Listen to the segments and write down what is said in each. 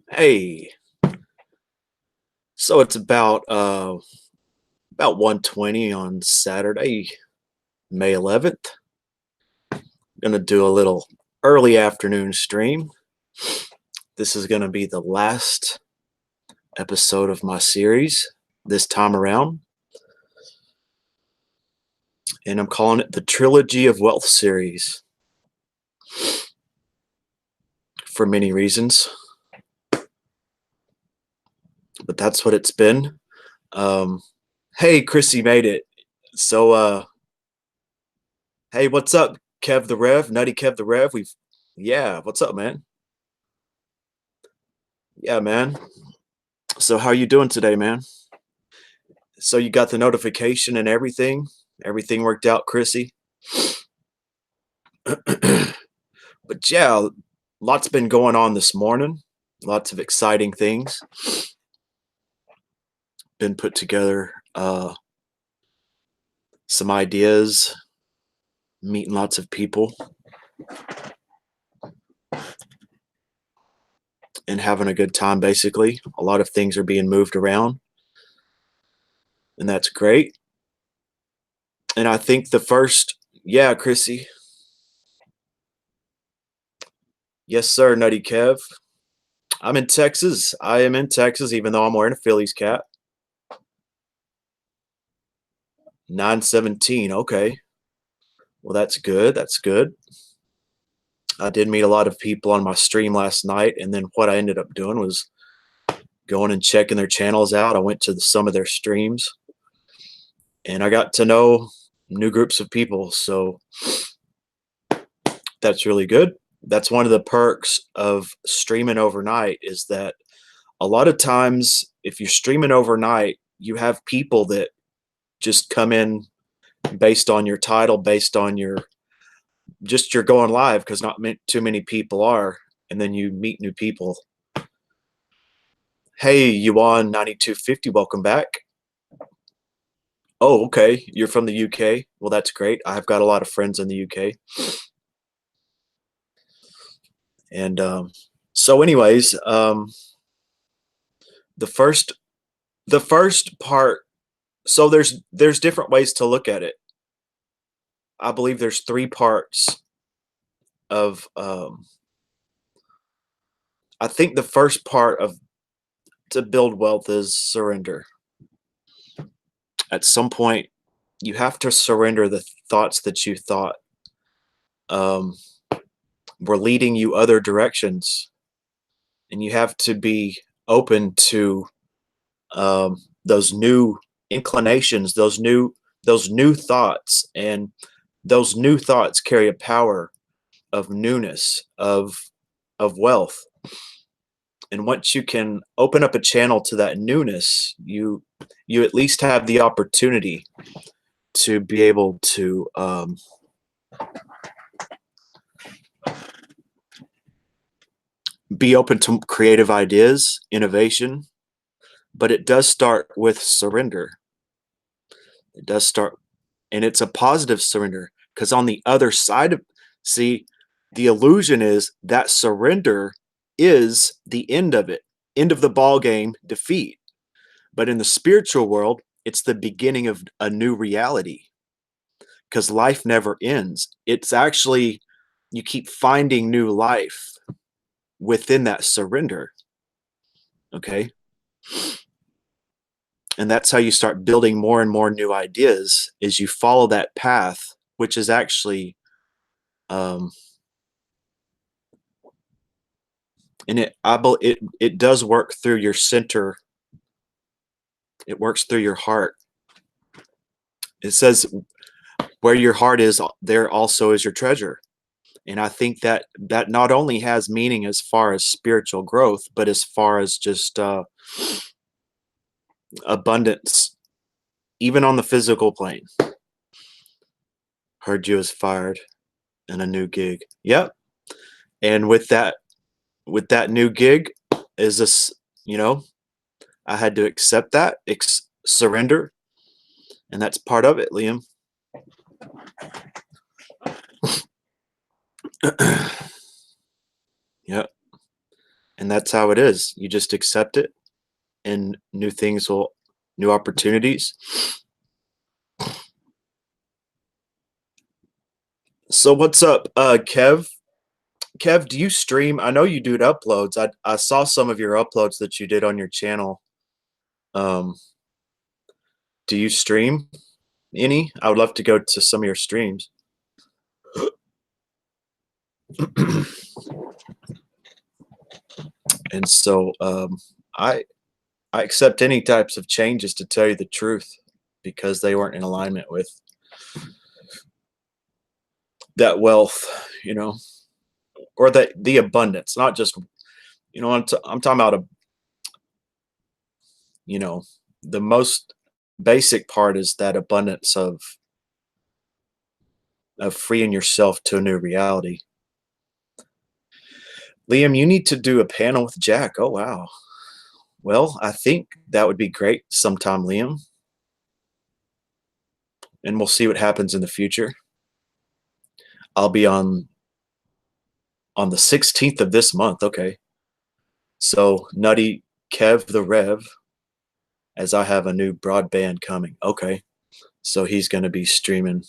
Hey, so it's about 1:20 on Saturday, May 11th. Gonna do a little early afternoon stream. This is gonna be the last episode of my series this time around, and I'm calling it the Trilogy of Wealth series for many reasons, but that's what it's been. Um, hey, Chrissy made it. So, hey, what's up, Kev the Rev, Nutty Kev the Rev? Yeah, what's up, man? Yeah, man. So how you doing today, man? So you got the notification and everything? Everything worked out, Chrissy? But yeah, lots been going on this morning. Lots of exciting things been put together. Some ideas, meeting lots of people, and having a good time. Basically, a lot of things are being moved around, and that's great. And I think yeah, Chrissy, yes, sir, Nutty Kev. I'm in Texas. I am in Texas, even though I'm wearing a Phillies cap. 917. Okay. Well, that's good. That's good. I did meet a lot of people on my stream last night, and then what I ended up doing was going and checking their channels out. I went to some of their streams, and I got to know new groups of people. So that's really good. That's one of the perks of streaming overnight is that a lot of times, if you're streaming overnight, you have people that just come in based on your title, based on you're going live because not too many people are, and then you meet new people. Hey, Yuan 9250, welcome back. Oh, okay. You're from the UK. Well, that's great. I've got a lot of friends in the UK. And so, anyways, the first the first part. So there's different ways to look at it. I believe there's three parts of. I think the first part of to build wealth is surrender. At some point, you have to surrender the thoughts that you thought um, were leading you other directions, and you have to be open to those new inclinations, those new thoughts, and those new thoughts carry a power of newness, of wealth. And once you can open up a channel to that newness, you at least have the opportunity to be able to be open to creative ideas, innovation, but it does start with surrender. It does start, and it's a positive surrender because on the other side of, see, the illusion is that surrender is the end of it, end of the ball game, defeat. But in the spiritual world, it's the beginning of a new reality because life never ends. It's actually, you keep finding new life within that surrender. Okay. And that's how you start building more and more new ideas is you follow that path, which is actually um and it does work through your center. It works through your heart. It says where your heart is, there also is your treasure. And I think that not only has meaning as far as spiritual growth, but as far as just abundance, even on the physical plane. Heard you was fired in a new gig. Yep. And with that new gig is this, I had to accept that, surrender, and that's part of it, Liam. Yep. And that's how it is. You just accept it, and new opportunities. So what's up, Kev? Kev, do you stream? I know you do uploads. I saw some of your uploads that you did on your channel. Um, do you stream any? I would love to go to some of your streams. And so I I accept any types of changes, to tell you the truth, because they weren't in alignment with that wealth, you know, or the abundance, not just, I'm talking about you know, the most basic part is that abundance of freeing yourself to a new reality. Liam, you need to do a panel with Jack. Oh wow. Well, I think that would be great sometime, Liam. And we'll see what happens in the future. I'll be on the 16th of this month. Okay. So Nutty Kev the Rev, as I have a new broadband coming. Okay. So he's going to be streaming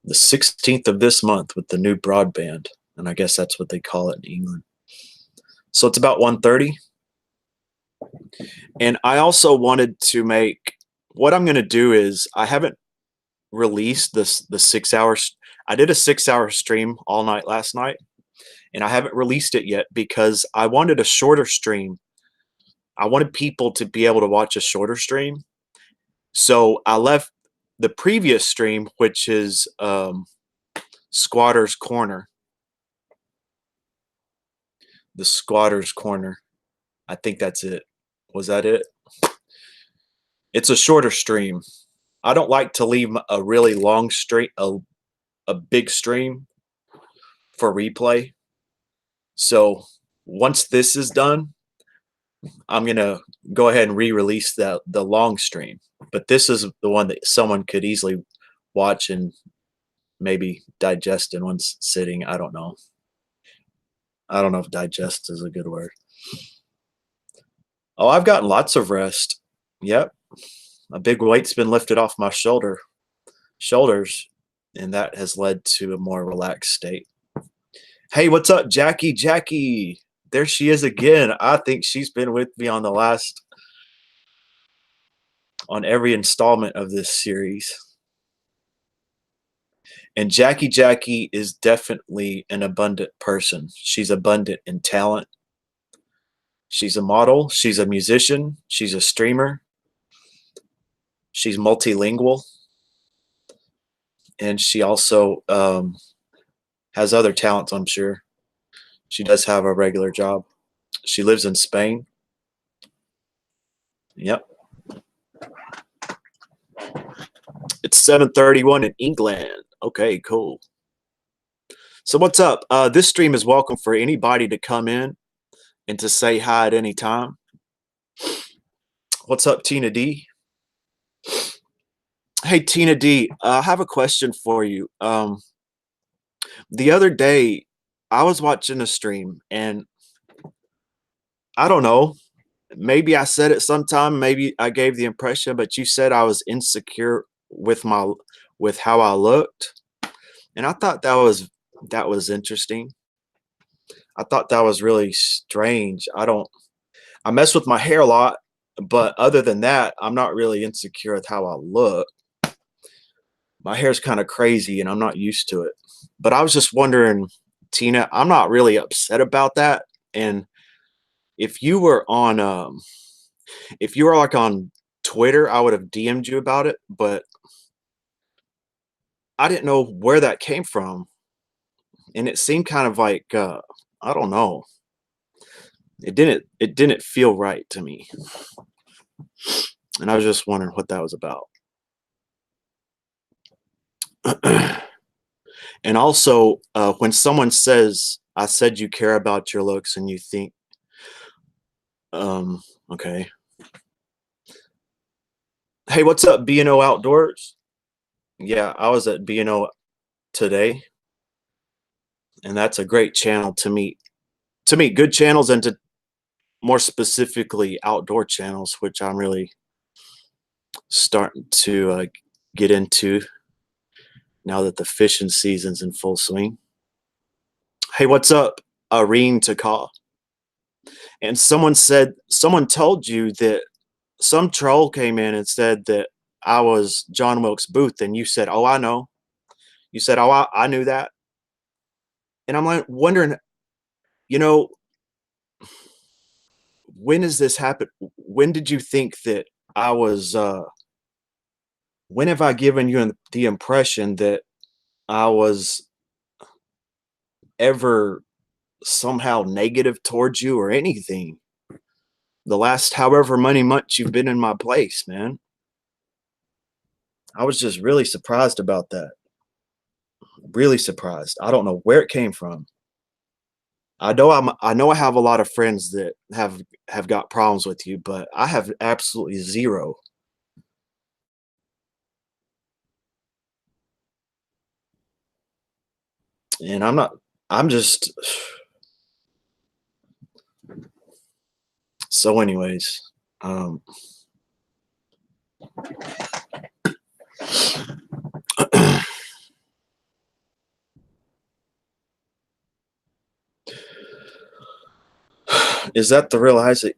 the 16th of this month with the new broadband. And I guess that's what they call it in England. So it's about 1:30. And I also wanted to make, what I'm going to do is, I haven't released the 6 hours. I did a 6 hour stream all night last night, and I haven't released it yet because I wanted a shorter stream. I wanted people to be able to watch a shorter stream. So I left the previous stream, which is Squatter's Corner. The Squatter's Corner. I think that's it. Was that it? It's a shorter stream. I don't like to leave a really long stream, a big stream for replay. So once this is done, I'm gonna go ahead and re-release the long stream. But this is the one that someone could easily watch and maybe digest in one sitting. I don't know. I don't know if digest is a good word. Oh, I've gotten lots of rest. Yep. A big weight's been lifted off my shoulders, and that has led to a more relaxed state. Hey, what's up, Jackie? Jackie, there she is again. I think she's been with me on every installment of this series. And Jackie is definitely an abundant person. She's abundant in talent. She's a model. She's a musician. She's a streamer. She's multilingual. And she also has other talents, I'm sure. She does have a regular job. She lives in Spain. Yep. It's 7:31 in England. Okay, cool. So what's up? This stream is welcome for anybody to come in and to say hi at any time. What's up, Tina D? Hey, Tina D, I have a question for you. The other day, I was watching a stream, and I don't know, maybe I said it sometime, maybe I gave the impression, but you said I was insecure with how I looked, and I thought that was interesting. I thought that was really strange. I mess with my hair a lot, but other than that, I'm not really insecure with how I look. My hair's kind of crazy, and I'm not used to it. But I was just wondering, Tina, I'm not really upset about that. And if you were like on Twitter, I would have DM'd you about it, but I didn't know where that came from. And it seemed kind of like, I don't know. It didn't feel right to me. And I was just wondering what that was about. And also, when someone says, I said you care about your looks, and you think, okay. Hey, what's up, B&O Outdoors? Yeah, I was at B&O today, and that's a great channel to meet to me, good channels, and to more specifically outdoor channels, which I'm really starting to get into now that the fishing season's in full swing. Hey, what's up, Irene Taka? And someone told you that some troll came in and said that I was John Wilkes Booth, and you said, "Oh, I know." You said, "Oh, I knew that." And I'm like wondering, you know, when does this happen? When did you think that I was? When have I given you the impression that I was ever somehow negative towards you or anything? The last however many months you've been in my place, man. I was just really surprised about that. Really surprised. I don't know where it came from. I know I have a lot of friends that have got problems with you, but I have absolutely zero. And I'm just so anyways. Um is that the real Isaac?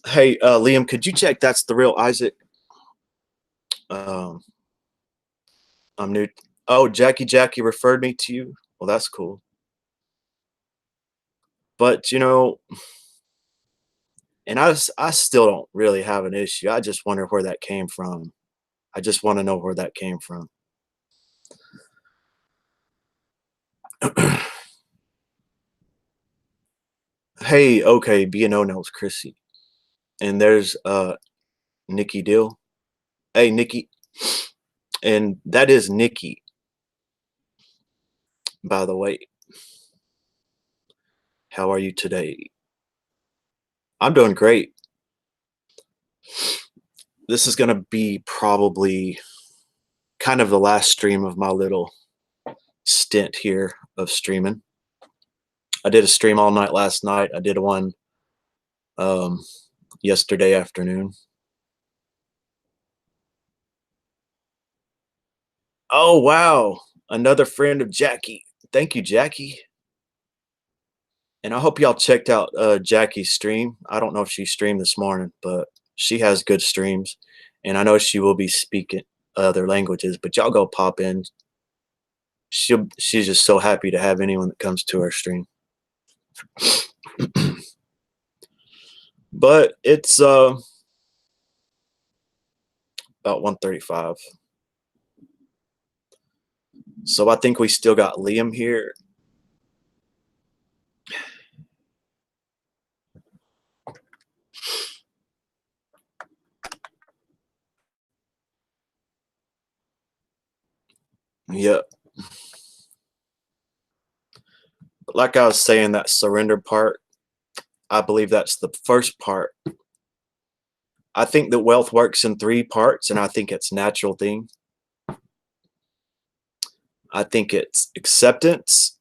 Hey, Liam, could you check that's the real Isaac? Um I'm new. Oh, Jackie referred me to you. Well, that's cool. But and I still don't really have an issue. I just wonder where that came from. I just want to know where that came from. Hey, okay, B&O knows Chrissy. And there's Nikki Dill. Hey, Nikki. And that is Nikki, by the way. How are you today? I'm doing great. This is gonna be probably kind of the last stream of my little stint here of streaming. I did a stream all night last night. I did one um, yesterday afternoon. Oh wow, another friend of Jackie. Thank you, Jackie. And I hope y'all checked out Jackie's stream. I don't know if she streamed this morning, but she has good streams, and I know she will be speaking other languages. But y'all go pop in. She's just so happy to have anyone that comes to her stream. But it's about 1:35. So I think we still got Liam here. Yep. Like I was saying, that surrender part, I believe that's the first part. I think that wealth works in three parts, and I think it's a natural thing. I think it's acceptance,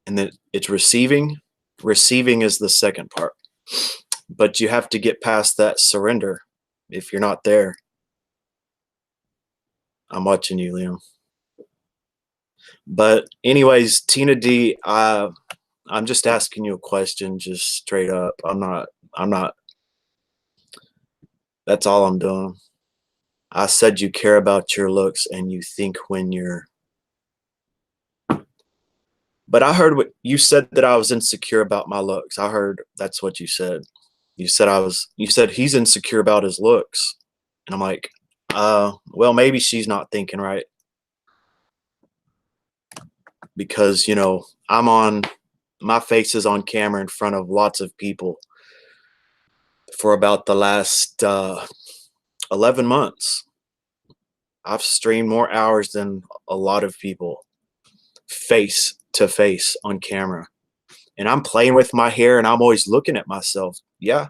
and then it's receiving. Receiving is the second part. But you have to get past that surrender. If you're not there, I'm watching you, Liam. But anyways, Tina D, I'm just asking you a question, just straight up. I'm not that's all I'm doing. I said you care about your looks and you think when you're but I heard what you said, that I was insecure about my looks. I heard that's what you said. You said he's insecure about his looks. And I'm like, well, maybe she's not thinking right. Because, my face is on camera in front of lots of people for about the last 11 months. I've streamed more hours than a lot of people face to face on camera. And I'm playing with my hair and I'm always looking at myself. Yeah.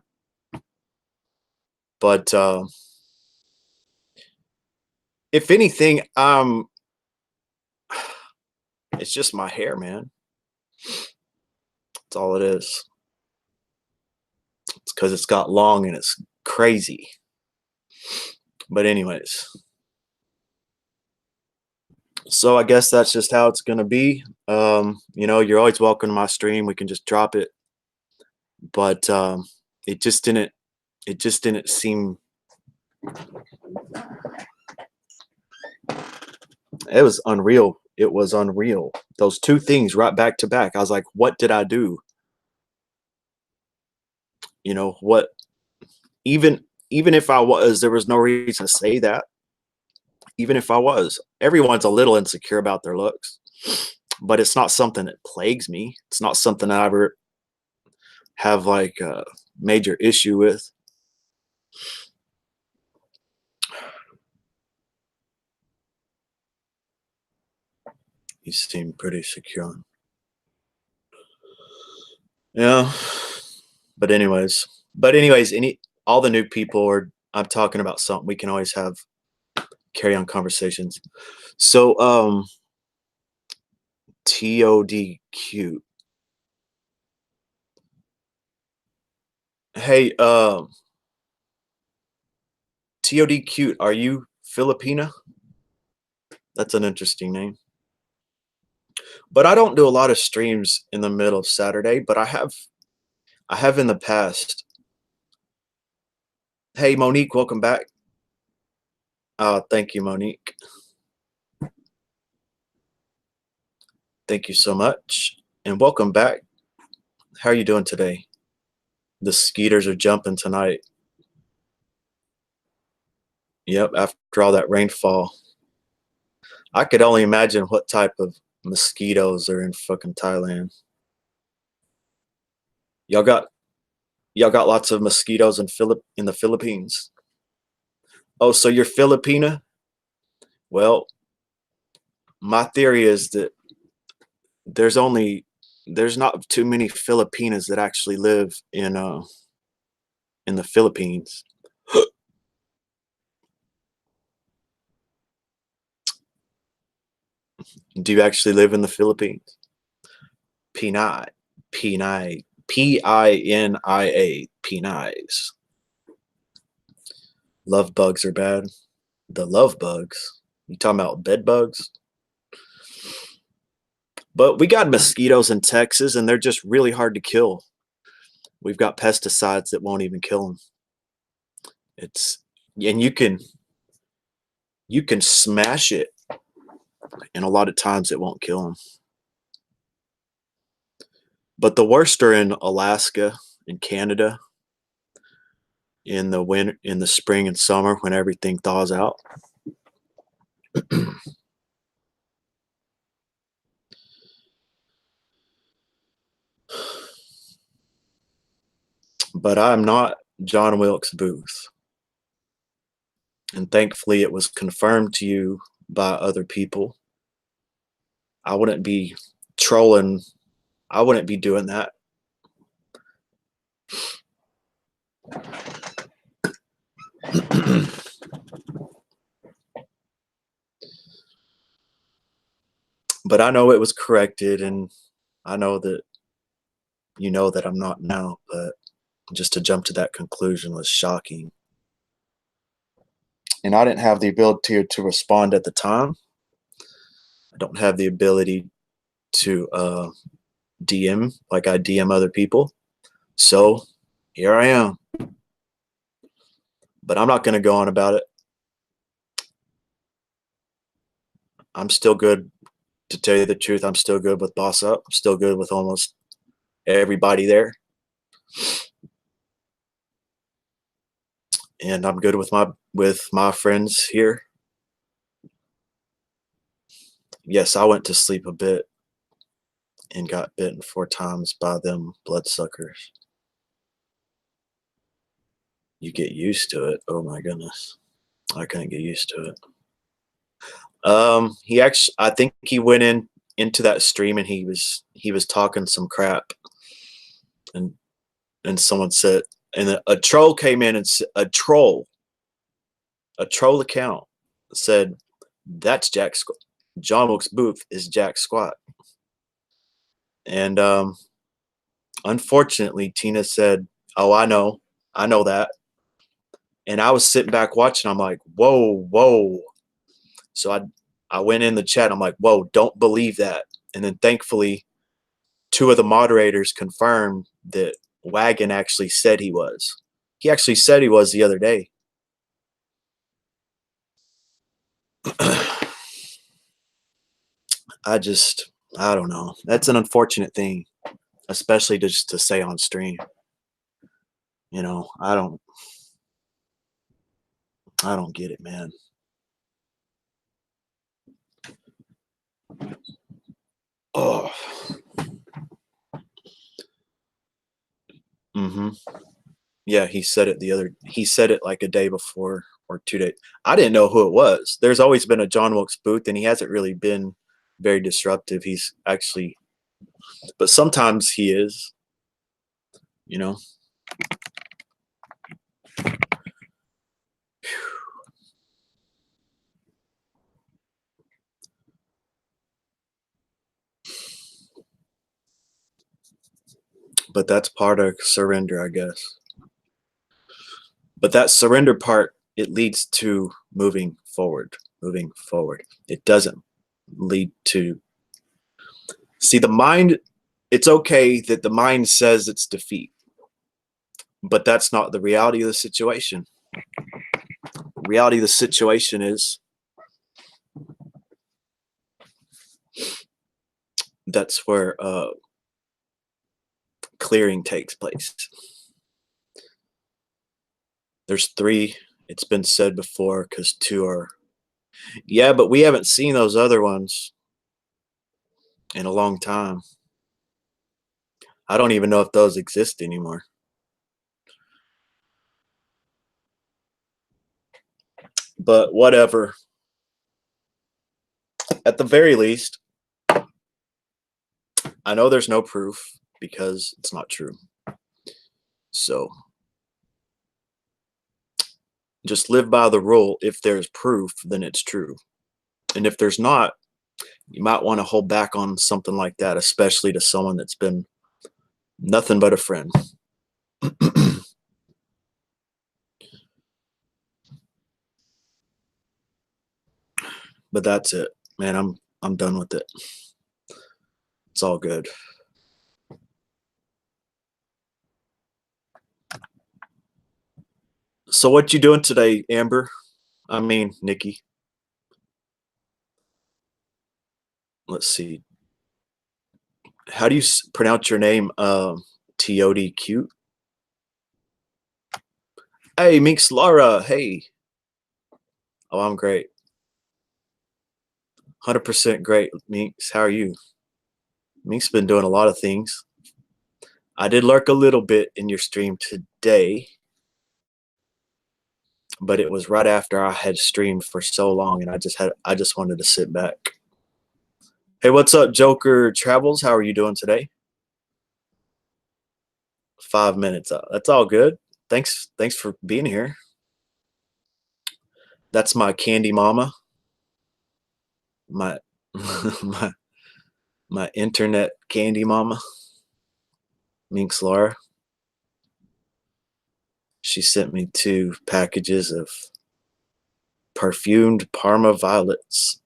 But if anything, It's just my hair, man. That's all it is. It's because it's got long and it's crazy. But anyways, so I guess that's just how it's gonna be. You know, you're always welcome to my stream. We can just drop it. But it just didn't seem. It was unreal. It was unreal. Those two things right back to back. I was like, what did I do? You know what? Even if I was, there was no reason to say that. Even if I was, everyone's a little insecure about their looks, but it's not something that plagues me. It's not something I ever have like a major issue with. You seem pretty secure. Yeah. But anyways, all the new people are, I'm talking about something we can always have carry on conversations. So TOD cute. Hey, TOD cute, are you Filipina? That's an interesting name. But I don't do a lot of streams in the middle of Saturday, but I have in the past. Hey Monique, welcome back. Thank you, Monique. Thank you so much. And welcome back. How are you doing today? The skeeters are jumping tonight. Yep, after all that rainfall. I could only imagine what type of mosquitoes are in fucking Thailand. Y'all got lots of mosquitoes in the Philippines. Oh, so you're Filipina? Well, my theory is that there's not too many Filipinas that actually live in the Philippines. Do you actually live in the Philippines? Pinay, Pinay, P-I-N-I-A, Pinays. Love bugs are bad. The love bugs. You talking about bed bugs? But we got mosquitoes in Texas, and they're just really hard to kill. We've got pesticides that won't even kill them. And you can smash it, and a lot of times it won't kill them. But the worst are in Alaska and Canada in the winter, in the spring and summer when everything thaws out. But I'm not John Wilkes Booth. And thankfully it was confirmed to you by other people. I wouldn't be trolling. I wouldn't be doing that. But I know it was corrected, and I know that you know that I'm not now, but just to jump to that conclusion was shocking. And I didn't have the ability to respond at the time. I don't have the ability to DM like I DM other people. So here I am. But I'm not going to go on about it. I'm still good. To tell you the truth, I'm still good with Boss Up. I'm still good with almost everybody there. And I'm good with my friends here. Yes, I went to sleep a bit and got bitten 4 times by them bloodsuckers. You get used to it. Oh my goodness. I couldn't get used to it. I think he went into that stream and he was talking some crap, and someone said, and a troll came in, and a troll account said, that's John Wilkes Booth is Jack Squat. And unfortunately, Tina said, "Oh, I know that." And I was sitting back watching. I'm like, "Whoa, whoa!" So I went in the chat. I'm like, "Whoa, don't believe that." And then thankfully, two of the moderators confirmed that Wagon actually said he was. He actually said he was the other day. I don't know. That's an unfortunate thing, especially just to say on stream. You know, I don't get it, man. Oh. Mm-hmm. Yeah, he said it like a day before or 2 days. I didn't know who it was. There's always been a John Wilkes Booth, and he hasn't really been very disruptive. He's actually, but sometimes he is, you know. But that's part of surrender, I guess. But that surrender part, it leads to moving forward, moving forward. It doesn't lead to, see, the mind, it's okay that the mind says it's defeat, but that's not the reality of the situation. The reality of the situation is that's where clearing takes place. There's three, it's been said before, because two are, yeah, but we haven't seen those other ones in a long time. I don't even know if those exist anymore. But whatever. At the very least, I know there's no proof because it's not true. So just live by the rule. If there's proof, then it's true. And if there's not, you might want to hold back on something like that, especially to someone that's been nothing but a friend. But that's it, man. I'm done with it. It's all good. So what you doing today, Amber? I mean, Nikki. Let's see. How do you pronounce your name? TOD Hey, Minx Laura. Hey. Oh, I'm great. 100% great, Minx. How are you? Mink's been doing a lot of things. I did lurk a little bit in your stream today, but it was right after I had streamed for so long, and I just wanted to sit back. Hey, what's up, Joker Travels? How are you doing today? 5 minutes up. That's all good. Thanks for being here. That's my candy mama. My my my internet candy mama, Minx Laura. She sent me 2 packages of perfumed Parma violets.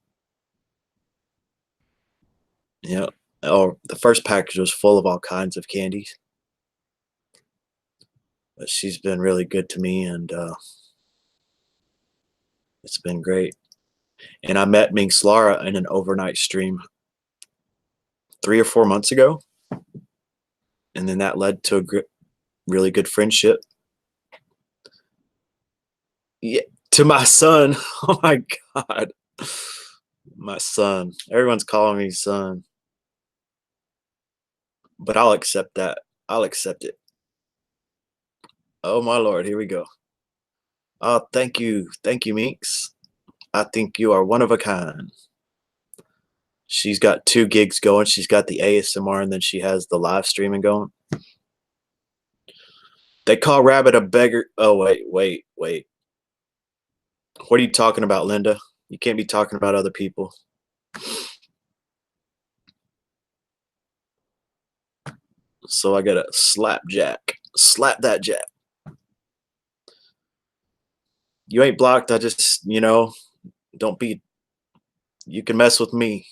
Yeah. Oh, the first package was full of all kinds of candies. But she's been really good to me, and it's been great. And I met Minx Lara in an overnight stream 3 or 4 months ago, and then that led to a really good friendship. Yeah, to my son. Oh my god, my son. Everyone's calling me son, but I'll accept that. I'll accept it. Oh my lord, here we go. Oh, thank you, Minx. I think you are one of a kind. She's got 2 gigs going. She's got the ASMR, and then she has the live streaming going. They call Rabbit a beggar. Oh, wait. What are you talking about, Linda? You can't be talking about other people. So I gotta slap Jack. Slap that Jack. You ain't blocked. I just, don't be. You can mess with me.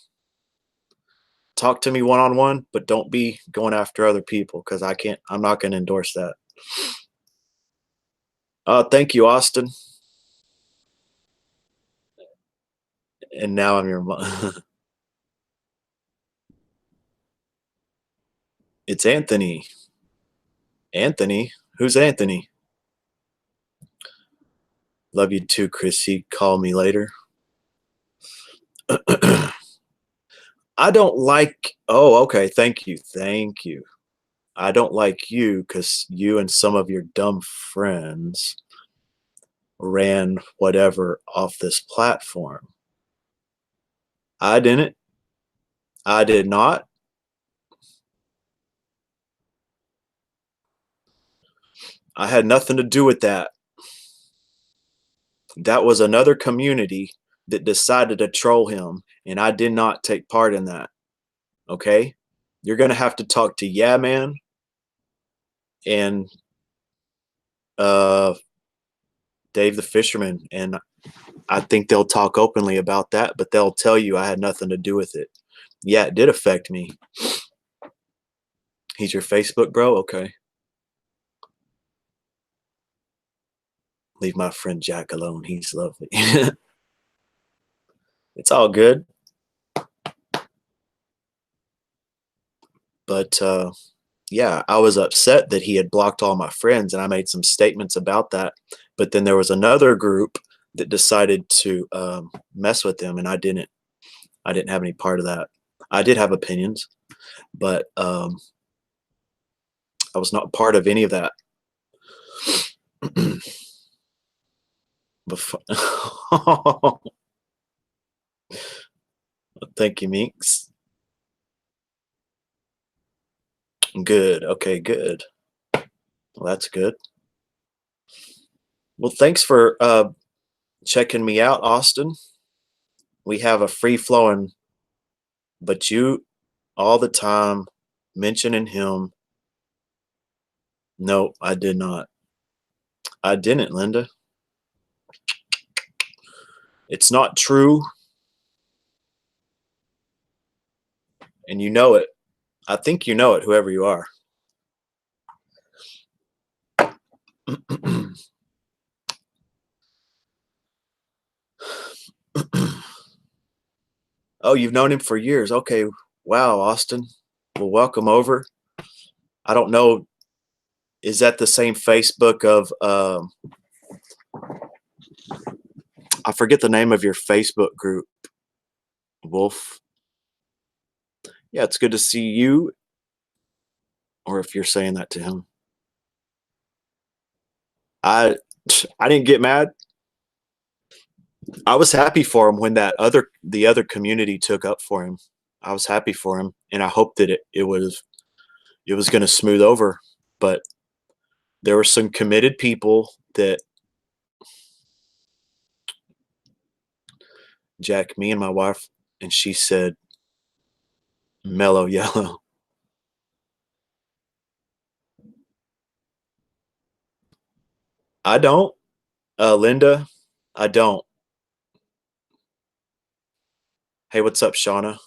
Talk to me one on one, but don't be going after other people because I can't. I'm not going to endorse that. Thank you, Austin. And now I'm your mom. It's Anthony. Anthony? Who's Anthony? Love you too, Chrissy. Call me later. I don't like. Oh, okay. Thank you. Thank you. I don't like you because you and some of your dumb friends ran whatever off this platform. I didn't. I did not. I had nothing to do with that. That was another community that decided to troll him, and I did not take part in that. Okay? You're going to have to talk to Yeah Man and uh, Dave the Fisherman, and I think they'll talk openly about that, but they'll tell you I had nothing to do with it. Yeah, it did affect me. He's your Facebook bro? Okay. Leave my friend Jack alone. He's lovely. It's all good. But yeah, I was upset that he had blocked all my friends, and I made some statements about that. But then there was another group that decided to mess with him, and I didn't. I didn't have any part of that. I did have opinions, but I was not part of any of that. Before. Thank you, Minx. Good. Okay, good. Well, that's good. Well, thanks for checking me out, Austin. We have a free flowing, but you all the time mentioning him. No, I did not. I didn't, Linda. It's not true, and you know it. I think you know it, whoever you are. Oh, you've known him for years. Okay. Wow, Austin. Well, welcome over. I don't know. Is that the same Facebook of I forget the name of your Facebook group, Wolf? Yeah, it's good to see you. Or if you're saying that to him. I I didn't get mad. I was happy for him when the other community took up for him. I was happy for him, and I hoped that it was going to smooth over. But there were some committed people that Jack, me and my wife, and she said mellow yellow. I don't, Linda. I don't. Hey, what's up, Shauna?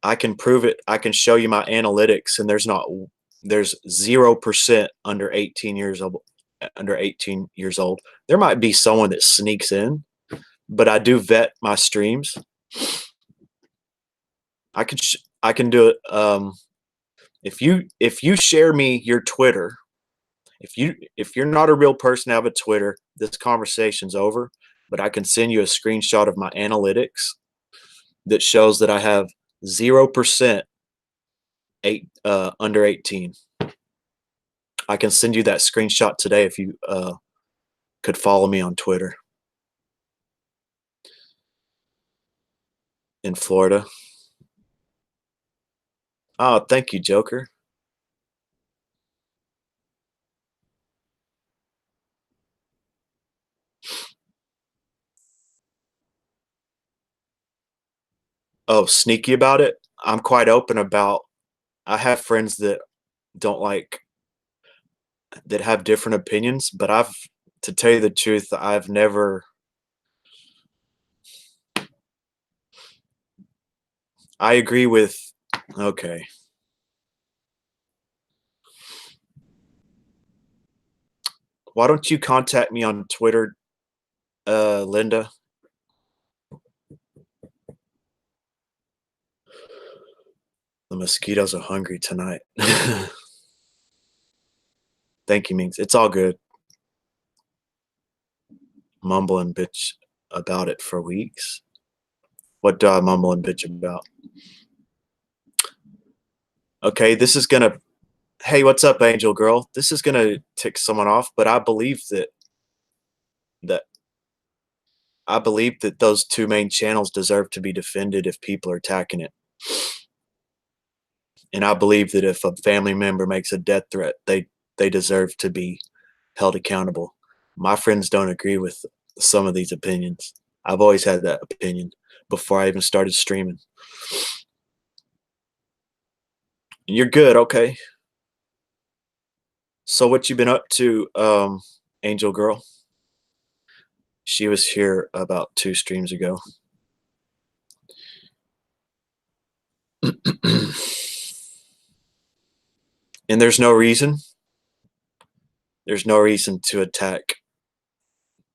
I can prove it. I can show you my analytics, and there's 0% under 18 years old. Under 18 years old. There might be someone that sneaks in, but I do vet my streams. I can do it. If you share me your Twitter, if you're not a real person, have a Twitter, this conversation's over. But I can send you a screenshot of my analytics that shows that I have 0% under 18. I can send you that screenshot today if you could follow me on Twitter in Florida. Oh, thank you, Joker. Oh, sneaky about it. I'm quite open about I have friends that don't like that have different opinions, but to tell you the truth, I agree with, okay. Why don't you contact me on Twitter, Linda? The mosquitoes are hungry tonight. Thank you, Minx. It's all good. Mumble and bitch about it for weeks. What do I mumble and bitch about? Okay, this is gonna. Hey, what's up, Angel Girl? This is gonna tick someone off, but that I believe that those two main channels deserve to be defended if people are attacking it. And I believe that if a family member makes a death threat, they deserve to be held accountable. My friends don't agree with some of these opinions. I've always had that opinion before I even started streaming. You're good, okay? So what you been up to, Angel Girl? She was here about 2 streams ago. And there's no reason to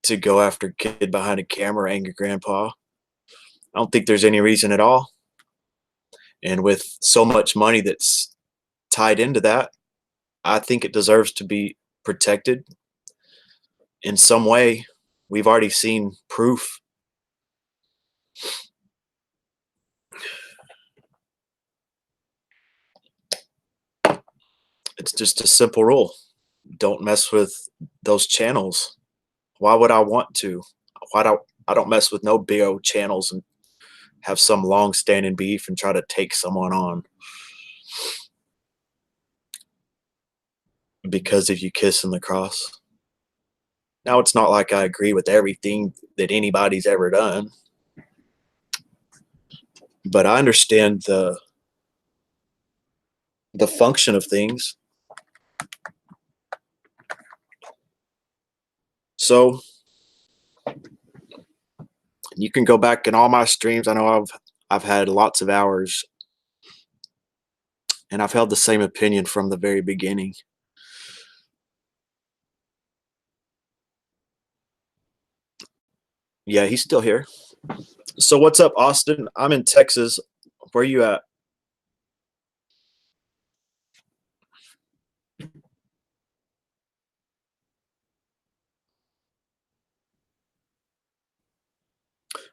to go after kid behind a camera, angry grandpa. I don't think there's any reason at all. And with so much money that's tied into that, I think it deserves to be protected in some way. We've already seen proof. It's just a simple rule. Don't mess with those channels. Why would I want to? Why don't I don't mess with no big old channels and have some long standing beef and try to take someone on because if you kiss in the cross. Now it's not like I agree with everything that anybody's ever done, but I understand the function of things. So you can go back in all my streams. I know I've had lots of hours and I've held the same opinion from the very beginning. Yeah, he's still here. So what's up, Austin? I'm in Texas. Where are you at?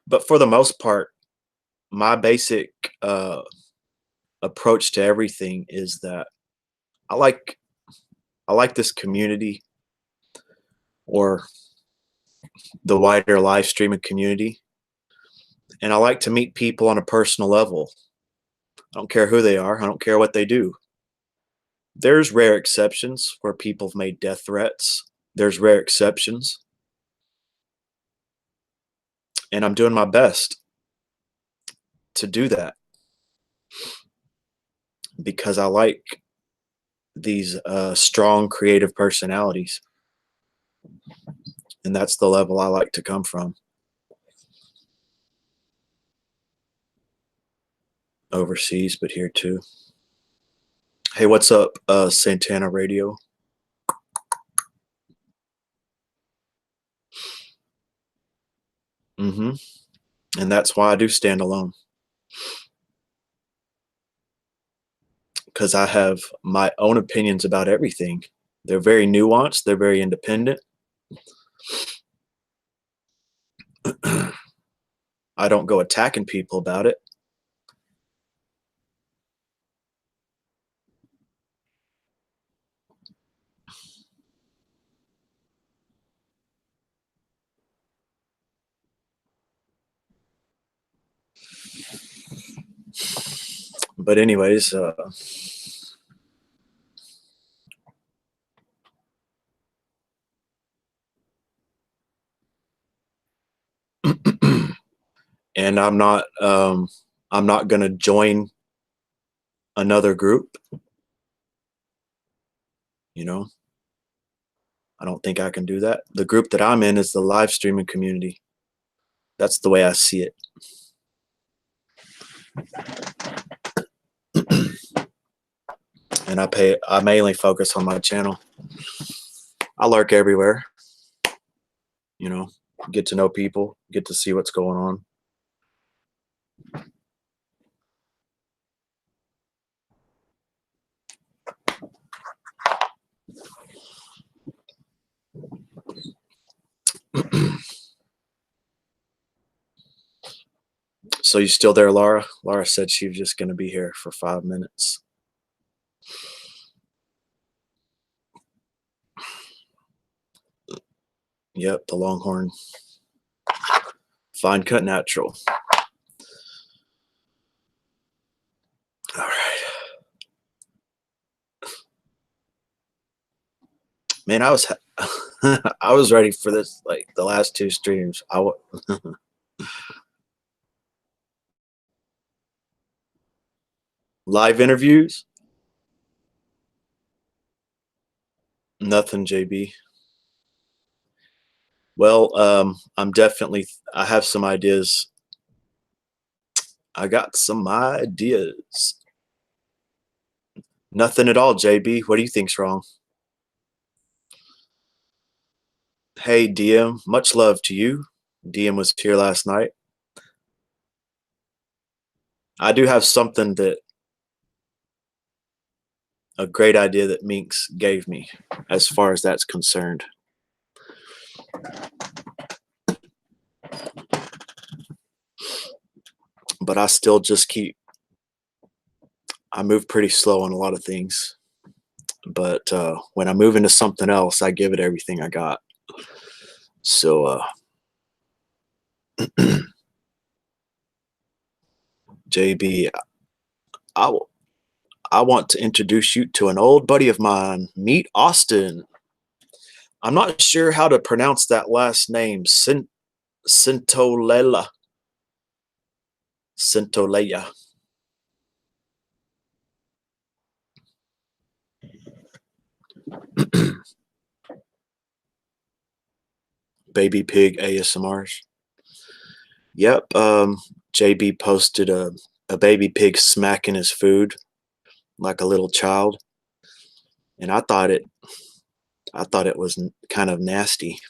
But for the most part, my basic uh, approach to everything is that I like I like this community or the wider live streaming community, and I like to meet people on a personal level. I don't care who they are. I don't care what they do. There's rare exceptions where people have made death threats. There's rare exceptions, and I'm doing my best to do that because I like these strong creative personalities, and that's the level I like to come from. Overseas, but here too. Hey, what's up, Santana Radio? Mm-hmm. And that's why I do stand alone, because I have my own opinions about everything. They're very nuanced. They're very independent. I don't go attacking people about it. But anyways, and I'm not going to join another group, you know. I don't think I can do that. The group that I'm in is the live streaming community. That's the way I see it. And I mainly focus on my channel. I lurk everywhere, you know, get to know people, get to see what's going on. So you still there, Laura? Laura said she was just going to be here for 5 minutes. Yep, the Longhorn. Fine cut natural. All right. Man, I was I was ready for this like the last 2 streams. Live interviews? Nothing, JB. Well, I have some ideas. I got some ideas. Nothing at all, JB. What do you think's wrong? Hey, DM, much love to you. DM was here last night. I do have something a great idea that Minx gave me as far as that's concerned. But I still just I move pretty slow on a lot of things. But when I move into something else, I give it everything I got. So, JB, I want to introduce you to an old buddy of mine. Meet Austin. I'm not sure how to pronounce that last name. Sintolela. Sintoleya. Baby pig ASMRs. Yep. JB posted a baby pig smacking his food like a little child, and I thought it was kind of nasty,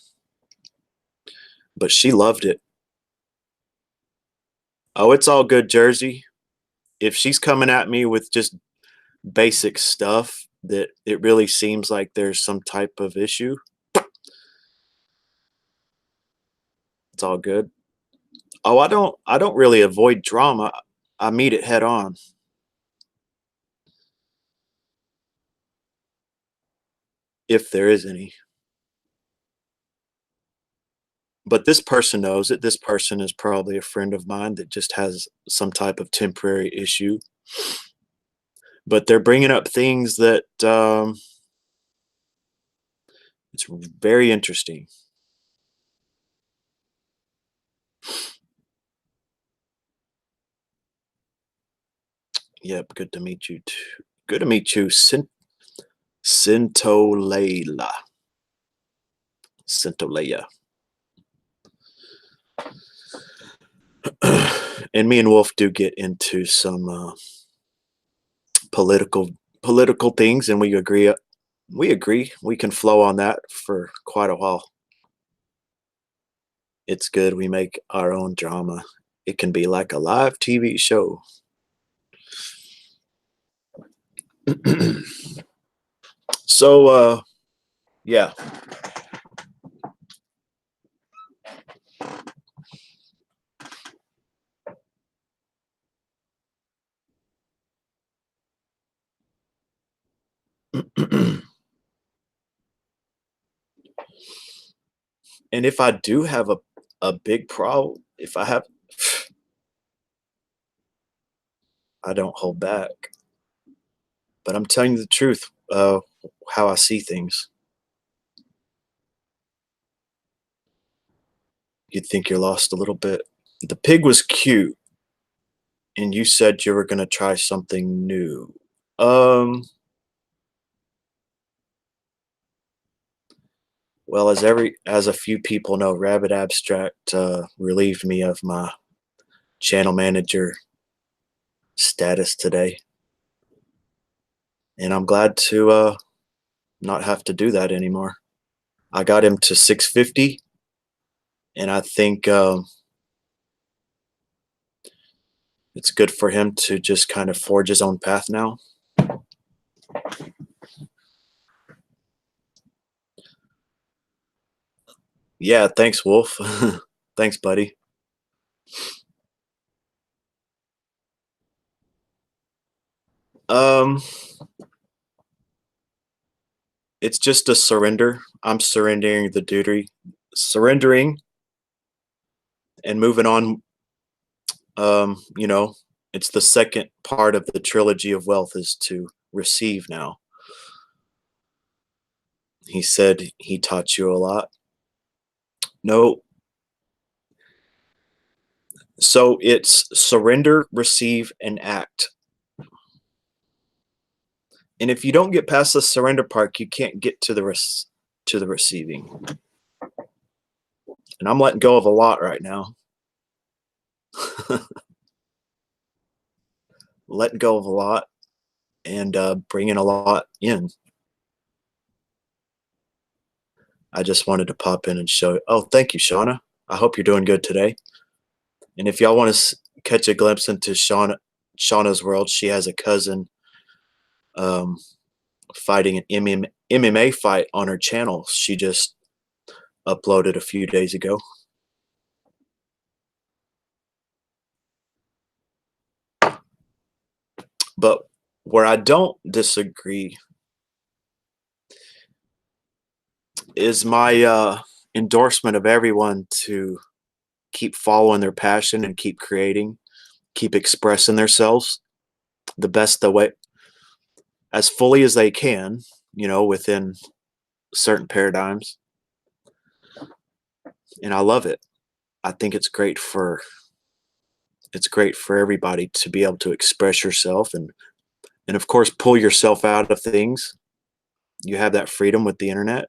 but she loved it. Oh, it's all good, Jersey. If she's coming at me with just basic stuff that it really seems like there's some type of issue, it's all good. Oh, I don't really avoid drama. I meet it head on. If there is any. But this person knows it. This person is probably a friend of mine that just has some type of temporary issue. But they're bringing up things that it's very interesting. Yep, good to meet you too. Good to meet you, Sintoleila. Sintoleia. And me and Wolf do get into some political things, and we agree. We can flow on that for quite a while. It's good. We make our own drama. It can be like a live TV show. So, yeah. And if I do have a big problem, if I have, I don't hold back. But I'm telling you the truth, how I see things. You'd think you're lost a little bit. The pig was cute, And you said you were gonna try something new. Um, well, as a few people know, Rabbit Abstract relieved me of my channel manager status today, and I'm glad to not have to do that anymore. I got him to 650, and I think it's good for him to just kind of forge his own path now. Yeah, thanks, Wolf. Thanks, buddy. Um, it's just a surrender. I'm surrendering the duty, surrendering and moving on. You know, it's the second part of the trilogy of wealth is to receive now. He said he taught you a lot. No, so it's surrender, receive, and act. And if you don't get past the surrender part, you can't get to the receiving. And I'm letting go of a lot right now. Letting go of a lot and bringing a lot in. I just wanted to pop in and show. Oh, thank you, Shauna. I hope you're doing good today. And if y'all want to catch a glimpse into Shauna's world, she has a cousin um, fighting an MMA fight on her channel. She just uploaded a few days ago. But where I don't disagree is my endorsement of everyone to keep following their passion and keep creating, keep expressing themselves the best the way as fully as they can, you know, within certain paradigms. And I love it. I think it's great for everybody to be able to express yourself and of course pull yourself out of things. You have that freedom with the internet.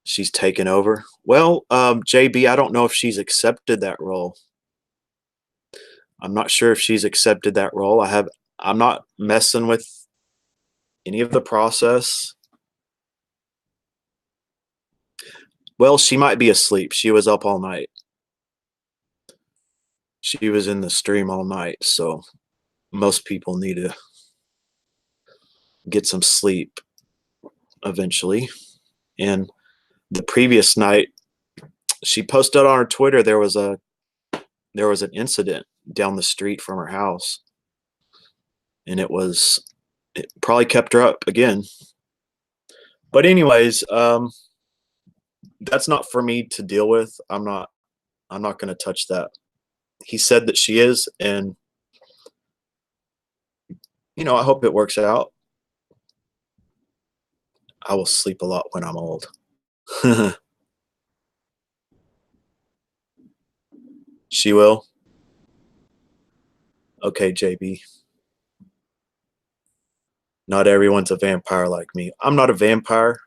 She's taken over. Well, JB, I don't know if she's accepted that role. I'm not sure if she's accepted that role. I'm not messing with any of the process. Well, she might be asleep. She was up all night. She was in the stream all night, so most people need to get some sleep eventually. And the previous night, she posted on her Twitter there was an incident down the street from her house, and it probably kept her up again. But anyways, that's not for me to deal with. I'm not going to touch that. He said that she is, and you know, I hope it works out. I will sleep a lot when I'm old. She will. Okay, JB. Not everyone's a vampire like me. I'm not a vampire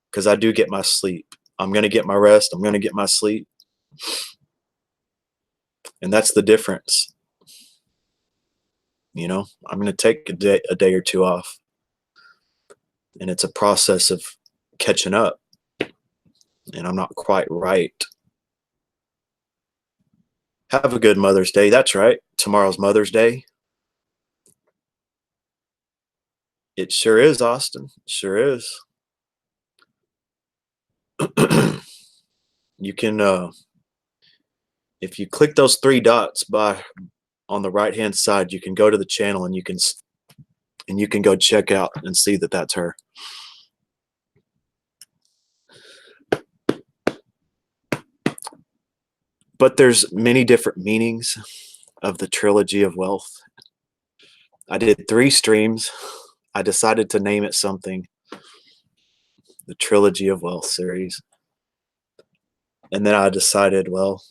because I do get my sleep. I'm going to get my rest. I'm going to get my sleep. And that's the difference. You know, I'm going to take a day or two off. And it's a process of catching up. And I'm not quite right. Have a good Mother's Day. That's right. Tomorrow's Mother's Day. It sure is, Austin. It sure is. You can if you click those three dots by on the right hand side, you can go to the channel and you can go check out and see that that's her. But there's many different meanings of the trilogy of wealth. I did 3 streams. I decided to name it something, the Trilogy of Wealth series. And then I decided, well,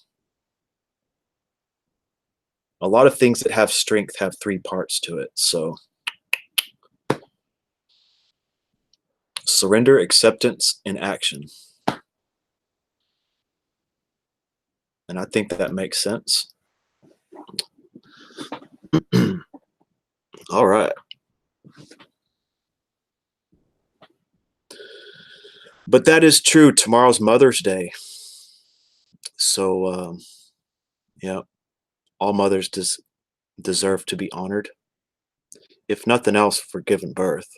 A lot of things that have strength have three parts to it. So surrender, acceptance, and action. And I think that makes sense. All right. But that is true. Tomorrow's Mother's Day. So, yeah, all mothers deserve to be honored, if nothing else, for giving birth.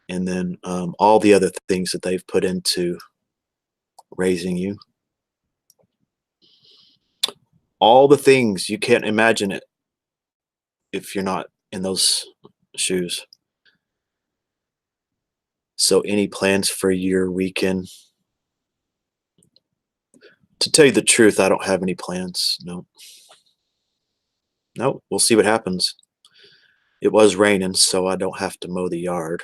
And then all the other things that they've put into raising you. All the things you can't imagine it if you're not in those shoes. So, any plans for your weekend? To tell you the truth, I don't have any plans. No. No, we'll see what happens. It was raining, so I don't have to mow the yard.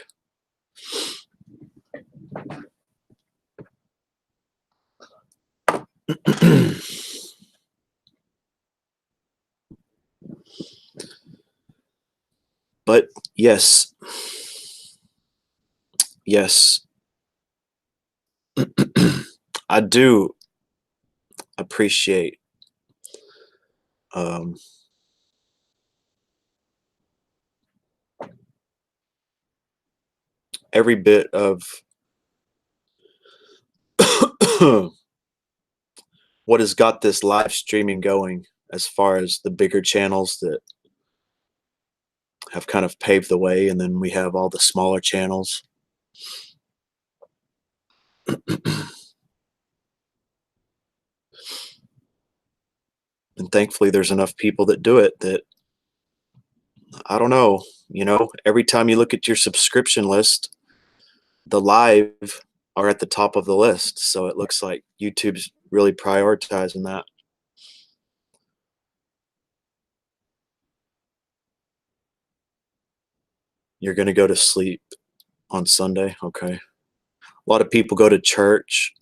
But yes, yes, I do appreciate um, every bit of what has got this live streaming going, as far as the bigger channels that have kind of paved the way, and then we have all the smaller channels. And thankfully, there's enough people that do it that, I don't know, every time you look at your subscription list, the live are at the top of the list. So it looks like YouTube's really prioritizing that. You're going to go to sleep on Sunday. Okay. A lot of people go to church.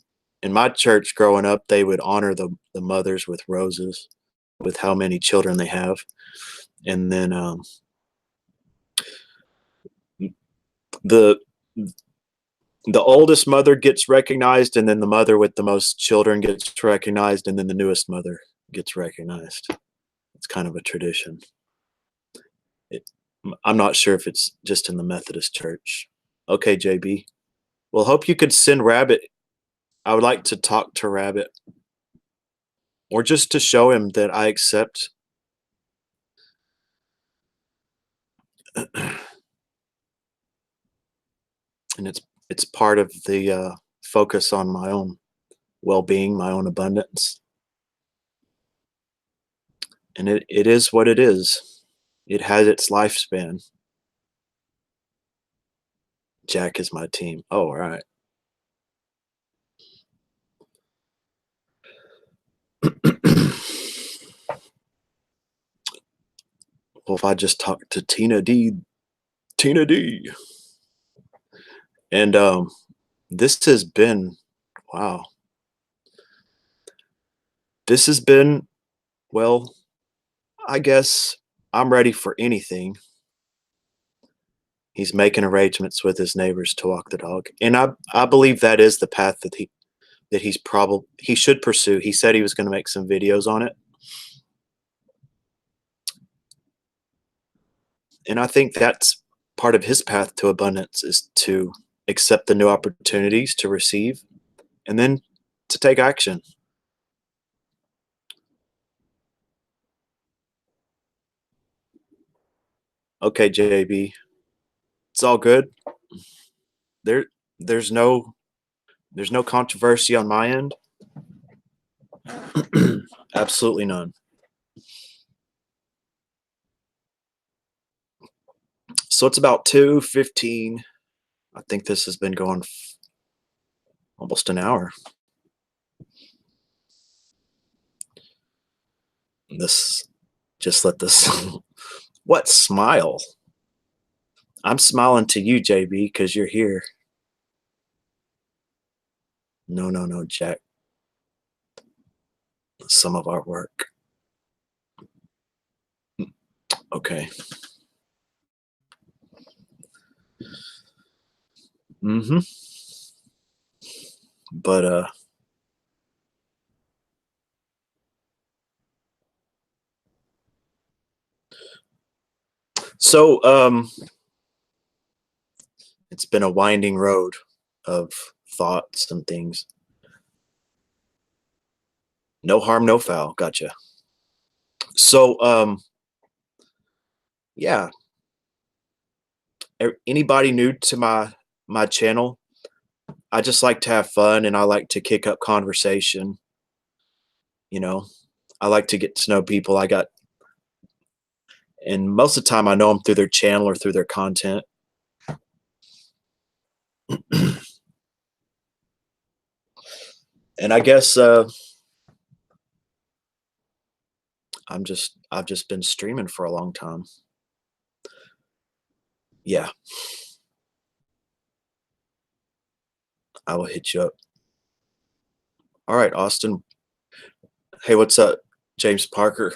In my church growing up, they would honor the mothers with roses, with how many children they have. And then the the oldest mother gets recognized, and then the mother with the most children gets recognized, and then the newest mother gets recognized. It's kind of a tradition. It, I'm not sure if it's just in the Methodist church. Okay, JB. Well, hope you could send Rabbit. I would like to talk to Rabbit, or just to show him that I accept. And it's part of the focus on my own well-being, my own abundance. And it is what it is. It has its lifespan. Jack is my team. Oh, all right. Well, if I just talk to Tina D. And this has been, wow. This has been, well, I guess I'm ready for anything. He's making arrangements with his neighbors to walk the dog. And I believe that is the path that he should pursue. He said he was going to make some videos on it. And I think that's part of his path to abundance, is to accept the new opportunities to receive, and then to take action. Okay, JB, it's all good. There, there's no, there's no controversy on my end. Absolutely none. So it's about 2:15. I think this has been going almost an hour. This, just let this. What smile? I'm smiling to you, JB, because you're here. No, no, no, Jack. Some of our work. Okay. But so it's been a winding road of thoughts and things. No harm, no foul. Gotcha. So yeah, anybody new to my channel, I just like to have fun and I like to kick up conversation, you know. I like to get to know people. And most of the time I know them through their channel or through their content. And I guess I've just been streaming for a long time. Yeah, I will hit you up. All right, Austin. Hey, what's up, James Parker?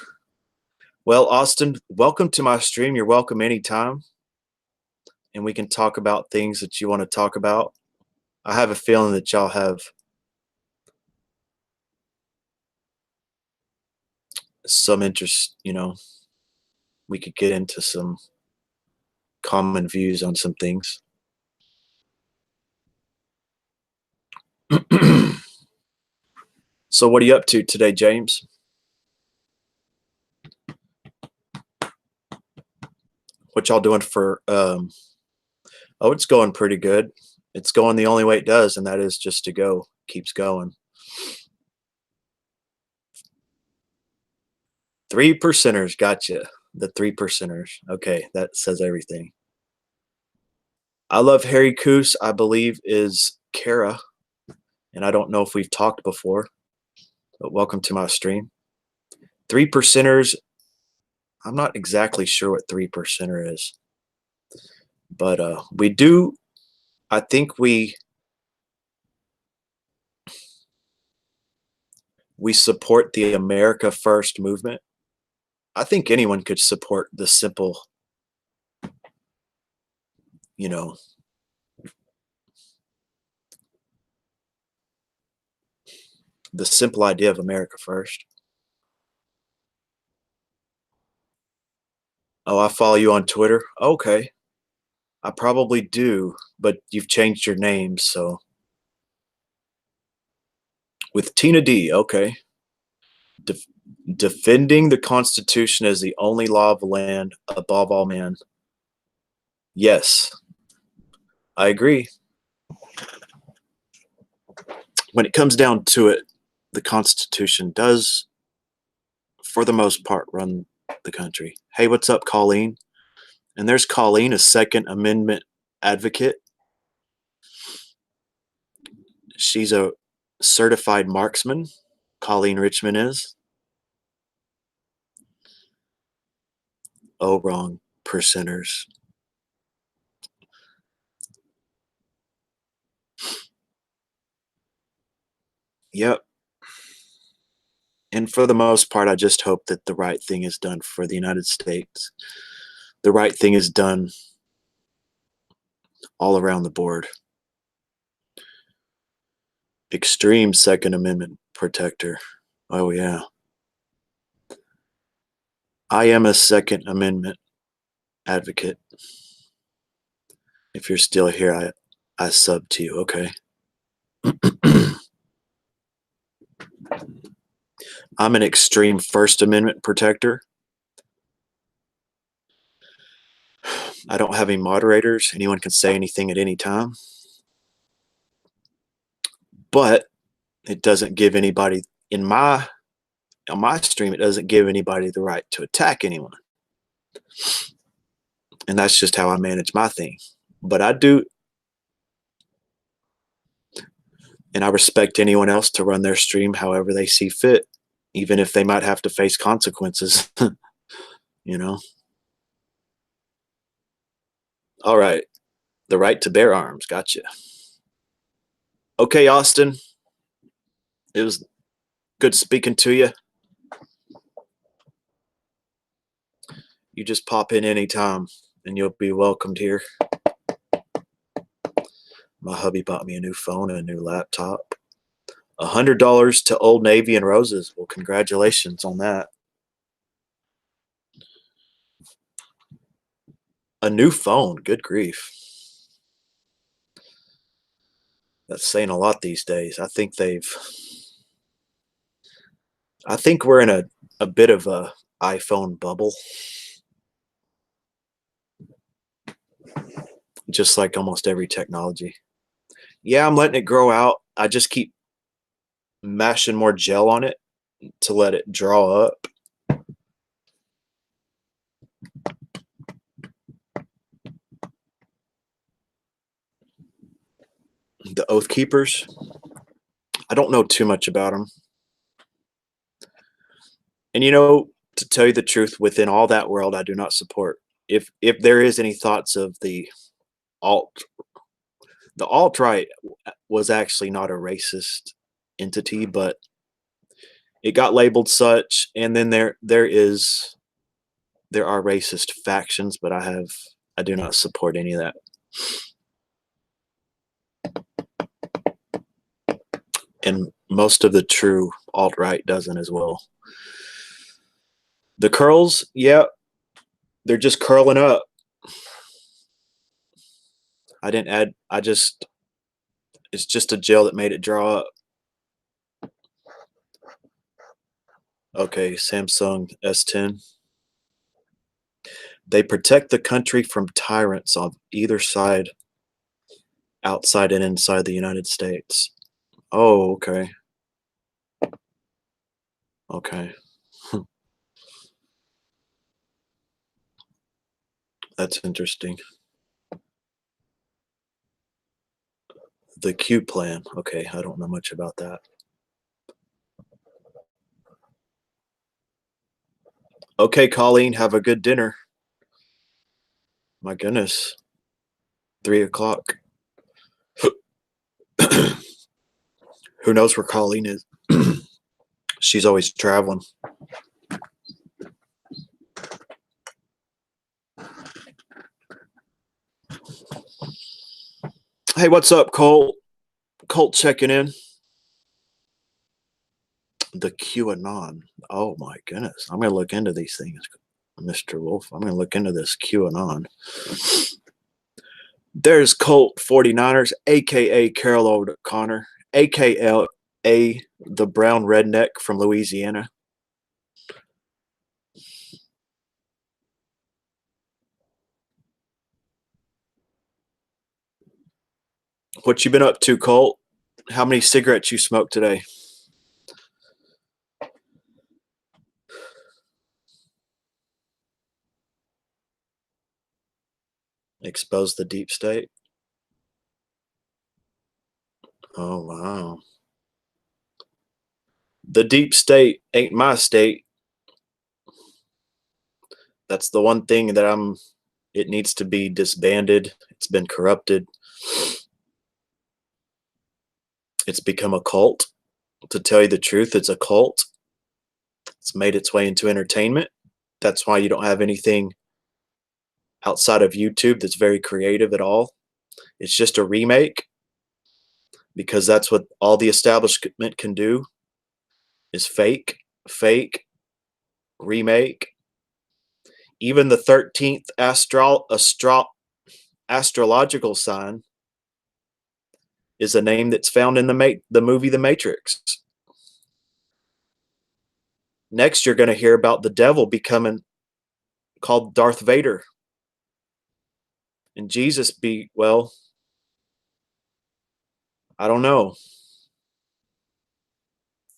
Well, Austin, welcome to my stream. You're welcome anytime, and we can talk about things that you want to talk about. I have a feeling that y'all have some interest, we could get into some common views on some things. So what are you up to today, James? What y'all doing for oh, it's going pretty good. It's going the only way it does, and that is just to go. Keeps going. 3%ers, gotcha. The 3%ers. Okay, that says everything. I love Harry Coos, I believe is Kara, and I don't know if we've talked before, but welcome to my stream. 3%ers, I'm not exactly sure what 3%er is, but we do, I think we support the America First movement. I think anyone could support the simple, you know, the simple idea of America First. Oh, I follow you on Twitter. Okay. I probably do, but you've changed your name, so with Tina D. Okay. Def- defending the Constitution as the only law of the land above all men. Yes, I agree. When it comes down to it, the Constitution does, for the most part, run the country. Hey, what's up, Colleen? And there's Colleen, a Second Amendment advocate. She's a certified marksman. Colleen Richmond is. Oh, wrong. Percenters. Yep. And for the most part, I just hope that the right thing is done for the United States. The right thing is done all around the board. Extreme Second Amendment protector. Oh, yeah. I am a Second Amendment advocate. If you're still here, I sub to you. Okay. I'm an extreme First Amendment protector. I don't have any moderators. Anyone can say anything at any time. But it doesn't give anybody on my stream, it doesn't give anybody the right to attack anyone. And that's just how I manage my thing. But I do, and I respect anyone else to run their stream however they see fit, even if they might have to face consequences. you know. All right. The right to bear arms. Gotcha. Okay, Austin. It was good speaking to you. You just pop in anytime and you'll be welcomed here. My hubby bought me a new phone and a new laptop. $100 to Old Navy and Roses. Well, congratulations on that. A new phone. Good grief. That's saying a lot these days. I think we're in a bit of a iPhone bubble. Just like almost every technology. Yeah, I'm letting it grow out. I just keep mashing more gel on it to let it draw up. The Oath Keepers. I don't know too much about them. And to tell you the truth, within all that world, I do not support. If there is any thoughts of alt, the alt right was actually not a racist entity, but it got labeled such. And then there are racist factions, but I do not support any of that. And most of the true alt right doesn't as well. The curls, yeah, they're just curling up. I didn't add. It's just a gel that made it draw up. Okay, Samsung S10. They protect the country from tyrants on either side, outside and inside the United States. Oh, okay. Okay. That's interesting. The Q plan. Okay, I don't know much about that. Okay, Colleen, have a good dinner. My goodness. 3 o'clock. Who knows where Colleen is? She's always traveling. Hey, what's up, Colt? Colt checking in. The QAnon. Oh my goodness. I'm gonna look into these things, Mr. Wolf. I'm gonna look into this QAnon. There's Colt 49ers, aka Carol O'Connor, aka the brown redneck from Louisiana. What you been up to, Colt? How many cigarettes you smoked today? Expose the deep state. Oh wow. The deep state ain't my state. That's the one thing that it needs to be disbanded. It's been corrupted. It's become a cult. To tell you the truth, it's a cult. It's made its way into entertainment. That's why you don't have anything outside of YouTube that's very creative at all. It's just a remake, because that's what all the establishment can do is fake, remake. Even the 13th astrological sign is a name that's found in the movie The Matrix. Next, you're going to hear about the devil becoming called Darth Vader. And Jesus well, I don't know.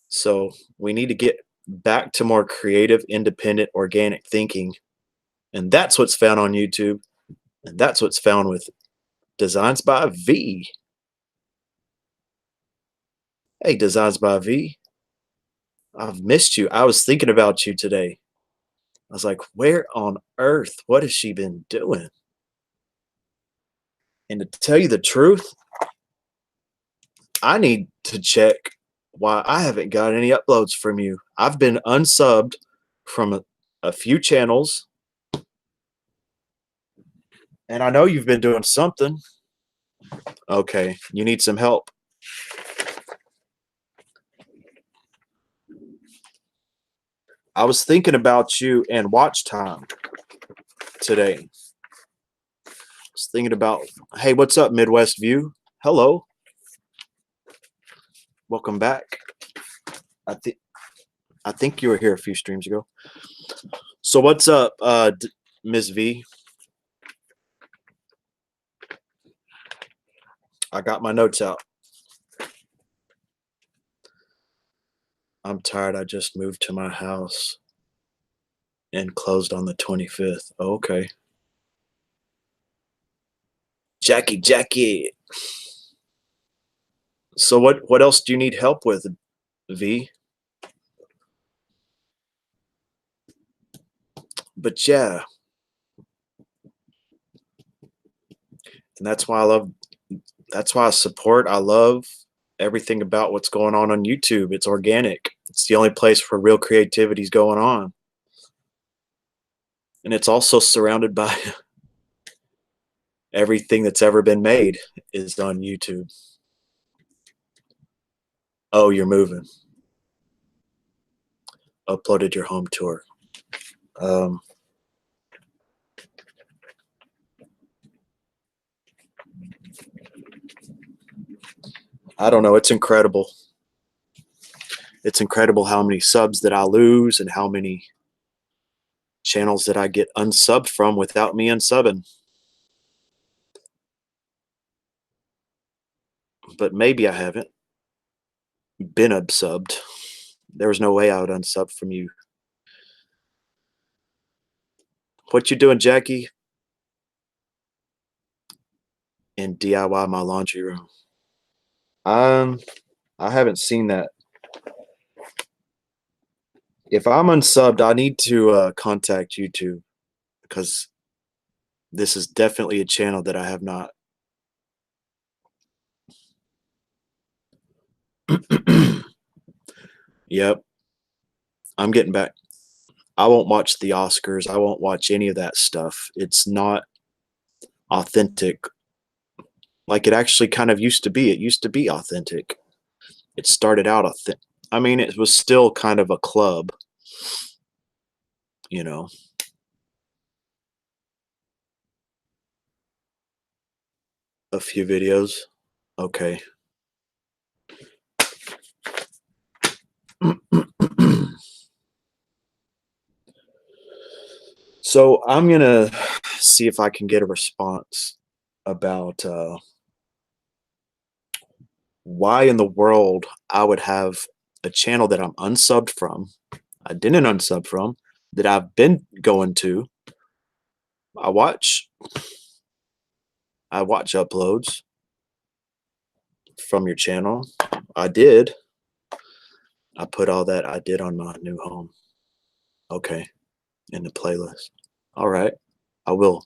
So we need to get back to more creative, independent, organic thinking. And that's what's found on YouTube. And that's what's found with Designs by V. Hey, Designs by V. I've missed you. I was thinking about you today. I was like, where on earth? What has she been doing? And to tell you the truth, I need to check why I haven't got any uploads from you. I've been unsubbed from a few channels. And I know you've been doing something. Okay, you need some help. I was thinking about you and watch time today. I was thinking about, hey, what's up, Midwest View? Hello. Welcome back. I think I think you were here a few streams ago. So what's up, Ms. V? I got my notes out. I'm tired. I just moved to my house and closed on the 25th. Oh, okay. Jackie. So what else do you need help with, V? But yeah, and that's why I love everything about what's going on YouTube. It's organic. It's the only place where real creativity is going on. And it's also surrounded by everything that's ever been made is on YouTube. Oh, you're moving. Uploaded your home tour. I don't know. It's incredible. It's incredible how many subs that I lose and how many channels that I get unsubbed from without me unsubbing. But maybe I haven't been unsubbed. There was no way I would unsub from you. What you doing, Jackie? And DIY my laundry room. I haven't seen that. If I'm unsubbed, I need to contact YouTube because this is definitely a channel that I have not. Yep, I'm getting back. I won't watch the Oscars. I won't watch any of that stuff. It's not authentic like it actually kind of used to be. It used to be authentic. It started out authentic. I mean, it was still kind of a club, you know. A few videos. Okay. So I'm gonna see if I can get a response about why in the world I would have a channel that I'm unsubbed from, I didn't unsub from, that I've been going to. I watch uploads from your channel. I did. I put all that I did on my new home. Okay. In the playlist. All right. I will.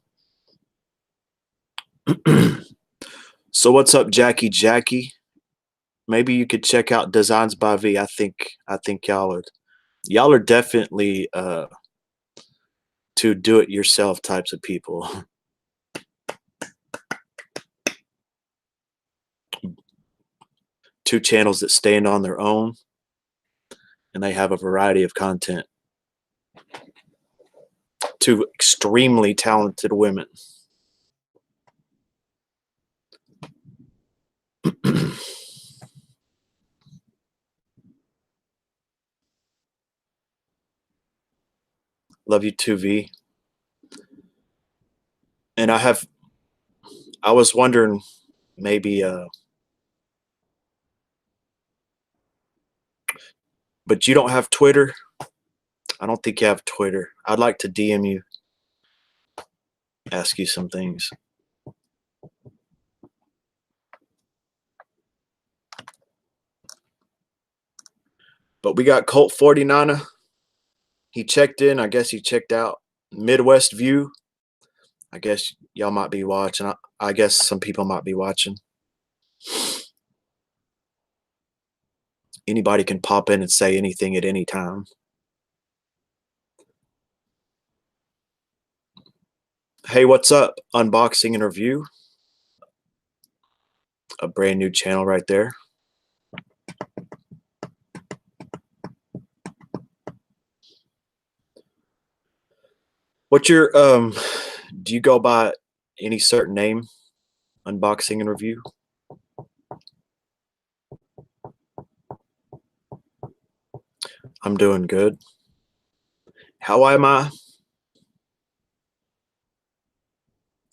So what's up, Jackie? Maybe you could check out Designs by V. I think y'all are definitely to do it yourself types of people. Two channels that stand on their own and they have a variety of content. Two extremely talented women. Love you too, V. And I was wondering maybe but you don't have Twitter? I don't think you have Twitter. I'd like to DM you, ask you some things. But we got Colt 49er. He checked in. I guess he checked out. Midwest View. I guess y'all might be watching. I guess some people might be watching. Anybody can pop in and say anything at any time. Hey, what's up? Unboxing and review. A brand new channel right there. What's your do you go by any certain name? Unboxing and review? I'm doing good. How am I?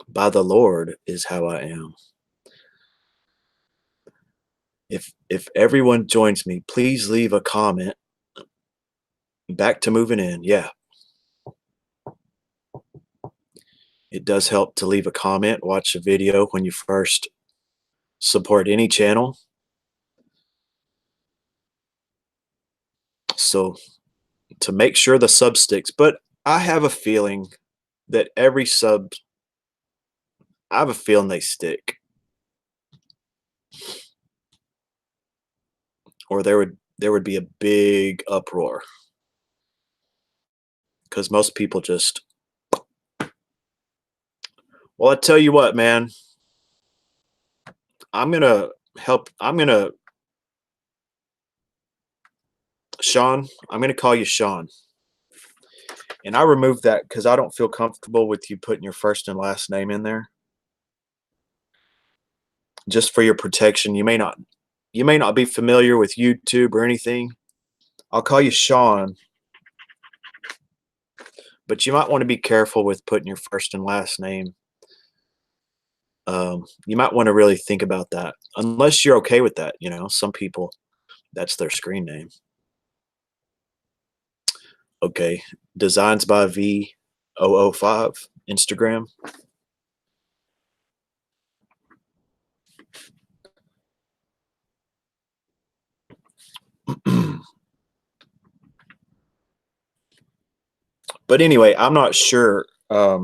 By the Lord is how I am. If everyone joins me, please leave a comment. Back to moving in. Yeah. It does help to leave a comment, watch a video when you first support any channel. So to make sure the sub sticks, but I have a feeling that every sub, I have a feeling they stick, or there would be a big uproar because most people just. Well, I tell you what, man, I'm gonna help. Sean. I'm gonna call you Sean, and I removed that because I don't feel comfortable with you putting your first and last name in there. Just for your protection, you may not be familiar with YouTube or anything. I'll call you Sean, but you might want to be careful with putting your first and last name. You might want to really think about that, unless you're okay with that. Some people, that's their screen name. Okay, Designs by V005 Instagram. But anyway, I'm not sure. I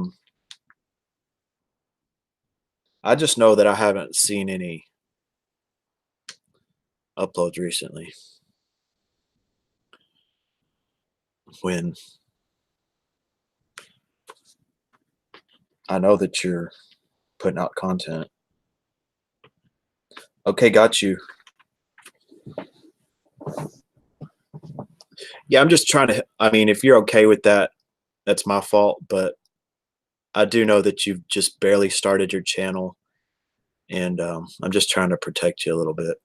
just know that I haven't seen any uploads recently. When I know that you're putting out content. Okay, got you. Yeah, I'm just trying to. I mean, if you're okay with that, that's my fault. But I do know that you've just barely started your channel, and I'm just trying to protect you a little bit.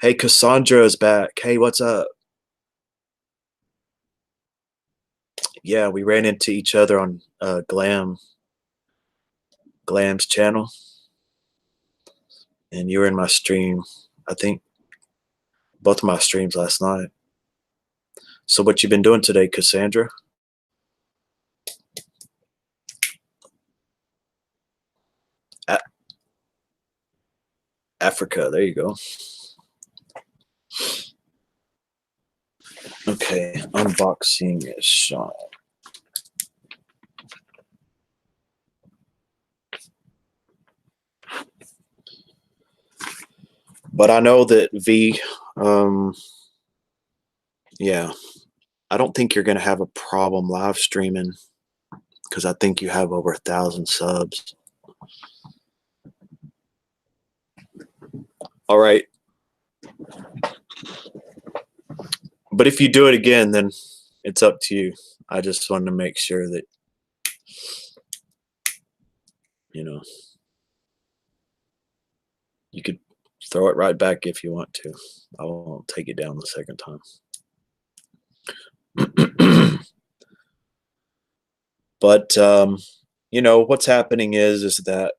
Hey, Cassandra is back. Hey, what's up? Yeah, we ran into each other on Glam's channel, and you were in my stream. I think both of my streams last night. So what you been doing today, Cassandra? Africa, there you go. Okay, unboxing is Sean. But I know that V, yeah, I don't think you're going to have a problem live streaming because I think you have over 1,000 subs. All right. But if you do it again, then it's up to you. I just wanted to make sure that, you could throw it right back if you want to. I won't take it down the second time. But, what's happening is that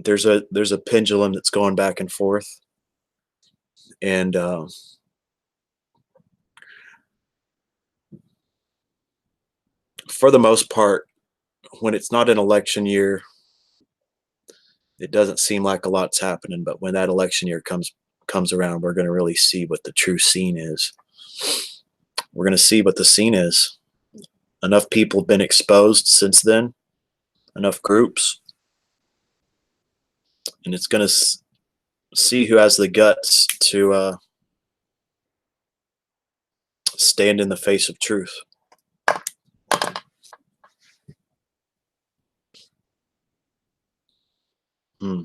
there's a pendulum that's going back and forth. And for the most part, when it's not an election year, it doesn't seem like a lot's happening. But when that election year comes around, we're going to really see what the true scene is. We're going to see what the scene is. Enough people have been exposed since then, enough groups, and it's going to see who has the guts to stand in the face of truth. Hmm.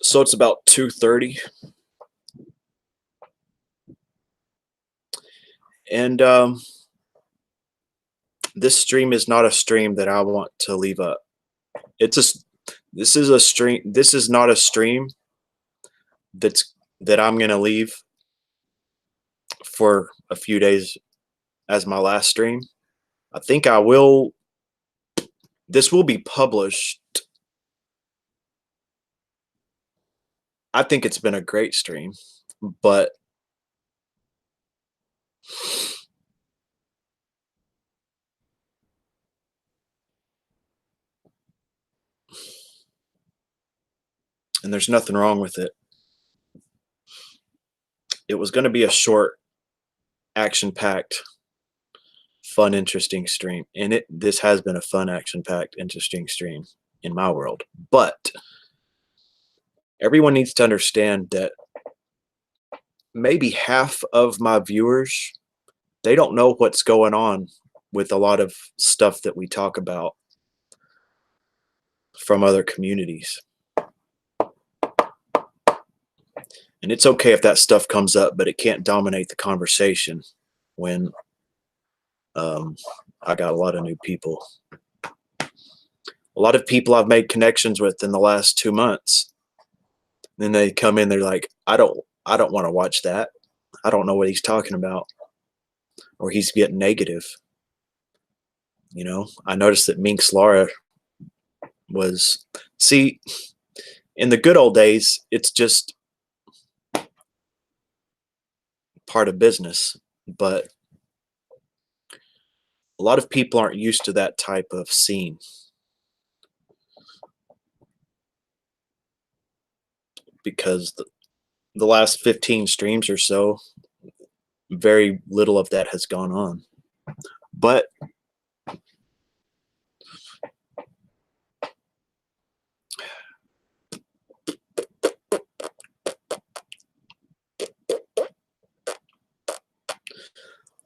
So it's about 2:30, and this stream is not a stream that I want to leave up. It's a this is a stream. This is not a stream that I'm gonna leave for a few days as my last stream. I think I will. This will be published. I think it's been a great stream, but and there's nothing wrong with it. It was going to be a short, action-packed, fun, interesting stream, and this has been a fun, action-packed, interesting stream in my world. But everyone needs to understand that maybe half of my viewers, they don't know what's going on with a lot of stuff that we talk about from other communities. And it's okay if that stuff comes up, but it can't dominate the conversation when I got a lot of new people. A lot of people I've made connections with in the last 2 months. Then they come in, they're like, I don't want to watch that. I don't know what he's talking about. Or he's getting negative. You know, I noticed that Minx Laura was, see, in the good old days, it's just part of business. But a lot of people aren't used to that type of scene. Because the last 15 streams or so, very little of that has gone on. But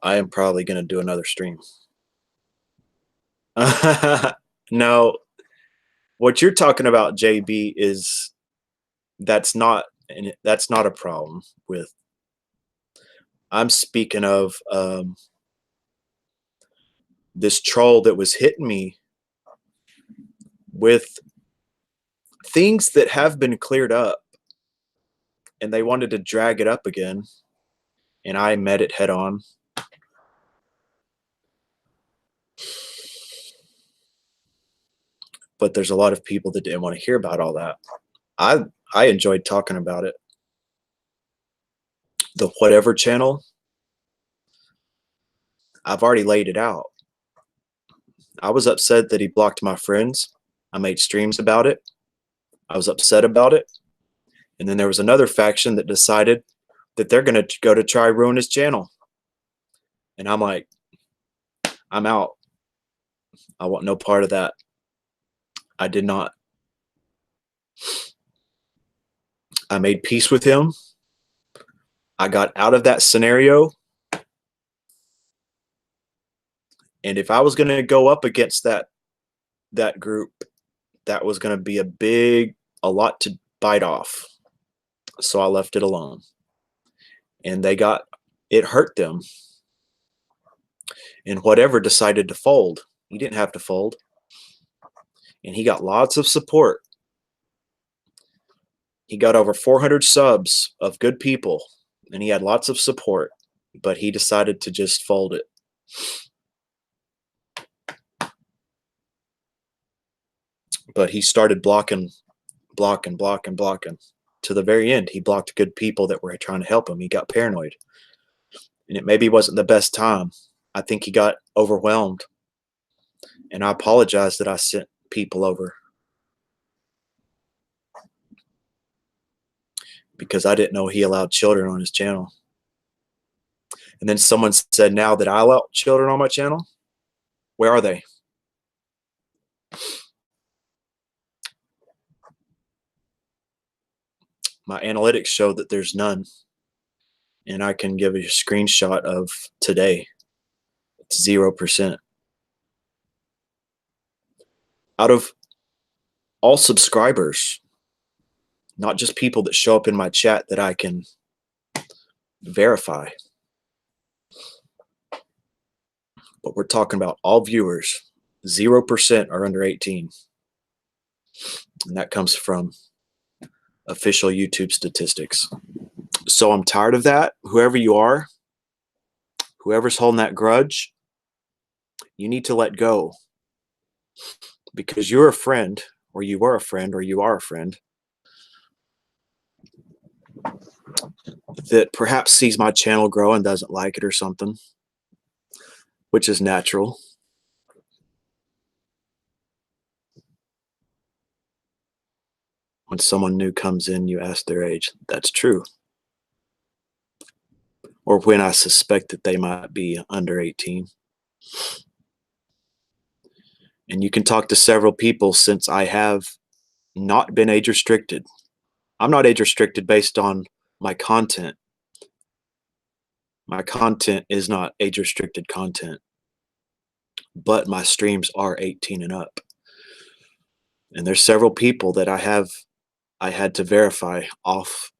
I am probably going to do another stream. No, what you're talking about, JB, is that's not a problem with. I'm speaking of this troll that was hitting me with things that have been cleared up, and they wanted to drag it up again, and I met it head on. But there's a lot of people that didn't want to hear about all that. I enjoyed talking about it. The whatever channel, I've already laid it out. I was upset that he blocked my friends. I made streams about it. I was upset about it. And then there was another faction that decided that they're going to go to try ruin his channel. And I'm like, I'm out. I want no part of that. I did not. I made peace with him. I got out of that scenario. And if I was going to go up against that group, that was going to be a lot to bite off. So I left it alone. And it hurt them. And whatever decided to fold. He didn't have to fold. And he got lots of support. He got over 400 subs of good people, and he had lots of support, but he decided to just fold it. But he started blocking. To the very end, he blocked good people that were trying to help him. He got paranoid. And it maybe wasn't the best time. I think he got overwhelmed. And I apologize that I sent people over. Because I didn't know he allowed children on his channel. And then someone said, now that I allow children on my channel, where are they? My analytics show that there's none. And I can give you a screenshot of today. It's 0%. Out of all subscribers, not just people that show up in my chat that I can verify, but we're talking about all viewers, 0% are under 18. And that comes from official YouTube statistics. So I'm tired of that. Whoever you are, whoever's holding that grudge, you need to let go, because you're a friend, or you were a friend, or you are a friend that perhaps sees my channel grow and doesn't like it or something, which is natural. When someone new comes in, you ask their age. That's true. Or when I suspect that they might be under 18. And you can talk to several people since I have not been age restricted. I'm not age restricted based on my content. My content is not age restricted content, but my streams are 18 and up. And there's several people that I had to verify off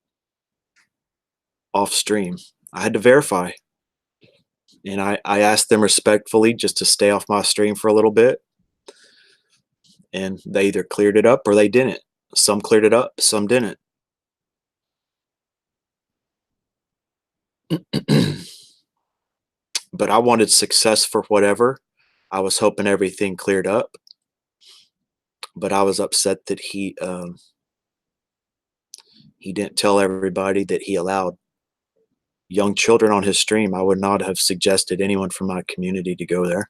stream. I had to verify. And I asked them respectfully just to stay off my stream for a little bit. And they either cleared it up or they didn't. Some cleared it up, some didn't. But I wanted success for whatever. I was hoping everything cleared up. But I was upset that he didn't tell everybody that he allowed young children on his stream. I would not have suggested anyone from my community to go there.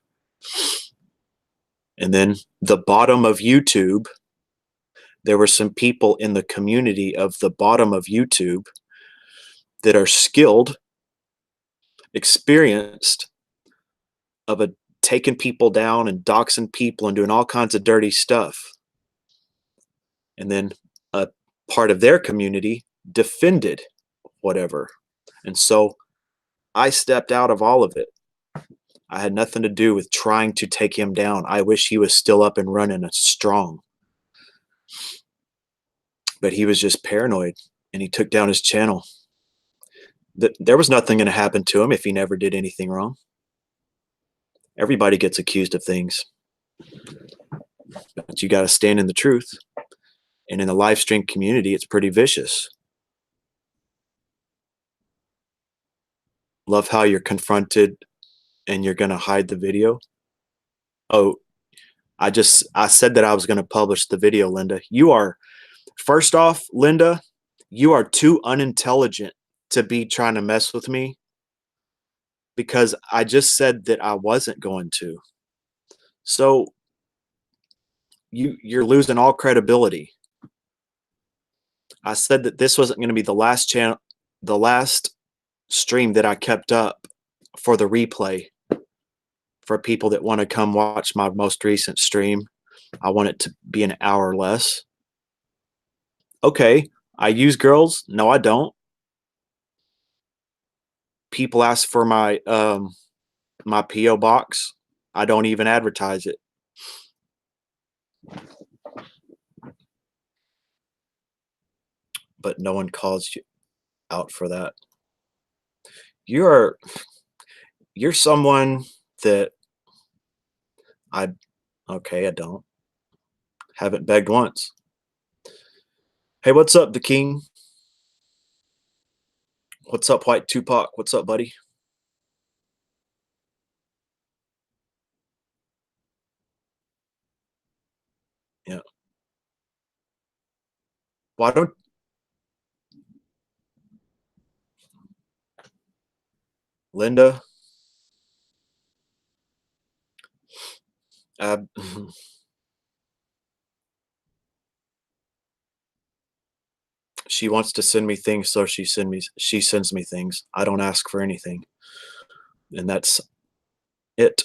And then the bottom of YouTube, there were some people in the community of the bottom of YouTube that are skilled, experienced, of taking people down and doxing people and doing all kinds of dirty stuff. And then a part of their community defended whatever. And so I stepped out of all of it. I had nothing to do with trying to take him down. I wish he was still up and running and strong. But he was just paranoid and he took down his channel. There was nothing going to happen to him if he never did anything wrong. Everybody gets accused of things. But you got to stand in the truth. And in the live stream community, it's pretty vicious. Love how you're confronted and you're going to hide the video. Oh, I said that I was going to publish the video, Linda. First off, Linda, you are too unintelligent to be trying to mess with me, because I just said that I wasn't going to. So you're losing all credibility. I said that this wasn't going to be the last stream that I kept up for the replay for people that want to come watch my most recent stream. I want it to be an hour or less. Okay, I use girls? No, I don't. People ask for my my PO box. I don't even advertise it. But no one calls you out for that. You're someone that I don't. Haven't begged once. Hey, what's up, the King? What's up, White Tupac? What's up, buddy? Yeah. Why don't Linda? Uh, she wants to send me things, so she sends me things. I don't ask for anything, and that's it.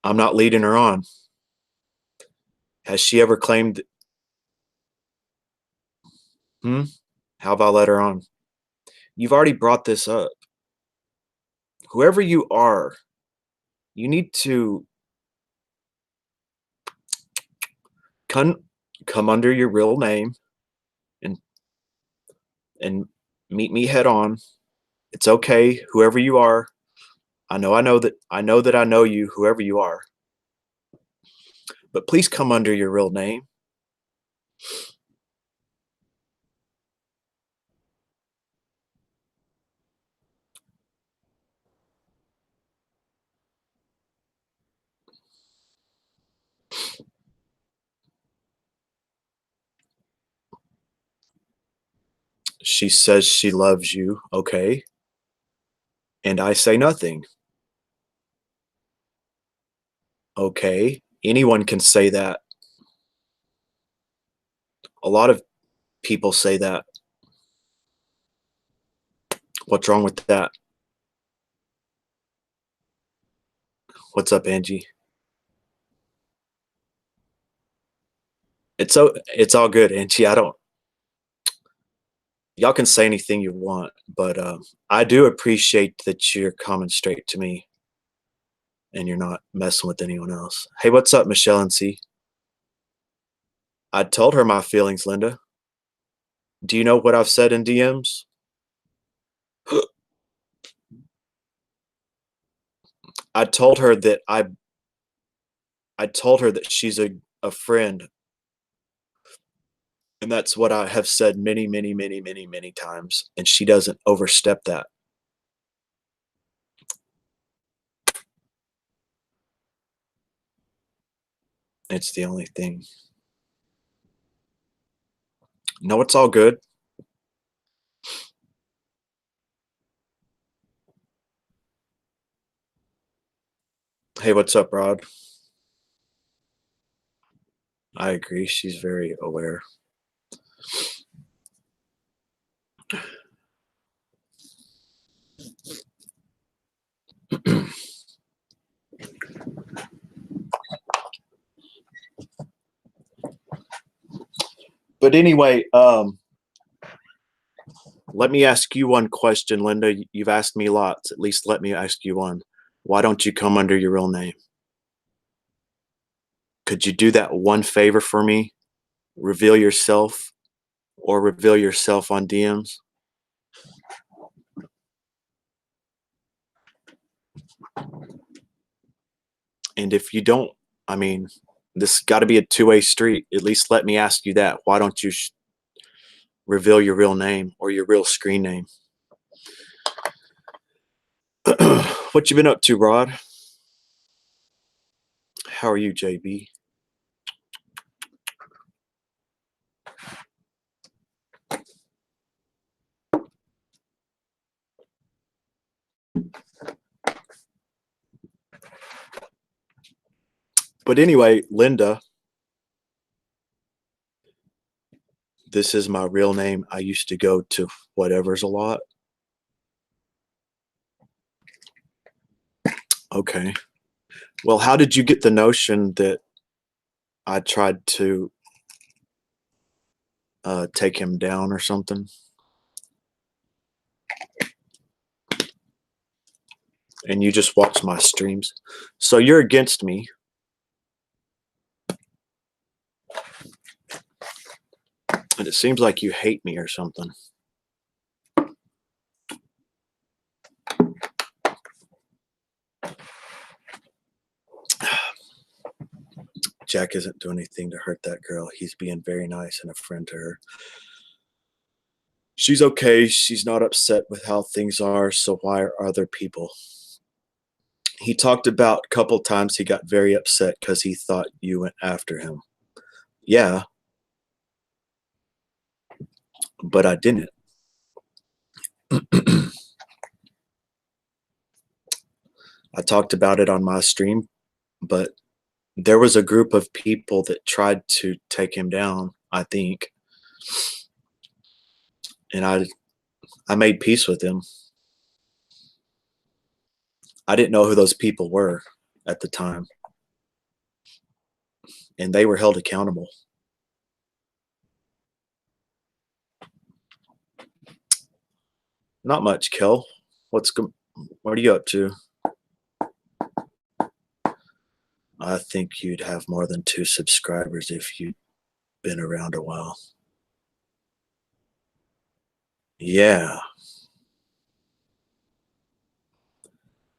I'm not leading her on. Has she ever claimed? How have I let her on? You've already brought this up. Whoever you are, you need to come come under your real name and and meet me head on. It's okay, whoever you are. I know you, whoever you are. But please come under your real name. She says she loves you, okay? And I say nothing. Okay? Anyone can say that. A lot of people say that. What's wrong with that? What's up, Angie? It's all good, Angie. I don't Y'all can say anything you want, but I do appreciate that you're coming straight to me and you're not messing with anyone else. Hey, what's up, Michelle and C? I told her my feelings, Linda. Do you know what I've said in DMs? I told her that I told her that she's a friend, and that's what I have said many, many, many, many, many times, and she doesn't overstep that. It's the only thing. No, it's all good. Hey, what's up, Rod? I agree. She's very aware. But anyway, let me ask you one question, Linda. You've asked me lots. At least let me ask you one. Why don't you come under your real name? Could you do that one favor for me? Reveal yourself or reveal yourself on DMs? And if you don't, I mean, this got to be a two-way street. At least let me ask you that. Why don't you reveal your real name or your real screen name? What you been up to, Rod? How are you, JB? But anyway, Linda, this is my real name. I used to go to whatever's a lot. Okay. Well, how did you get the notion that I tried to take him down or something? And you just watch my streams. So you're against me. And it seems like you hate me or something. Jack isn't doing anything to hurt that girl. He's being very nice and a friend to her. She's okay. She's not upset with how things are. So why are other people? He talked about a couple times he got very upset because he thought you went after him. Yeah, but I didn't. I talked about it on my stream, but there was a group of people that tried to take him down, I think. And I made peace with him. I didn't know who those people were at the time, and they were held accountable. Not much, Kel. What are you up to? I think you'd have more than 2 subscribers if you'd been around a while. Yeah.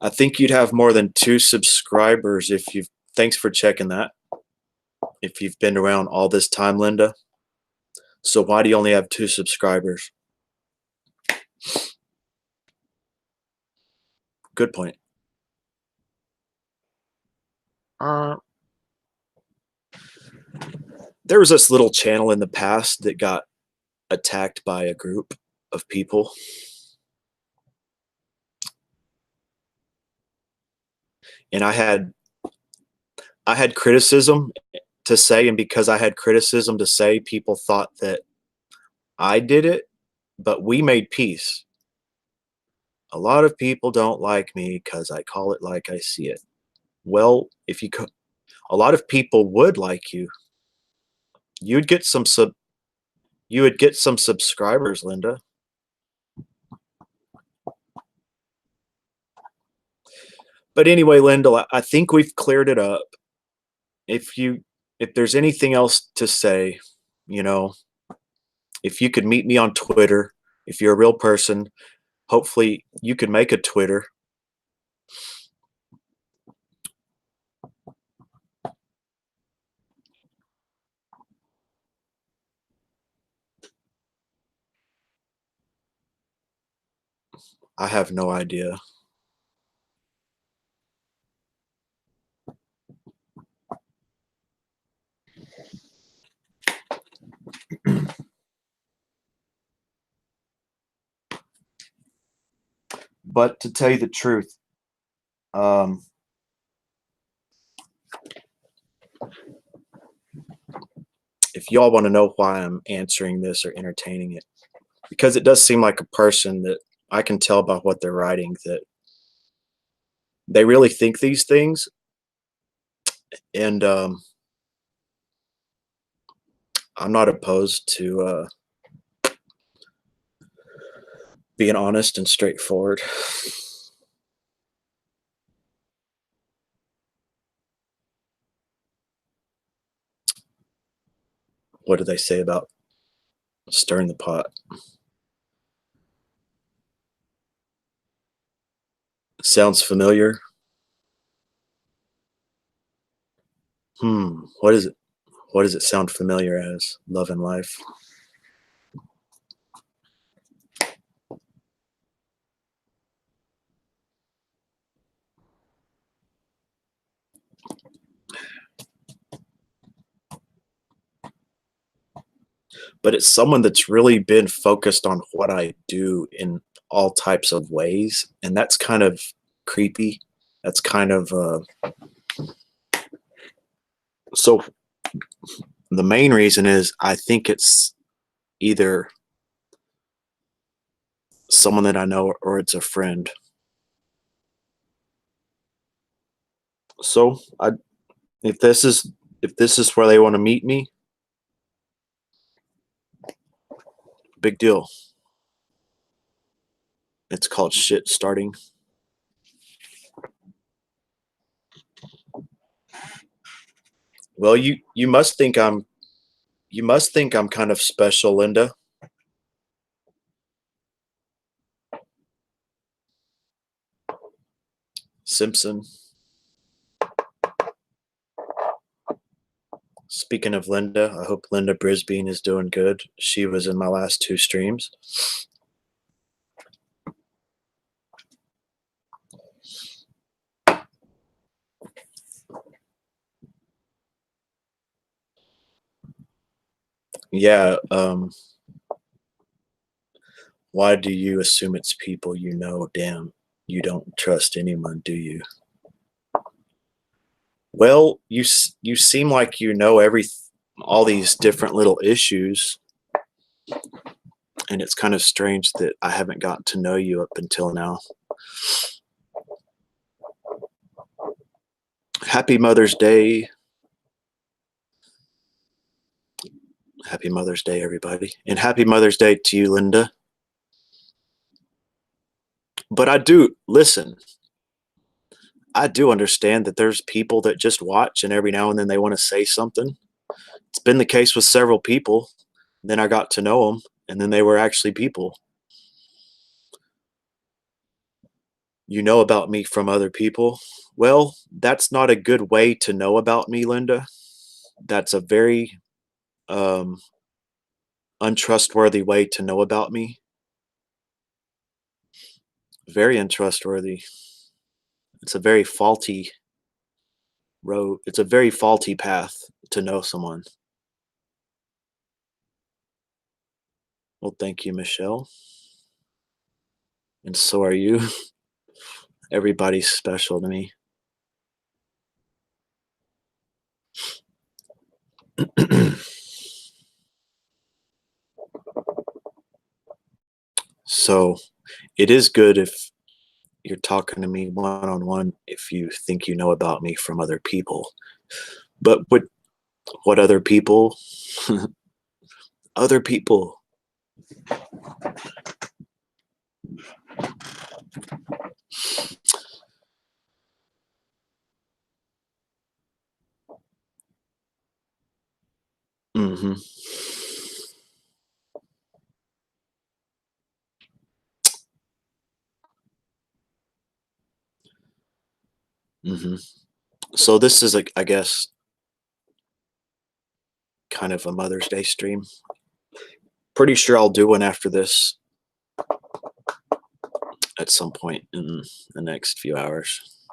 I think you'd have more than 2 subscribers if you've. Thanks for checking that. If you've been around all this time, Linda. So why do you only have 2 subscribers? Good point. Uh, there was this little channel in the past that got attacked by a group of people. And I had criticism to say, and because I had criticism to say, people thought that I did it, but we made peace. A lot of people don't like me because I call it like I see it. Well, a lot of people would like you. You'd get some you would get some subscribers, Linda. But anyway, Linda, I think we've cleared it up. If there's anything else to say, you know, if you could meet me on Twitter, if you're a real person, hopefully you could make a Twitter. I have no idea. But to tell you the truth, um, if y'all want to know why I'm answering this or entertaining it, because it does seem like a person that I can tell by what they're writing that they really think these things. And I'm not opposed to being honest and straightforward. What do they say about stirring the pot? Sounds familiar. What is it? What does it sound familiar as? Love and life. But it's someone that's really been focused on what I do in all types of ways, and that's kind of creepy. That's kind of so the main reason is I think it's either someone that I know or it's a friend. So if this is where they want to meet me, big deal. It's called shit starting. Well, you must think I'm kind of special, Linda. Simpson. Speaking of Linda, I hope Linda Brisbane is doing good. She was in my last 2 streams. Yeah, why do you assume it's people you know? Damn, you don't trust anyone, do you? Well, you seem like you know all these different little issues, and it's kind of strange that I haven't gotten to know you up until now. Happy Mother's Day. Happy Mother's Day, everybody. And happy Mother's Day to you, Linda. But I do listen. I do understand that there's people that just watch and every now and then they want to say something. It's been the case with several people. Then I got to know them, and then they were actually people. You know about me from other people. Well, that's not a good way to know about me, Linda. That's a very um, untrustworthy way to know about me. Very untrustworthy. It's a very faulty road. It's a very faulty path to know someone. Well, thank you, Michelle. And so are you. Everybody's special to me. So it is good if you're talking to me one on one if you think you know about me from other people. But what other people? Other people. Hmm. Hmm. So this is like, I guess, kind of a Mother's Day stream. Pretty sure I'll do one after this at some point in the next few hours.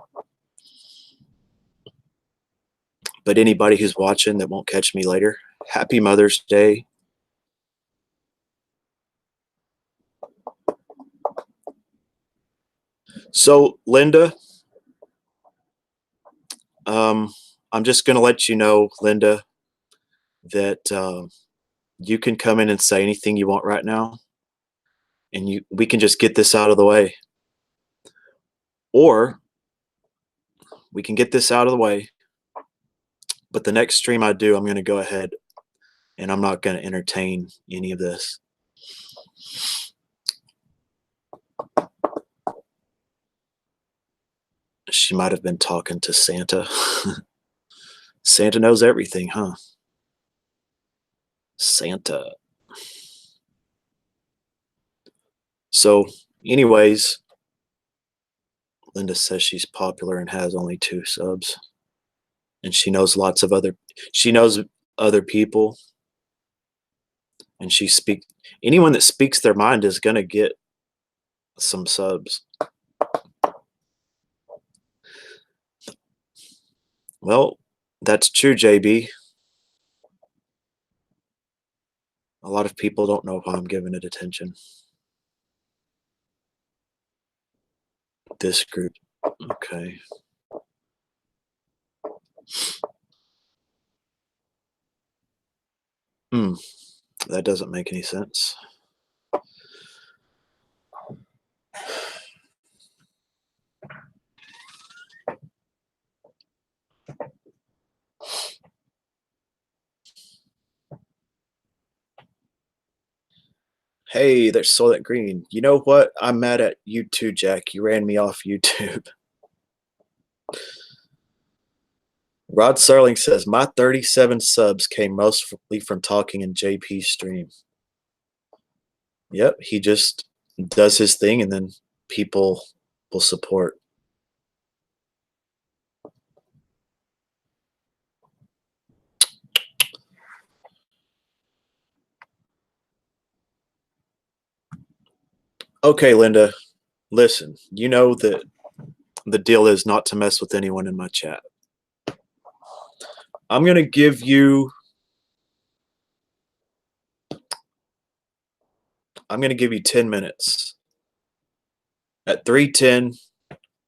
But anybody who's watching that won't catch me later, happy Mother's Day. So, Linda, I'm just going to let you know, Linda, that you can come in and say anything you want right now, and we can just get this out of the way. Or we can get this out of the way, but the next stream I do, I'm going to go ahead and I'm not going to entertain any of this. She might have been talking to Santa. Santa knows everything, huh? Santa. So, anyways, Linda says she's popular and has only 2 subs. And she knows other people, and anyone that speaks their mind is going to get some subs. Well, that's true, JB. A lot of people don't know why I'm giving it attention. This group. Okay. Hmm. That doesn't make any sense. Hey, there's Soylent Green. You know what? I'm mad at you too, Jack. You ran me off YouTube. Rod Serling says, my 37 subs came mostly from talking in JP's stream. Yep, he just does his thing and then people will support. Okay, Linda, listen, you know that the deal is not to mess with anyone in my chat. I'm going to give you 10 minutes. At 3:10,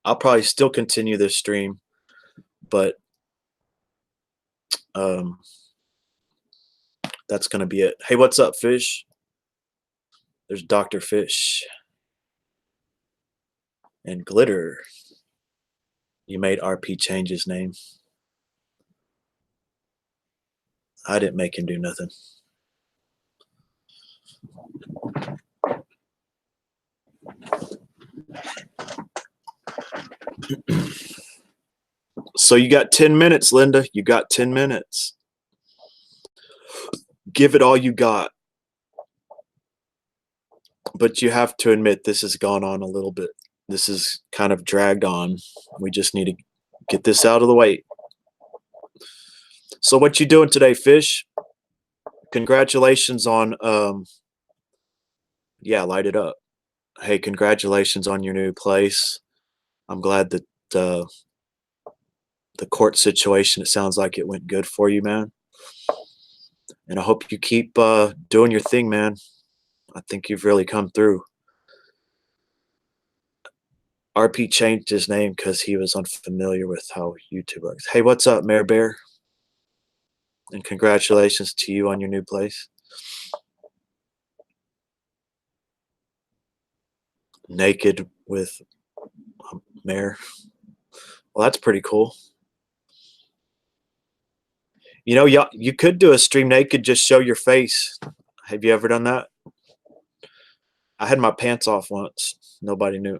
I'll probably still continue this stream, but that's going to be it. Hey, what's up, Fish? There's Dr. Fish. And Glitter. You made RP change his name. I didn't make him do nothing. So you got 10 minutes, Linda. You got 10 minutes. Give it all you got. But you have to admit this has gone on a little bit. This is kind of dragged on. We just need to get this out of the way. So what you doing today, Fish? Congratulations on yeah, light it up. Hey, congratulations on your new place. I'm glad that the court situation, it sounds like it went good for you, man. And I hope you keep doing your thing, man. I think you've really come through. RP changed his name because he was unfamiliar with how YouTube works. Hey, what's up, Mayor Bear? And congratulations to you on your new place. Naked with Mayor. Well, that's pretty cool. You know, you could do a stream naked, just show your face. Have you ever done that? I had my pants off once. Nobody knew.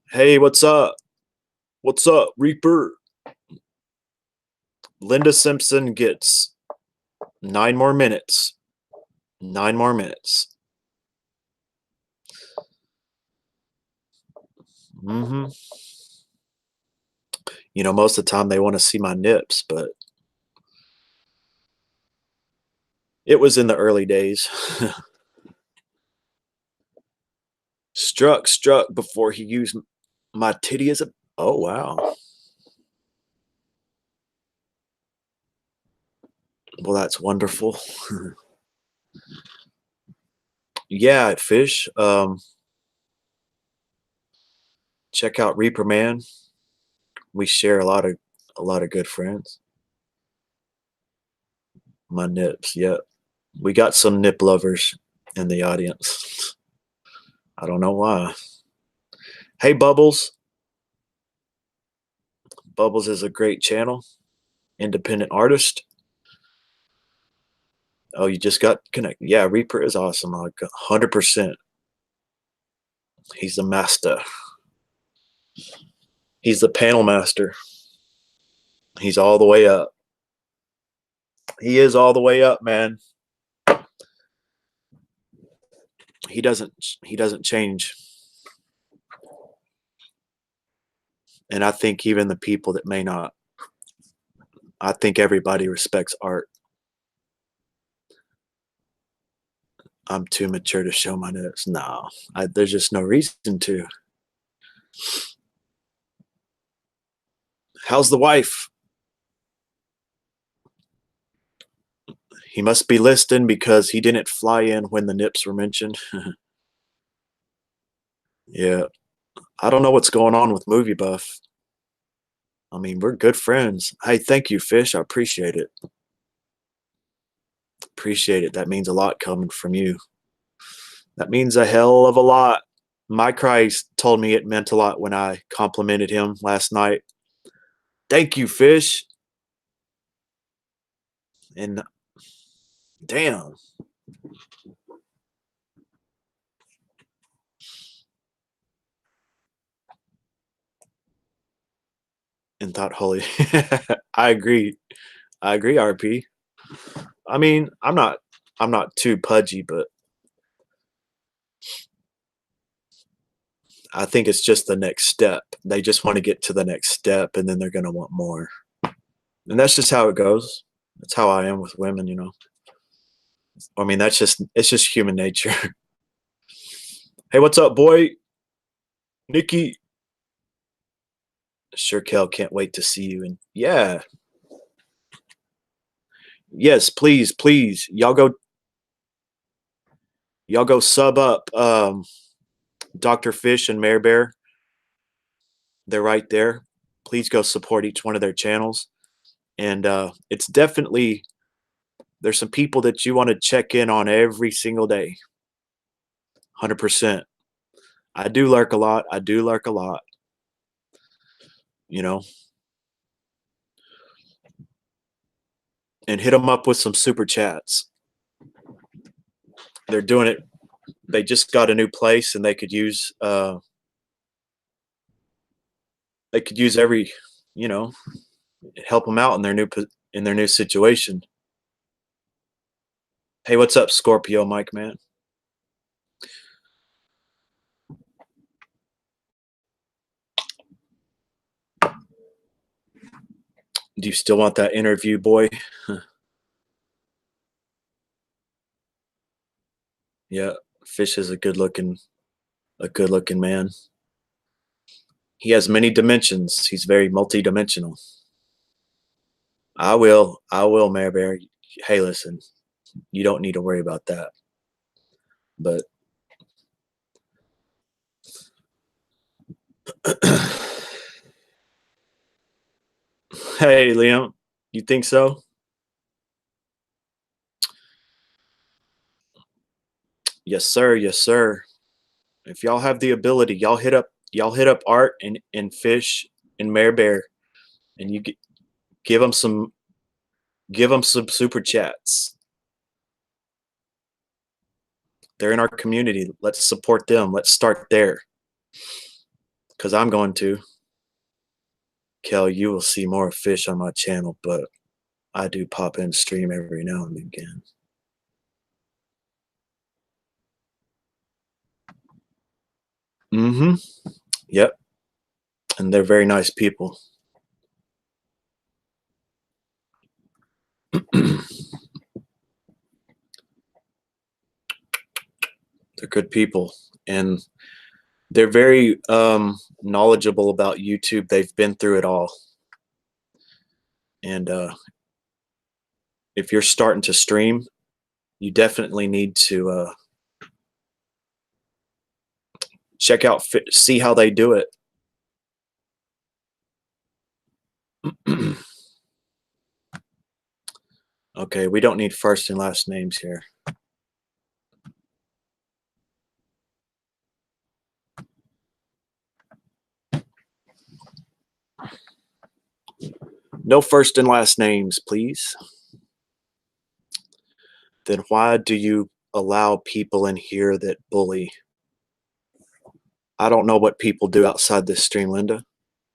Hey, what's up? What's up, Reaper? Linda Simpson gets 9 more minutes. 9 more minutes. Mm-hmm. You know, most of the time they want to see my nips, but it was in the early days. Struck before he used my titty as a... Oh, wow. Well, that's wonderful. Yeah, Fish. Check out Reaper Man. We share a lot of good friends. My nips, yep. We got some nip lovers in the audience. I don't know why. Hey, Bubbles. Bubbles is a great channel. Independent artist. Oh, you just got connected. Yeah, Reaper is awesome. Like 100%. He's the master. He's the panel master. He's all the way up. He is all the way up, man. He doesn't change. And I think even the people that may not, I think everybody respects art. I'm too mature to show my nips. No, there's just no reason to. How's the wife? He must be listening because he didn't fly in when the nips were mentioned. Yeah. I don't know what's going on with Movie Buff. I mean, we're good friends. Hey, thank you, Fish. I appreciate it. Appreciate it. That means a lot coming from you. That means a hell of a lot. My Christ told me it meant a lot when I complimented him last night. Thank you, Fish. And damn. And thought, holy. I agree. I agree, RP. I mean, I'm not too pudgy, but I think it's just the next step. They just want to get to the next step and then they're going to want more. And that's just how it goes. That's how I am with women, you know. I mean, it's just human nature. Hey, what's up, boy? Nikki. Sure, Kel, can't wait to see you. And yeah. Yes, please, please. Y'all go sub up Dr. Fish and Mare Bear. They're right there. Please go support each one of their channels. And it's definitely, there's some people that you want to check in on every single day. 100%. I do lurk a lot. I do lurk a lot. You know. And hit them up with some super chats. They're doing it. They just got a new place and they could use They could use every, you know, help them out in their new situation. Hey, what's up, Scorpio Mike, man? Do you still want that interview, boy? Yeah, Fish is a good looking man. He has many dimensions. He's very multi-dimensional. I will, Mare Bear. Hey, listen, you don't need to worry about that. But hey, Liam, you think so? Yes, sir. Yes, sir. If y'all have the ability, y'all hit up Art and Fish and Mare Bear, and give them some give them some super chats. They're in our community. Let's support them. Let's start there. Because I'm going to. Kel, you will see more Fish on my channel, but I do pop in stream every now and again. Mm-hmm. Yep. And they're very nice people. They're good people. And they're very knowledgeable about YouTube. They've been through it all. And if you're starting to stream, you definitely need to check out, see how they do it. Okay, we don't need first and last names here. No first and last names, please. Then why do you allow people in here that bully? I don't know what people do outside this stream, Linda.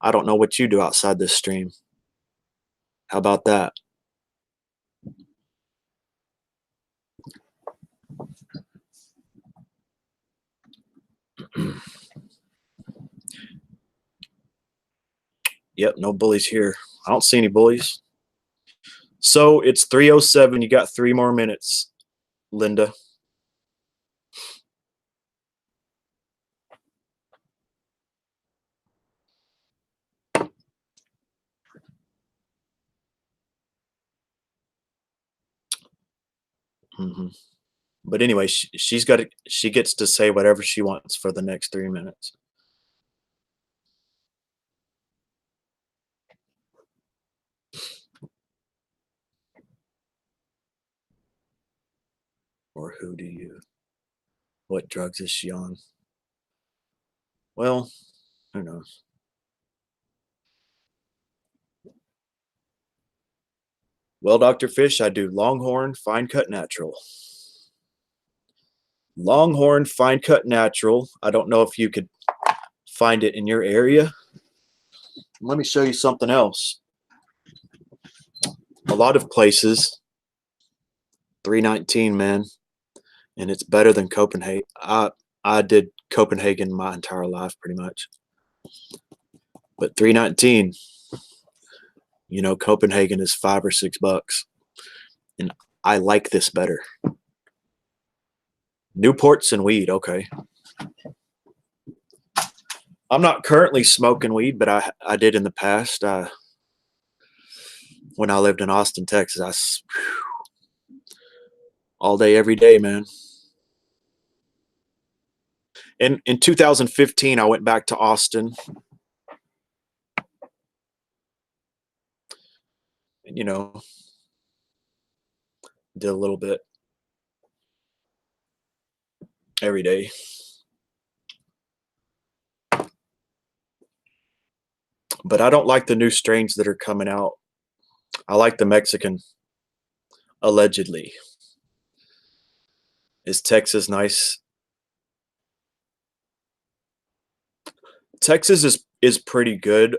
I don't know what you do outside this stream. How about that? Yep, no bullies here. I don't see any bullies. So it's 3:07. You got 3 more minutes, Linda. Mm-hmm. But anyway, she gets to say whatever she wants for the next 3 minutes. Or who do you? What drugs is she on? Well, who knows? Well, Dr. Fish, I do Longhorn Fine Cut Natural. Longhorn Fine Cut Natural. I don't know if you could find it in your area. Let me show you something else. A lot of places, 319, man, and it's better than Copenhagen. I did Copenhagen my entire life, pretty much. But 319, you know, Copenhagen is $5 or $6, and I like this better. Newports and weed, okay. I'm not currently smoking weed, but I did in the past. When I lived in Austin, Texas, all day, every day, man. In 2015, I went back to Austin, and you know, did a little bit every day. But I don't like the new strains that are coming out. I like the Mexican, allegedly. Is Texas nice? Texas is is pretty good.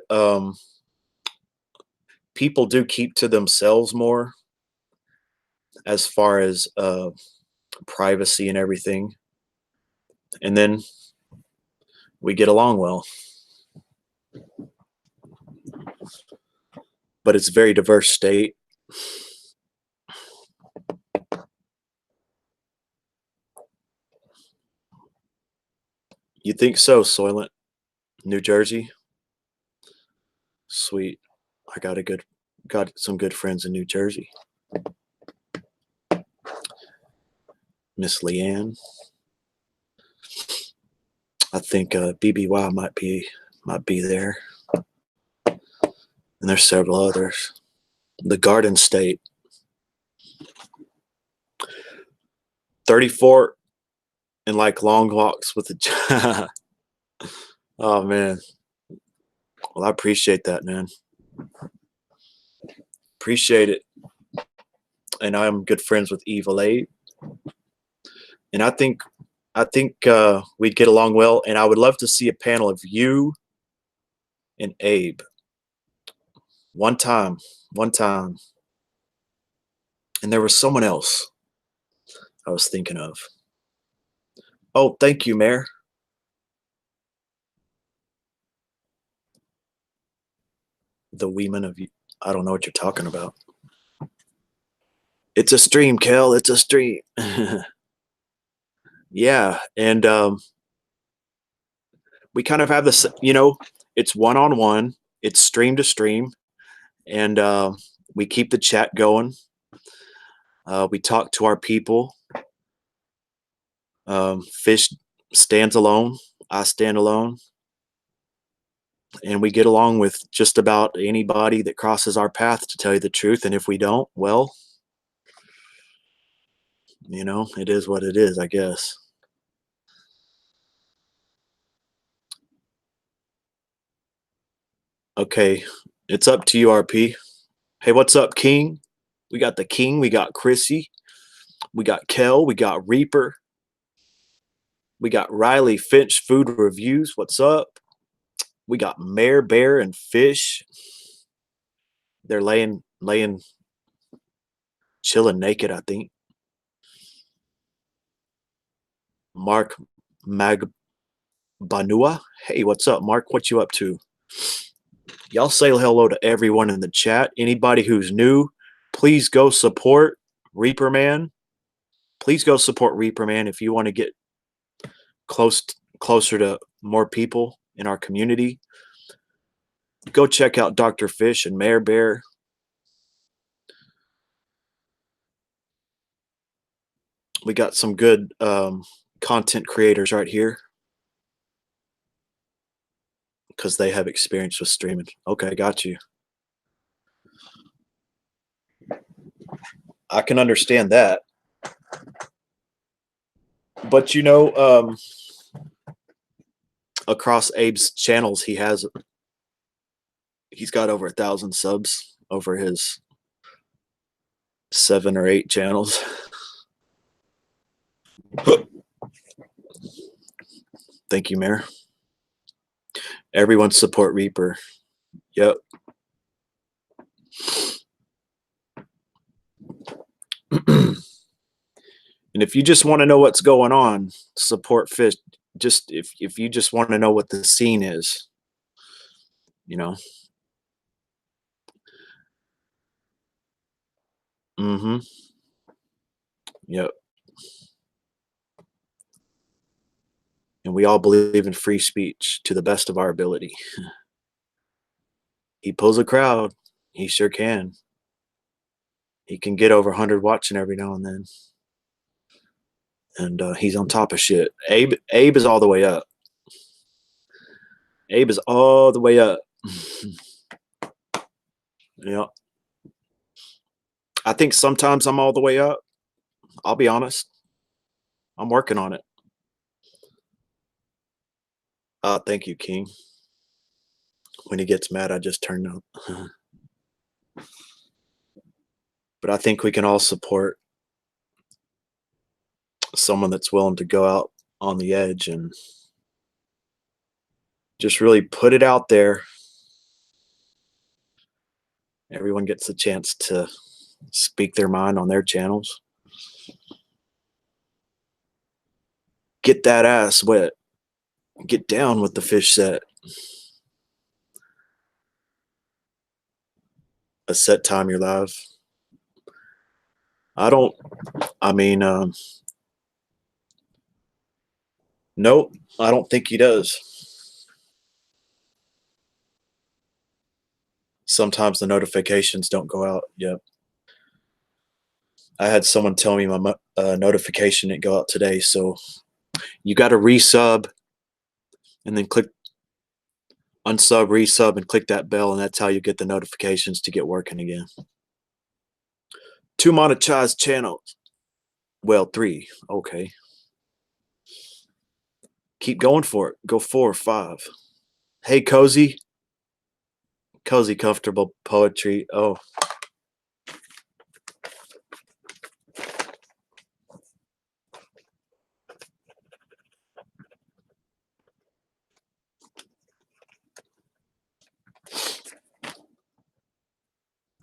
People do keep to themselves more as far as privacy and everything, and then we get along well. But it's a very diverse state. You think so, Soylent? New Jersey? Sweet. I got some good friends in New Jersey. Miss Leanne. I think BBY might be there. And there's several others. The Garden State. 34 and like long walks with the oh man. Well, I appreciate that, man. Appreciate it. And I'm good friends with Evil Abe. And I think we'd get along well. And I would love to see a panel of you and Abe. One time. And there was someone else I was thinking of. Oh, thank you, Mayor. The women of you. I don't know what you're talking about. It's a stream, Kel. It's a stream. Yeah, and we kind of have this. It's one-on-one. It's stream to stream, and we keep the chat going. We talk to our people. Fish stands alone. I stand alone. And we get along with just about anybody that crosses our path, to tell you the truth. And if we don't, well, it is what it is, I guess. Okay, it's up to you, RP. Hey, what's up, King? We got the King. We got Chrissy. We got Kel. We got Reaper. We got Riley Finch Food Reviews. What's up? We got Mare Bear and Fish. They're laying, chilling naked, I think. Mark Magbanua. Hey, what's up, Mark? What you up to? Y'all say hello to everyone in the chat. Anybody who's new, please go support Reaper Man. Please go support Reaper Man if you want to get closer to more people in our community. Go check out Dr. Fish and Mare Bear. We got some good content creators right here because they have experience with streaming. Okay, got you. I can understand that. But across Abe's channels, he's got over 1,000 subs over his 7 or 8 channels. Thank you, Mayor. Everyone support Reaper. Yep. And if you just want to know what's going on, support Fish. Just if you just want to know what the scene is, Mm-hmm. Yep. And we all believe in free speech to the best of our ability. He pulls a crowd. He sure can. He can get over 100 watching every now and then. And he's on top of shit. Abe is all the way up. Abe is all the way up. Yeah. I think sometimes I'm all the way up. I'll be honest. I'm working on it. Thank you, King. When he gets mad, I just turn up. But I think we can all support someone that's willing to go out on the edge and just really put it out there. Everyone gets a chance to speak their mind on their channels. Get that ass wet. Get down with the fish set. A set time you're live. Nope, I don't think he does. Sometimes the notifications don't go out. Yep. I had someone tell me my notification didn't go out today, so you got to resub and then click unsub, resub, and click that bell, and that's how you get the notifications to get working again. 2 monetized channels. Well, 3. Okay. Keep going for it. Go 4 or 5. Hey, Cozy. Cozy Comfortable Poetry. Oh.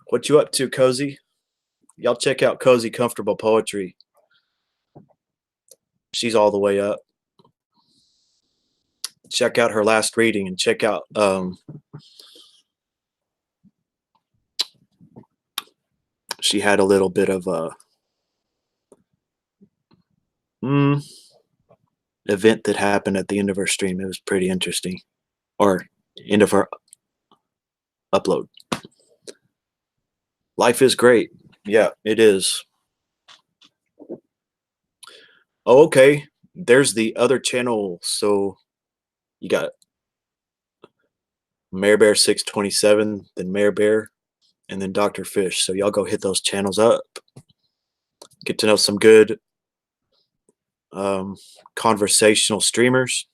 What you up to, Cozy? Y'all check out Cozy Comfortable Poetry. She's all the way up. Check out her last reading and check out she had a little bit of a event that happened at the end of her stream. It was pretty interesting. Or end of her upload. Life is great. Yeah, it is. Oh, okay. There's the other channel. So you got Mayor Bear 627, then Mayor Bear, and then Dr. Fish. So y'all go hit those channels up. Get to know some good conversational streamers.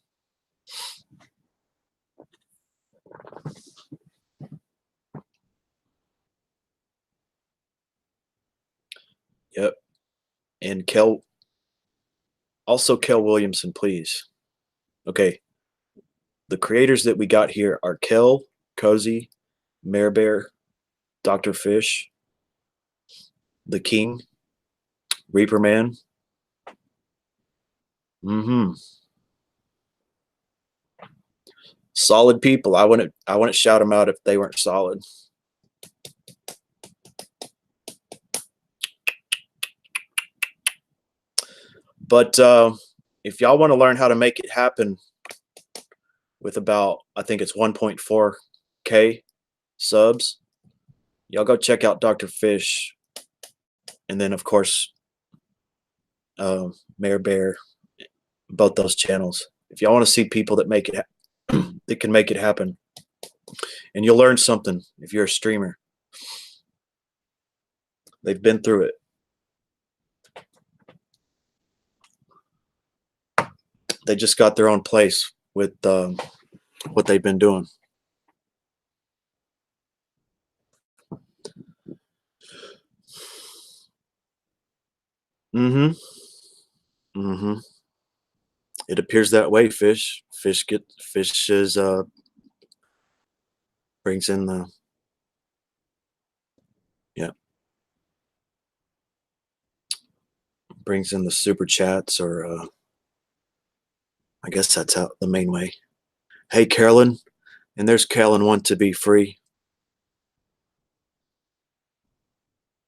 Yep. And Kel Williamson, please. Okay. The creators that we got here are Kel, Cozy, Mayor Bear, Dr. Fish, The King, Reaper Man. Solid people. I wouldn't shout them out if they weren't solid. But if y'all want to learn how to make it happen with about, I think it's 1.4K subs, y'all go check out Dr. Fish. And then, of course, Mayor Bear, both those channels. If y'all want to see people that make it, that can make it happen, and you'll learn something if you're a streamer. They've been through it. They just got their own place with what they've been doing. It appears that way. Fish is brings in the brings in the super chats, or I guess that's how the main way. Hey, Carolyn, and there's Carolyn Want to Be Free.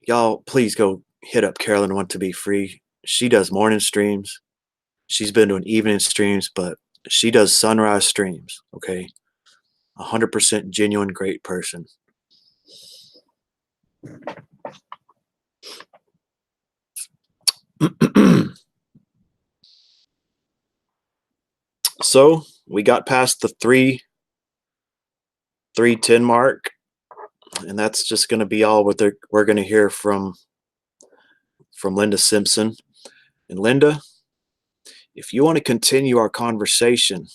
Y'all, please go hit up Carolyn Want to Be Free. She does morning streams. She's been doing evening streams, but she does sunrise streams. Okay, 100% genuine, great person. So we got past the 310 mark, and that's just going to be all what we're going to hear from Linda Simpson. And Linda, if you want to continue our conversation,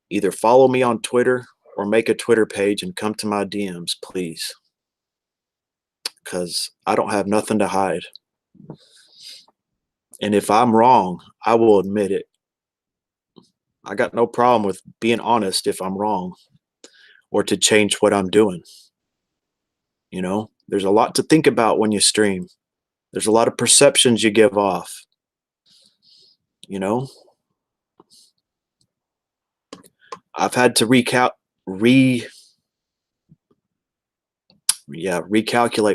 either follow me on Twitter or make a Twitter page and come to my DMs, please, because I don't have nothing to hide. And if I'm wrong, I will admit it. I got no problem with being honest if I'm wrong or to change what I'm doing. There's a lot to think about when you stream. There's a lot of perceptions you give off, you know? I've had to recalculate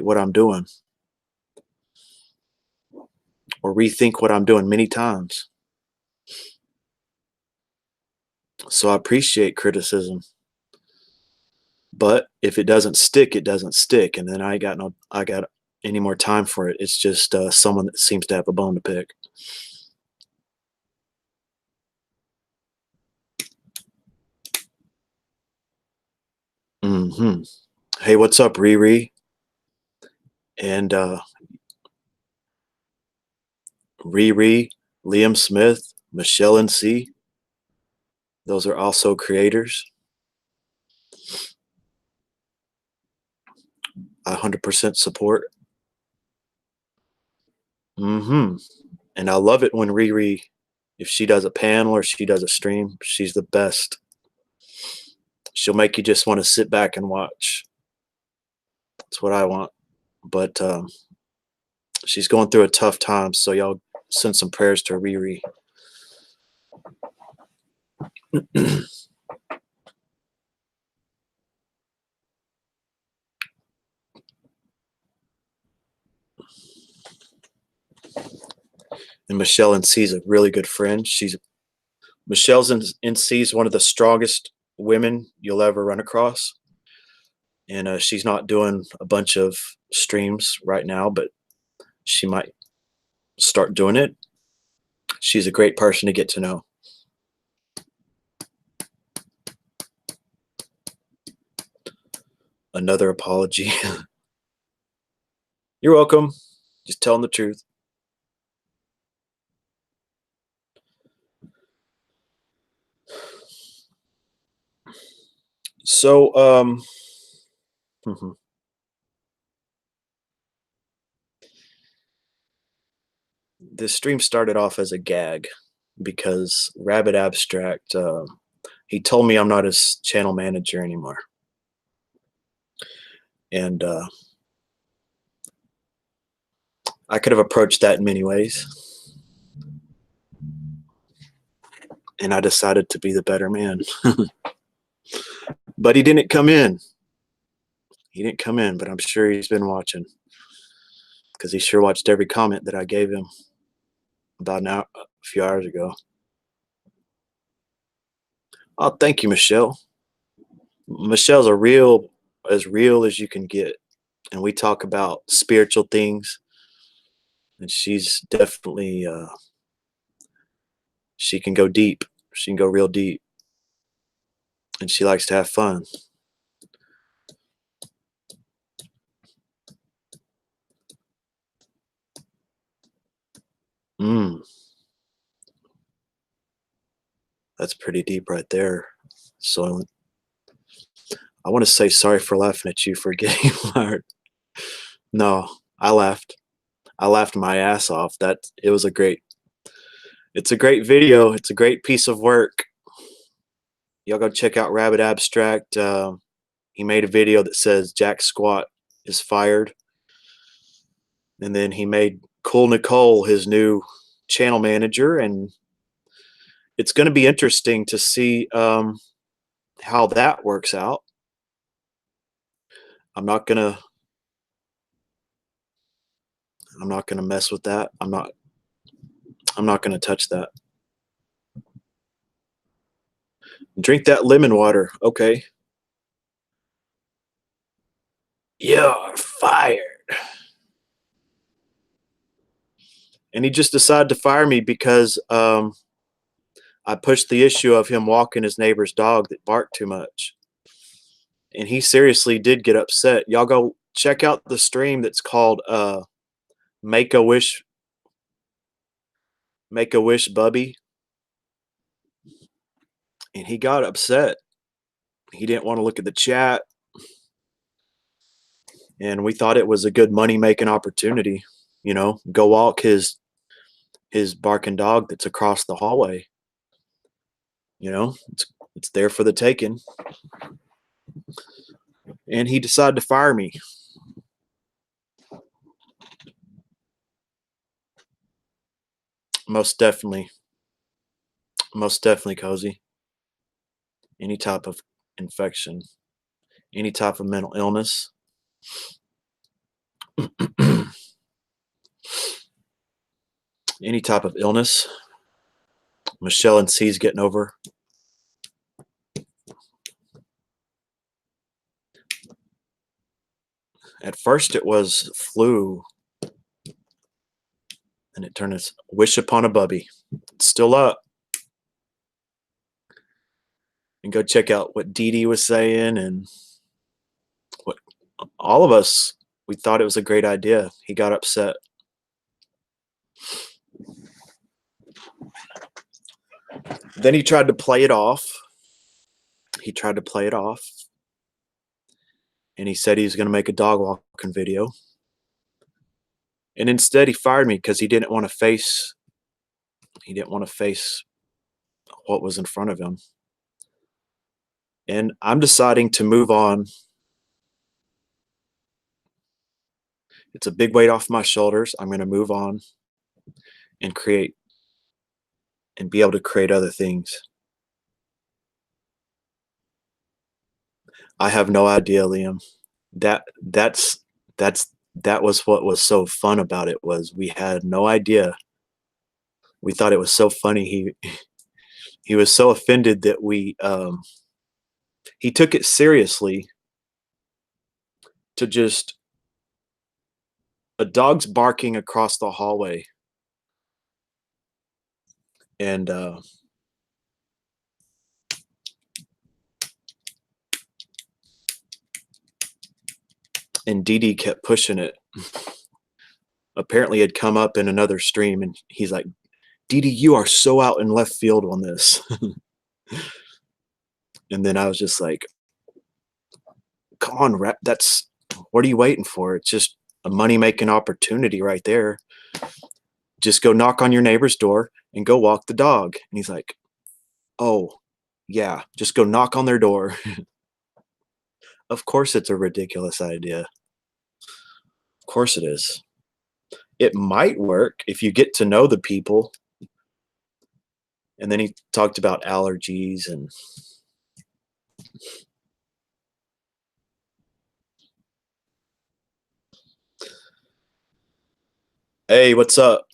what I'm doing or rethink what I'm doing many times. So I appreciate criticism. But if it doesn't stick, it doesn't stick. And then I got any more time for it. It's just someone that seems to have a bone to pick. hmm Hey, what's up, Riri? And Riri, Liam Smith, Michelle and C. Those are also creators. I 100% support. hmm And I love it when Riri, if she does a panel or she does a stream, she's the best. She'll make you just want to sit back and watch. That's what I want. But she's going through a tough time, so y'all send some prayers to Riri. And Michelle NC is a really good friend. Michelle's NC is one of the strongest women you'll ever run across. And she's not doing a bunch of streams right now, but she might start doing it. She's a great person to get to know. Another apology. You're welcome. Just telling the truth. So, this stream started off as a gag because Rabbit Abstract, he told me I'm not his channel manager anymore. And I could have approached that in many ways. And I decided to be the better man. But he didn't come in. He didn't come in, but I'm sure he's been watching because he sure watched every comment that I gave him about a few hours ago. Oh, thank you, Michelle. Michelle's as real as you can get. And we talk about spiritual things. And she's definitely, she can go deep. She can go real deep. And she likes to have fun. Mm, that's pretty deep right there, Soylent. I want to say sorry for laughing at you for getting fired. No, I laughed. I laughed my ass off. It's a great video. It's a great piece of work. Y'all go check out Rabbit Abstract. He made a video that says Jack Squat is fired. And then he made Cool Nicole his new channel manager. And it's going to be interesting to see how that works out. I'm not gonna mess with that. I'm not gonna touch that. Drink that lemon water. Okay. You're fired. And he just decided to fire me because I pushed the issue of him walking his neighbor's dog that barked too much. And he seriously did get upset. Y'all go check out the stream that's called Make a Wish Bubby. And he got upset. He didn't want to look at the chat. And we thought it was a good money making opportunity. Go walk his his barking dog that's across the hallway. You know, it's there for the taking. And he decided to fire me. Most definitely. Most definitely, Cozy. Any type of infection, any type of mental illness, any type of illness, Michelle and C's getting over. At first it was flu, and it turned its wish upon a bubby. It's still up. And go check out what Dee Dee was saying and what all of us, we thought it was a great idea. He got upset. Then he tried to play it off. He tried to play it off. And he said he was going to make a dog walking video. And instead he fired me because he didn't want to face what was in front of him. And I'm deciding to move on. It's a big weight off my shoulders. I'm going to move on and create and be able to create other things. I have no idea, Liam. That was what was so fun about it, was we had no idea. We thought it was so funny. He was so offended that he took it seriously to just a dog's barking across the hallway. And Dee Dee kept pushing it. Apparently it had come up in another stream, and he's like, Dee Dee, you are so out in left field on this. And then I was just like, come on, what are you waiting for? It's just a money-making opportunity right there. Just go knock on your neighbor's door and go walk the dog. And he's like, oh, yeah, just go knock on their door. Of course it's a ridiculous idea. Of course it is. It might work if you get to know the people. And then he talked about allergies and hey, what's up?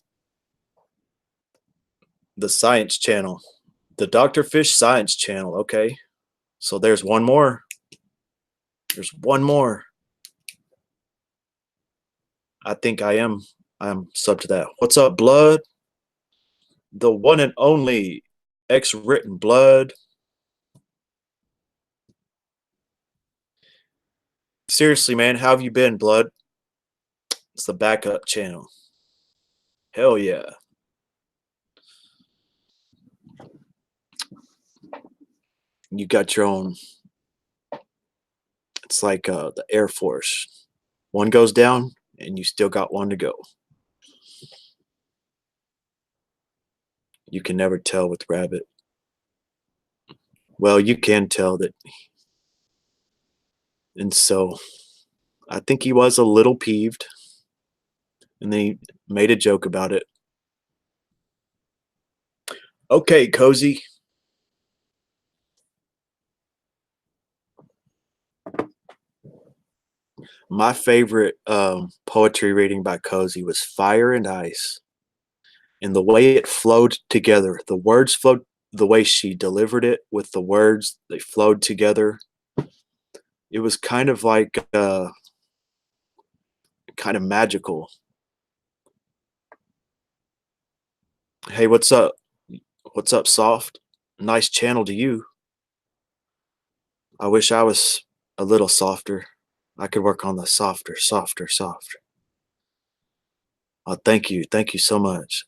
The Science Channel. The Dr. Fish Science Channel. Okay. So there's one more. There's one more. I think I'm sub to that. What's up, Blood? The one and only X-Written Blood. Seriously, man, how have you been, Blood? It's the backup channel. Hell yeah. You got your own. It's like the Air Force. One goes down, and you still got one to go. You can never tell with Rabbit. Well, you can tell that. And so I think he was a little peeved. And then he made a joke about it. Okay, Cozy. My favorite poetry reading by Cozy was Fire and Ice. And the way it flowed together, the words flowed, the way she delivered it with the words, they flowed together. It was kind of like kind of magical. Hey, what's up? What's up, Soft? Nice channel to you. I wish I was a little softer. I could work on the softer. Oh, thank you. Thank you so much.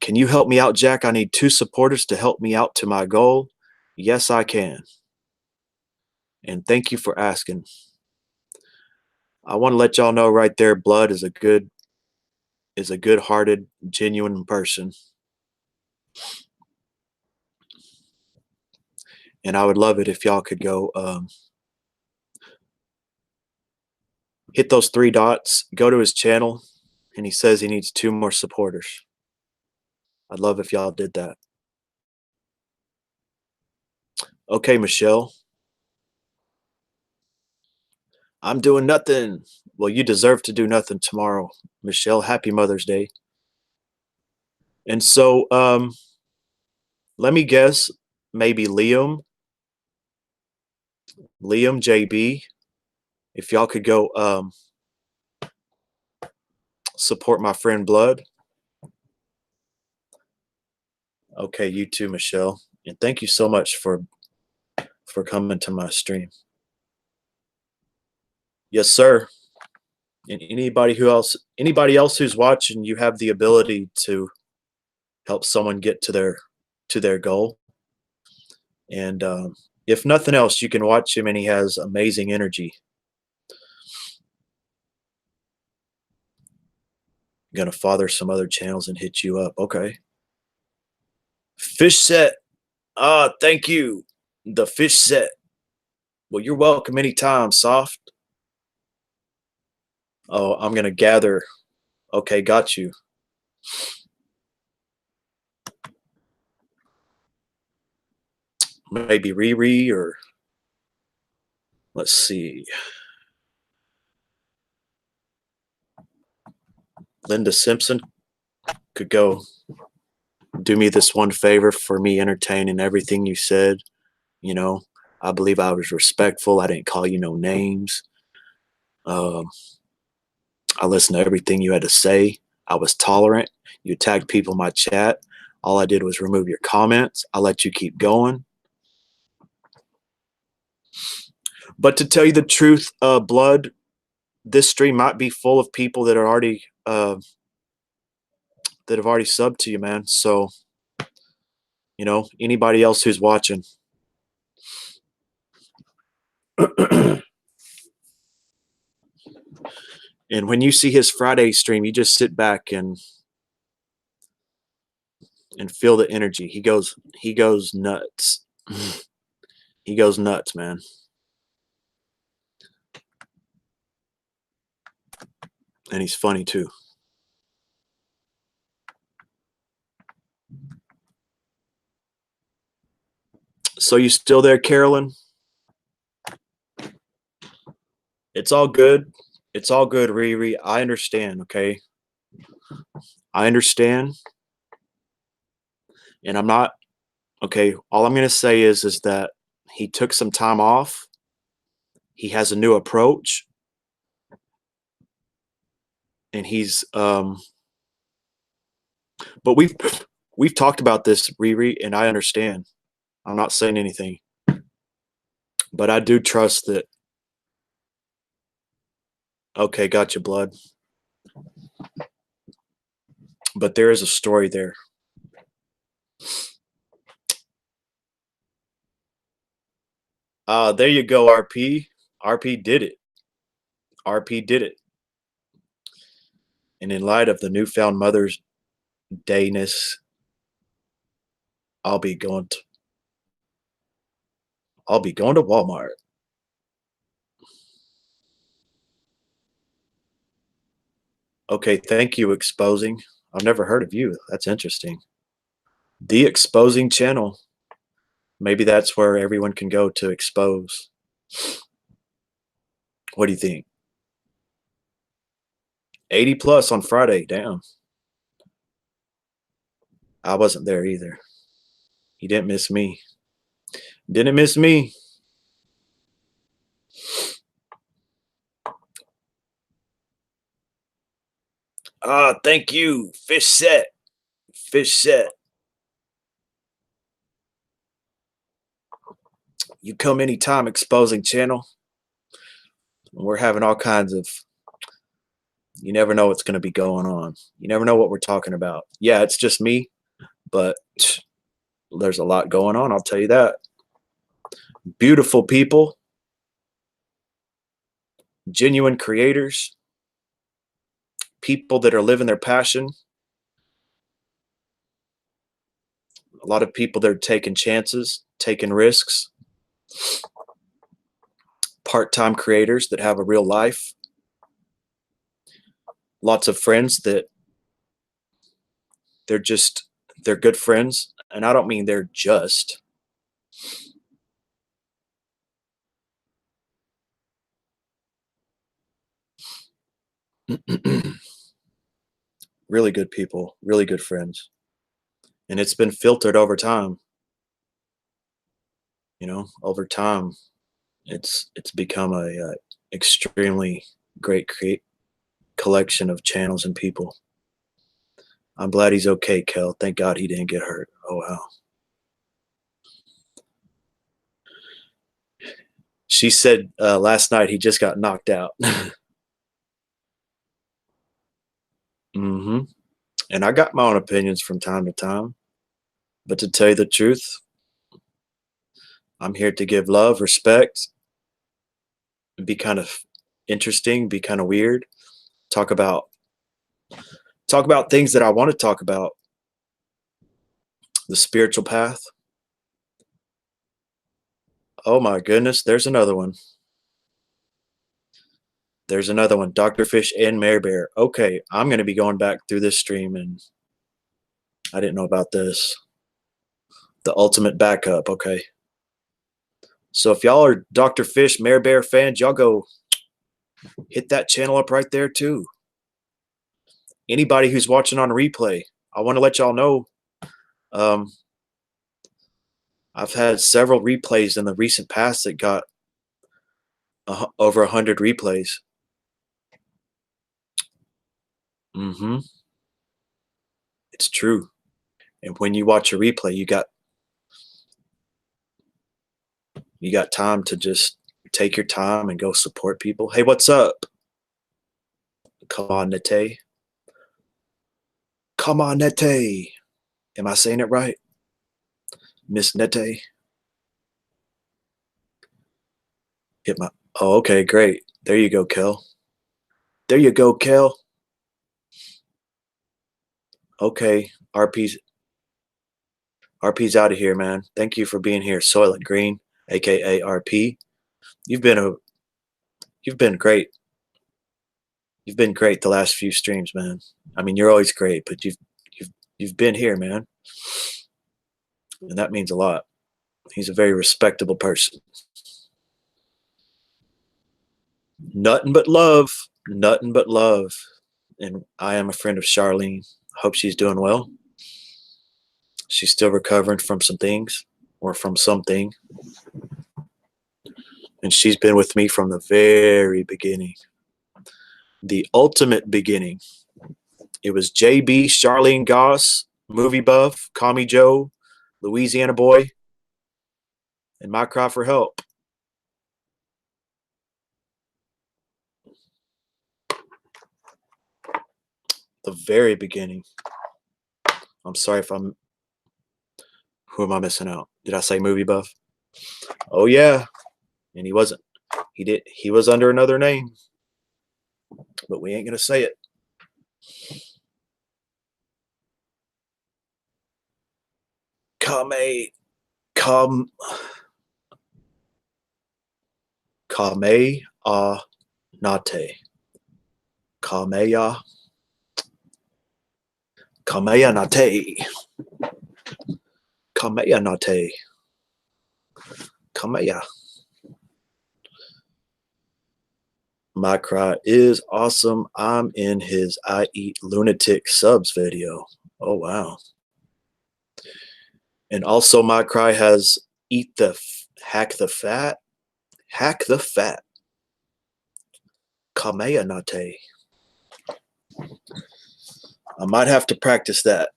Can you help me out, Jack? I need 2 supporters to help me out to my goal. Yes, I can. And thank you for asking. I want to let y'all know right there, Blood is a good is a good-hearted, genuine person. And I would love it if y'all could go hit those 3 dots, go to his channel, and he says he needs 2 more supporters. I'd love if y'all did that. Okay, Michelle. I'm doing nothing. Well, you deserve to do nothing tomorrow, Michelle. Happy Mother's Day. And so, let me guess, maybe Liam JB, if y'all could go support my friend Blood. Okay, you too, Michelle. And thank you so much for coming to my stream. Yes, sir. And anybody else who's watching, you have the ability to help someone get to their goal. And if nothing else, you can watch him, and he has amazing energy. I'm gonna father some other channels and hit you up. Okay. Fish set. Ah, thank you. The fish set. Well, you're welcome anytime, Soft. Oh, I'm gonna gather. Okay, got you. Maybe Riri, or let's see, Linda Simpson could go do me this one favor for me entertaining everything you said. You know, I believe I was respectful. I didn't call you no names. Um, I listened to everything you had to say. I was tolerant. You tagged people in my chat. All I did was remove your comments. I let you keep going. But to tell you the truth, Blood, this stream might be full of people that are already that have already subbed to you, man. So, you know, anybody else who's watching. And when you see his Friday stream, you just sit back and feel the energy. He goes nuts. He goes nuts, man. And he's funny too. So you still there, Carolyn? It's all good. It's all good, Riri. I understand, okay? I understand. And I'm not, okay, all I'm going to say is that he took some time off. He has a new approach. And he's but we've talked about this, Riri, and I understand. I'm not saying anything. But I do trust that. Okay, got you, Blood. But there is a story there. There you go, RP. RP did it. RP did it. And in light of the newfound Mother's Dayness, I'll be going to Walmart. Okay, thank you, Exposing. I've never heard of you. That's interesting. The Exposing channel. Maybe that's where everyone can go to expose. What do you think? 80 plus on Friday. Damn. I wasn't there either. You didn't miss me. Didn't miss me. Thank you. Fish set. Fish set. You come anytime, Exposing channel. We're having all kinds of, you never know what's going to be going on. You never know what we're talking about. Yeah, it's just me, but there's a lot going on, I'll tell you that. Beautiful people, genuine creators, people that are living their passion, a lot of people that are taking chances, taking risks, part-time creators that have a real life, lots of friends that they're good friends. And I don't mean they're just. Really good people, really good friends. And it's been filtered over time. Over time, it's become a extremely great collection of channels and people. I'm glad he's okay, Kel. Thank God he didn't get hurt. Oh wow. She said last night he just got knocked out. hmm And I got my own opinions from time to time, but to tell you the truth, I'm here to give love, respect, be kind of interesting, be kind of weird, talk about things that I want to talk about, the spiritual path. Oh my goodness, there's another one. There's another one, Dr. Fish and Mary Bear. Okay, I'm going to be going back through this stream, and I didn't know about this. The ultimate backup, okay. So if y'all are Dr. Fish, Mary Bear fans, y'all go hit that channel up right there too. Anybody who's watching on replay, I want to let y'all know I've had several replays in the recent past that got over 100 replays. It's true. And when you watch a replay, you got time to just take your time and go support people. Hey, what's up? Come on, Nete. Come on, Nete. Am I saying it right? Miss Nete? Oh, okay, great. There you go, Kel. There you go, Kel. Okay, RP's out of here, man. Thank you for being here, Soylent Green, aka RP. You've been great. You've been great the last few streams, man. I mean, you're always great, but you've been here, man, and that means a lot. He's a very respectable person. Nothing but love. Nothing but love. And I am a friend of Charlene. Hope she's doing well. She's still recovering from some things, or from something. And she's been with me from the very beginning. The ultimate beginning. It was JB, Charlene Goss, Movie Buff, Call Me Joe, Louisiana Boy, and My Cry for Help. The very beginning. I'm sorry if I'm... Who am I missing out? Did I say Movie Buff? Oh, yeah. And he wasn't. He was under another name. But we ain't going to say it. Kameya Nate. Kameya Nate. Kameya Nate. Kameya. My Cry is awesome. I'm in his I Eat Lunatic Subs video. Oh, wow. And also My Cry has Hack the Fat. Hack the Fat. Kameya Nate. I might have to practice that.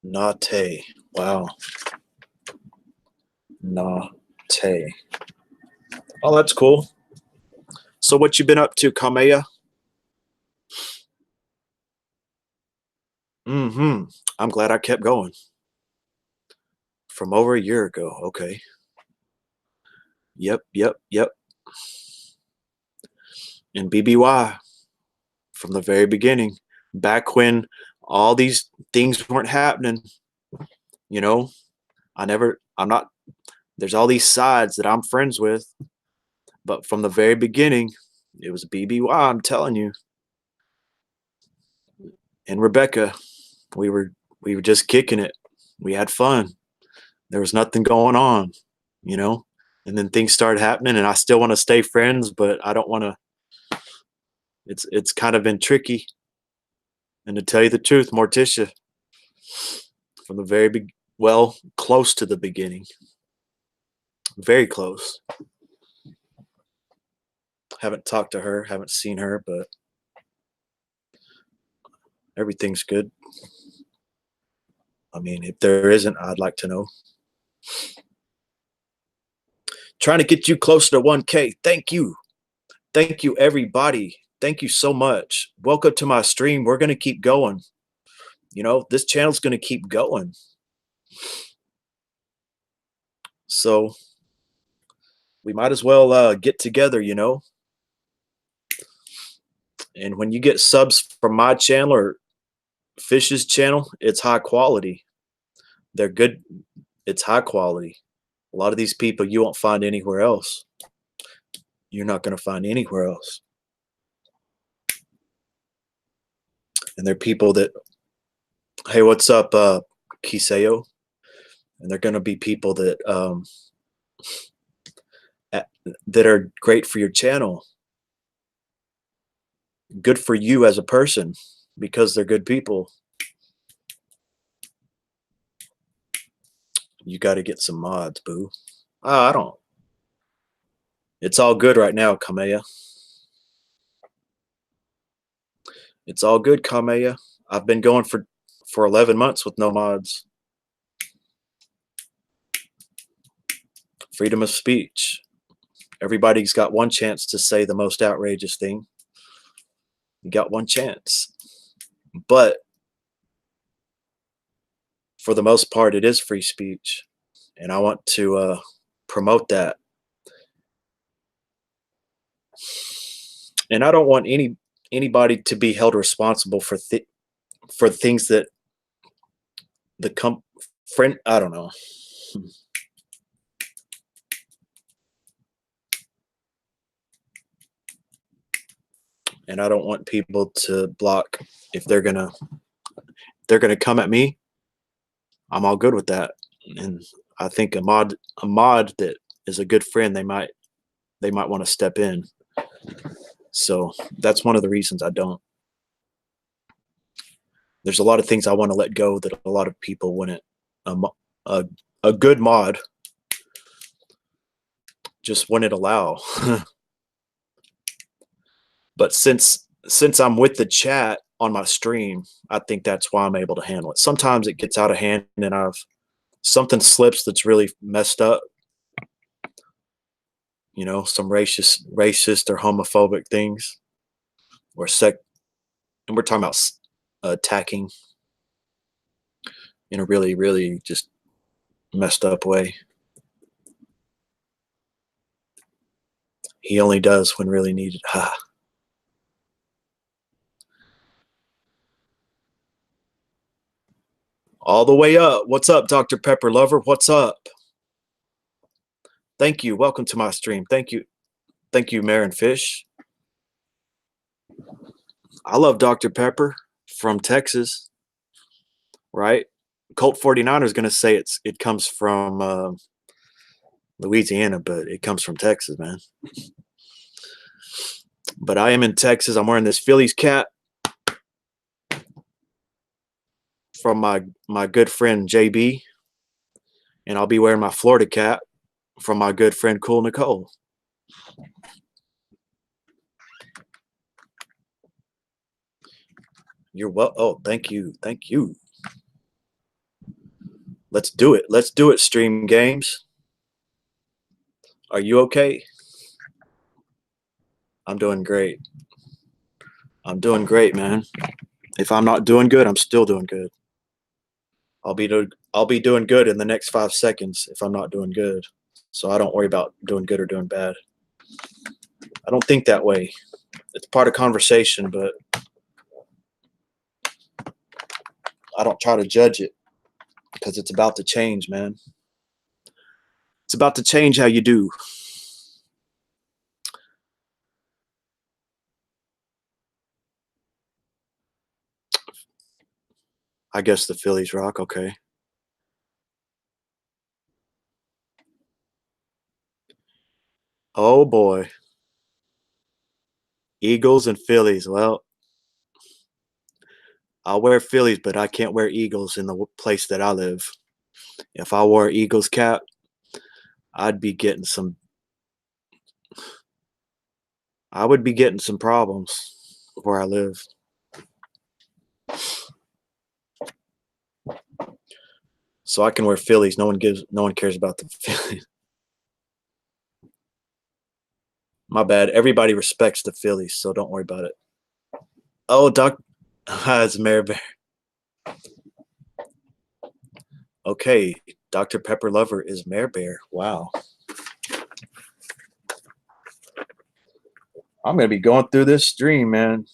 Nate. Wow. Nate. Oh, that's cool. So what you been up to, Kameya? I'm glad I kept going. From over a year ago. Okay. Yep, yep, yep. And BBY from the very beginning, back when all these things weren't happening, you know, I'm not, there's all these sides that I'm friends with, but from the very beginning, it was BBY, I'm telling you. And Rebecca, we were, we were just kicking it. We had fun. There was nothing going on, you know, and then things started happening and I still want to stay friends, but I don't want to, it's kind of been tricky. And to tell you the truth, Morticia, from the very big, well, close to the beginning, very close. Haven't talked to her, haven't seen her, but everything's good. I mean, if there isn't, I'd like to know. Trying to get you closer to 1K. Thank you. Thank you, everybody. Thank you so much. Welcome to my stream. We're going to keep going. You know, this channel's going to keep going. So we might as well get together, you know. And when you get subs from my channel or Fish's channel, it's high quality. They're good. It's high quality. A lot of these people you won't find anywhere else. You're not going to find anywhere else. And they're people that, hey, what's up, Kiseo? And they're going to be people that that are great for your channel, good for you as a person, because they're good people. You got to get some mods, boo. I don't. It's all good right now, Kameya. It's all good, Kameya. I've been going for 11 months with no mods. Freedom of speech. Everybody's got one chance to say the most outrageous thing. You got one chance. But for the most part, it is free speech. And I want to promote that. And I don't want anybody to be held responsible for things that the friend, I don't know. And I don't want people to block if they're gonna come at me. I'm all good with that. And I think a mod that is a good friend, they might want to step in. So that's one of the reasons I don't. There's a lot of things I want to let go that a lot of people wouldn't. A good mod just wouldn't allow. But since I'm with the chat on my stream, I think that's why I'm able to handle it. Sometimes it gets out of hand and something slips that's really messed up. You know, some racist or homophobic things, or and we're talking about attacking in a really, really just messed up way. He only does when really needed. Ha. All the way up. What's up, Dr. Pepper Lover? What's up? Thank you. Welcome to my stream. Thank you. Thank you, Marin Fish. I love Dr. Pepper from Texas, right? Colt 49 is going to say it comes from Louisiana, but it comes from Texas, man. But I am in Texas. I'm wearing this Phillies cap from my good friend JB, and I'll be wearing my Florida cap from my good friend Cool Nicole. You're well. Oh, thank you. Thank you. Let's do it. Let's do it, Stream Games. Are you okay? I'm doing great. I'm doing great, man. If I'm not doing good, I'm still doing good. I'll be doing good in the next 5 seconds if I'm not doing good. So I don't worry about doing good or doing bad. I don't think that way. It's part of conversation, but I don't try to judge it because it's about to change, man. It's about to change how you do. I guess the Phillies rock. Okay. Oh boy. Eagles and Phillies. Well, I'll wear Phillies, but I can't wear Eagles in the place that I live. If I wore Eagles cap, I'd be getting some. I would be getting some problems where I live. So I can wear Phillies. No one cares about the Phillies. My bad. Everybody respects the Phillies, so don't worry about it. Oh, Doc, it's Mayor Bear. Okay, Dr. Pepper Lover is Mayor Bear. Wow. I'm gonna be going through this stream, man.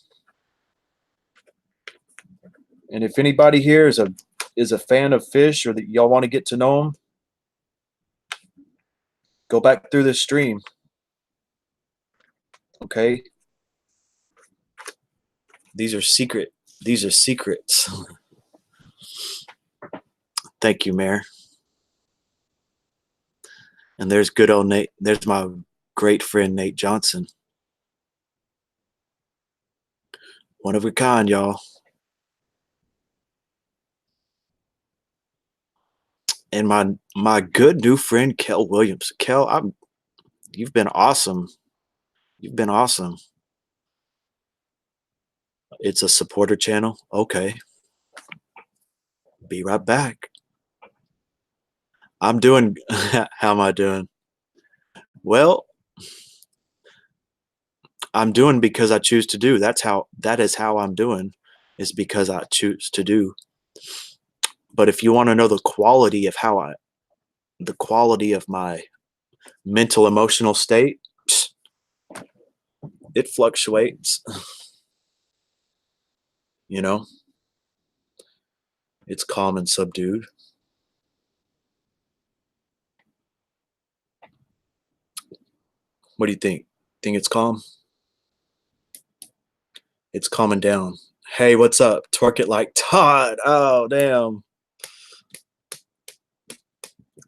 And if anybody here is a fan of fish or that y'all want to get to know them, go back through this stream. Okay. These are secret. These are secrets. Thank you, Mayor. And there's good old Nate. There's my great friend Nate Johnson. One of a kind, y'all. And my good new friend Kel Williams. Kel, you've been awesome. You've been awesome. It's a supporter channel. Okay. Be right back. I'm doing how am I doing? Well, I'm doing because I choose to do. That is how I'm doing, is because I choose to do. But if you want to know the quality of my mental emotional state, it fluctuates. You know, it's calm and subdued. What do you think? Think it's calm? It's calming down. Hey, what's up? Twerk it like Todd. Oh, damn.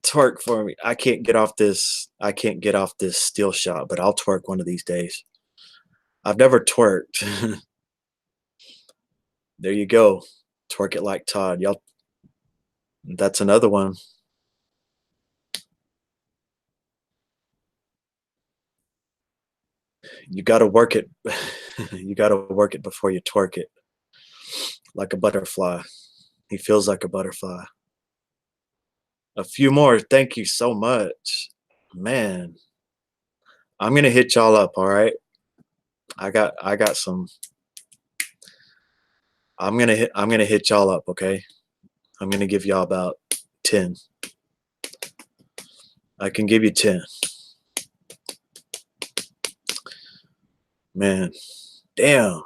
Twerk for me. I can't get off this. I can't get off this steel shot, but I'll twerk one of these days. I've never twerked. There you go. Twerk it like Todd. Y'all, that's another one. You got to work it. You got to work it before you twerk it. Like a butterfly. He feels like a butterfly. A few more. Thank you so much. Man, I'm going to hit y'all up, all right? I got some. I'm going to hit y'all up, okay? I'm going to give y'all about 10. I can give you 10. Man, damn.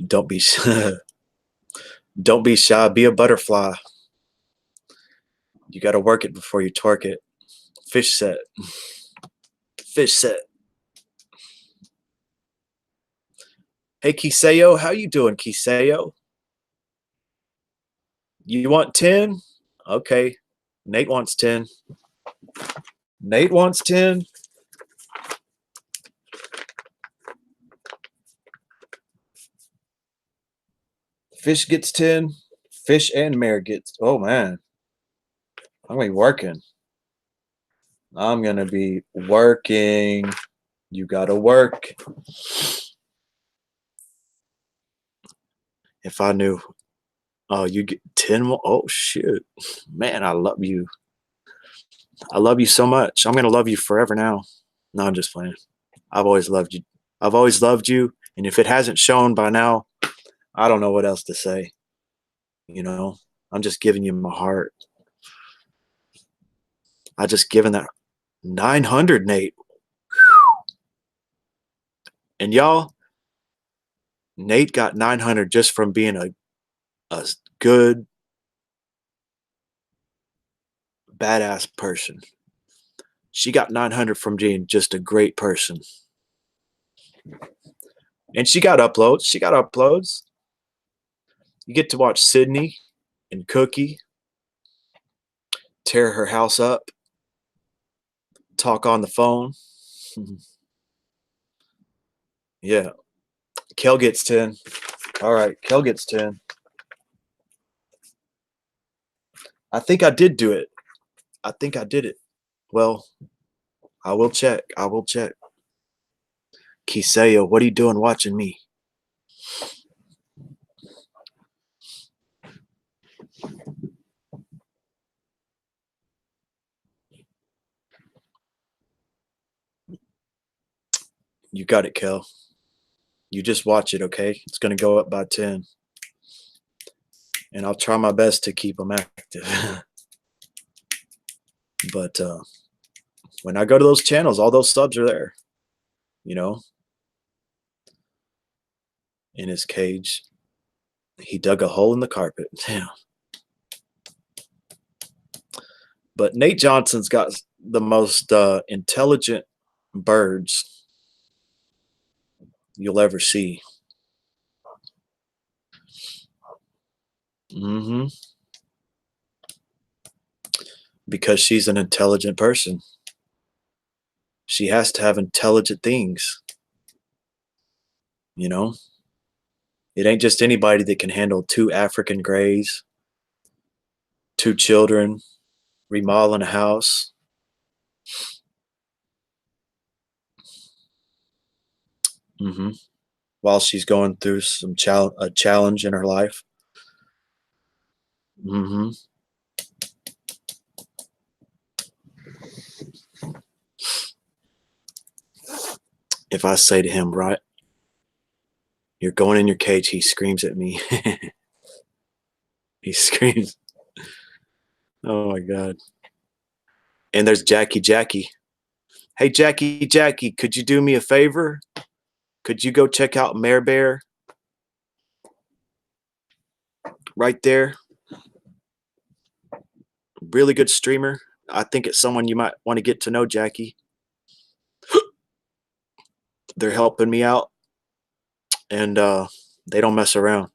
Don't be don't be shy. Be a butterfly. You got to work it before you twerk it. Fish set. Fish set. Hey, Kiseo, how you doing, Kiseo? You want 10? Okay. Nate wants 10. Nate wants 10. Fish gets 10. Fish and Mare gets. Oh, man. I'm going to be working. I'm going to be working. You got to work. If I knew. Oh, you get 10 more. Oh, shit. Man, I love you. I love you so much. I'm going to love you forever now. No, I'm just playing. I've always loved you. I've always loved you. And if it hasn't shown by now, I don't know what else to say. You know, I'm just giving you my heart. I just given that 900, Nate. And y'all, Nate got 900 just from being a good, badass person. She got 900 from being just a great person. And she got uploads. She got uploads. You get to watch Sydney and Cookie tear her house up, talk on the phone. Yeah. Kel gets 10. All right. Kel gets 10. I think I did do it. I think I did it. Well, I will check. I will check. Kiseo, what are you doing watching me? You got it, Kel. You just watch it, okay? It's going to go up by 10. And I'll try my best to keep them active. But when I go to those channels, all those subs are there, you know, in his cage. He dug a hole in the carpet. Damn. But Nate Johnson's got the most intelligent birds you'll ever see. Mm-hmm. Because she's an intelligent person. She has to have intelligent things, you know? It ain't just anybody that can handle 2 African grays, 2 children, remodeling a house. Mm-hmm. While she's going through some a challenge in her life. Mm-hmm. If I say to him, right, you're going in your cage, he screams at me. He screams. Oh my God. And there's Jackie. Hey, Jackie, could you do me a favor? Could you go check out Mare Bear? Right there. Really good streamer. I think it's someone you might want to get to know, Jackie. They're helping me out, and they don't mess around.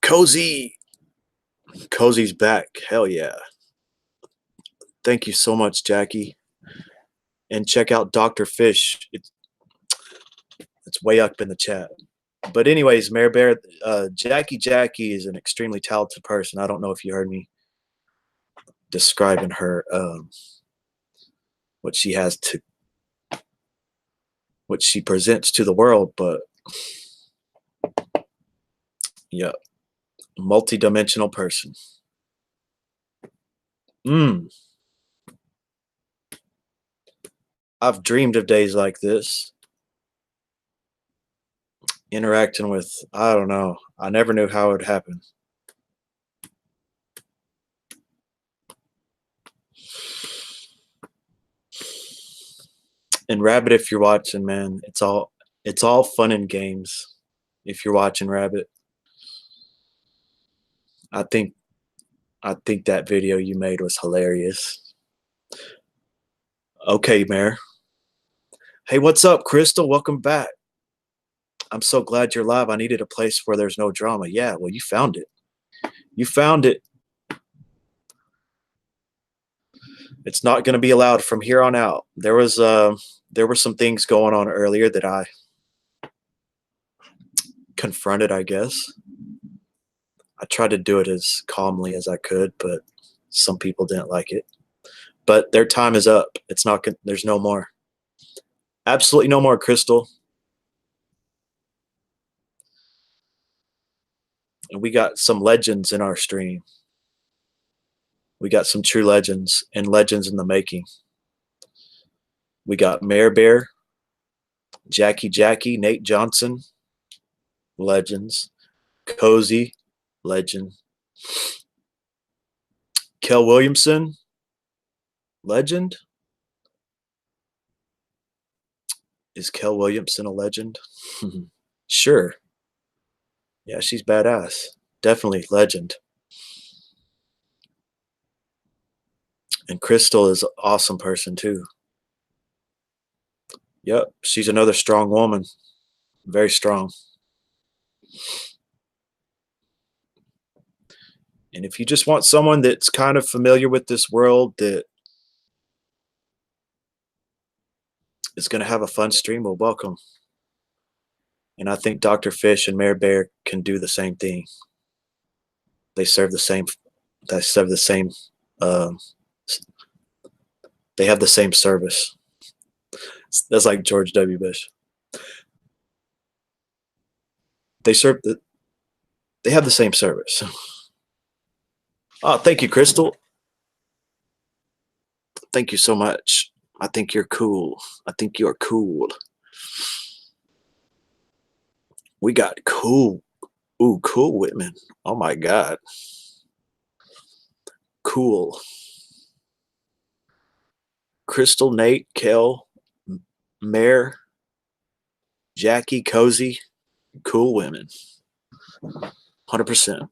Cozy's back. Hell yeah. Thank you so much, Jackie. And check out Dr. Fish. It's way up in the chat. But anyways, Mare Bear, Jackie is an extremely talented person. I don't know if you heard me describing her, what she has to, what she presents to the world. But yeah, multi-dimensional person. I've dreamed of days like this, interacting with, I don't know. I never knew how it would happen. And Rabbit, if you're watching, man, it's all fun and games. If you're watching, Rabbit, I think that video you made was hilarious. Okay, Mayor. Hey, what's up, Crystal? Welcome back. I'm so glad you're live. I needed a place where there's no drama. Yeah, well, you found it. You found it. It's not going to be allowed from here on out. There were some things going on earlier that I confronted, I guess. I tried to do it as calmly as I could, but some people didn't like it. But their time is up. It's not. There's no more. Absolutely no more, Crystal. And we got some legends in our stream. We got some true legends and legends in the making. We got Mayor Bear, Jackie, Nate Johnson, legends. Cozy, legend. Kel Williamson, legend. Is Kel Williamson a legend? Sure. Yeah, she's badass. Definitely legend. And Crystal is an awesome person too. Yep, she's another strong woman. Very strong. And if you just want someone that's kind of familiar with this world that is going to have a fun stream, well, welcome. And I think Dr. Fish and Mayor Bear can do the same thing. They serve the same. They serve the same. Um, they have the same service. That's like George W. Bush. They serve the. They have the same service. Oh, thank you, Crystal. Thank you so much. I think you're cool. I think you're cool. We got cool. Ooh, cool Whitman. Oh my God. Cool. Crystal, Nate, Kel, Mare, Jackie, Cozy, cool women. 100%.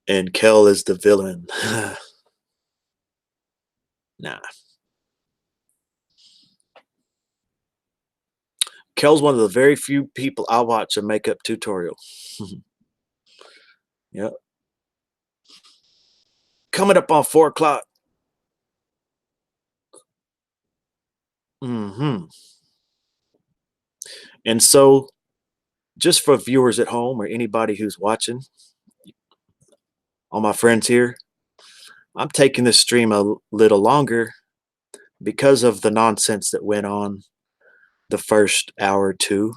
And Kel is the villain. Nah. Kel's one of the very few people I watch a makeup tutorial. Yep. Coming up on 4 o'clock. Mm-hmm. And so, just for viewers at home or anybody who's watching, all my friends here, I'm taking this stream a little longer because of the nonsense that went on the first hour or two.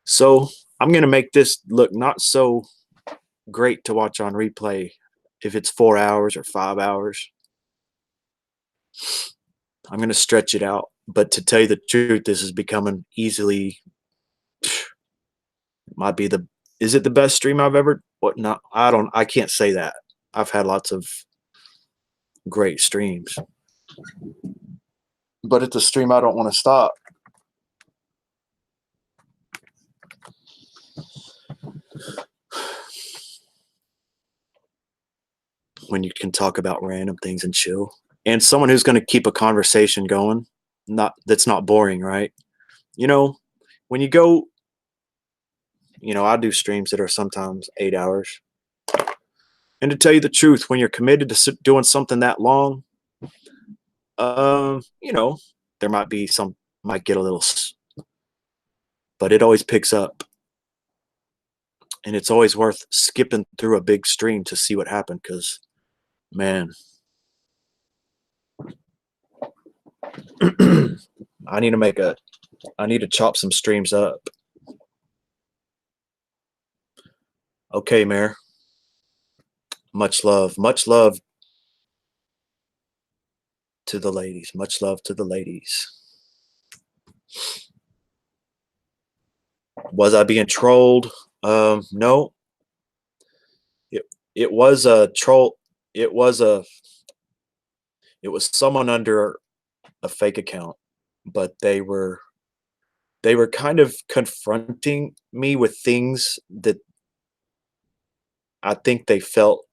So I'm going to make this look not so great to watch on replay if it's 4 hours or 5 hours. I'm going to stretch it out. But to tell you the truth, this is becoming easily, might be the, is it the best stream I've ever, what not? I can't say that. I've had lots of great streams. But it's a stream I don't want to stop. When you can talk about random things and chill. And someone who's going to keep a conversation going, that's not boring, right? You know, when you go, I do streams that are sometimes 8 hours. And to tell you the truth, when you're committed to doing something that long, there might get a little, but it always picks up. And it's always worth skipping through a big stream to see what happened because, man, I need to chop some streams up. Okay, Mayor. Much love to the ladies. Much love to the ladies. Was I being trolled? No. It was a troll. It was someone under a fake account, but they were kind of confronting me with things that I think they felt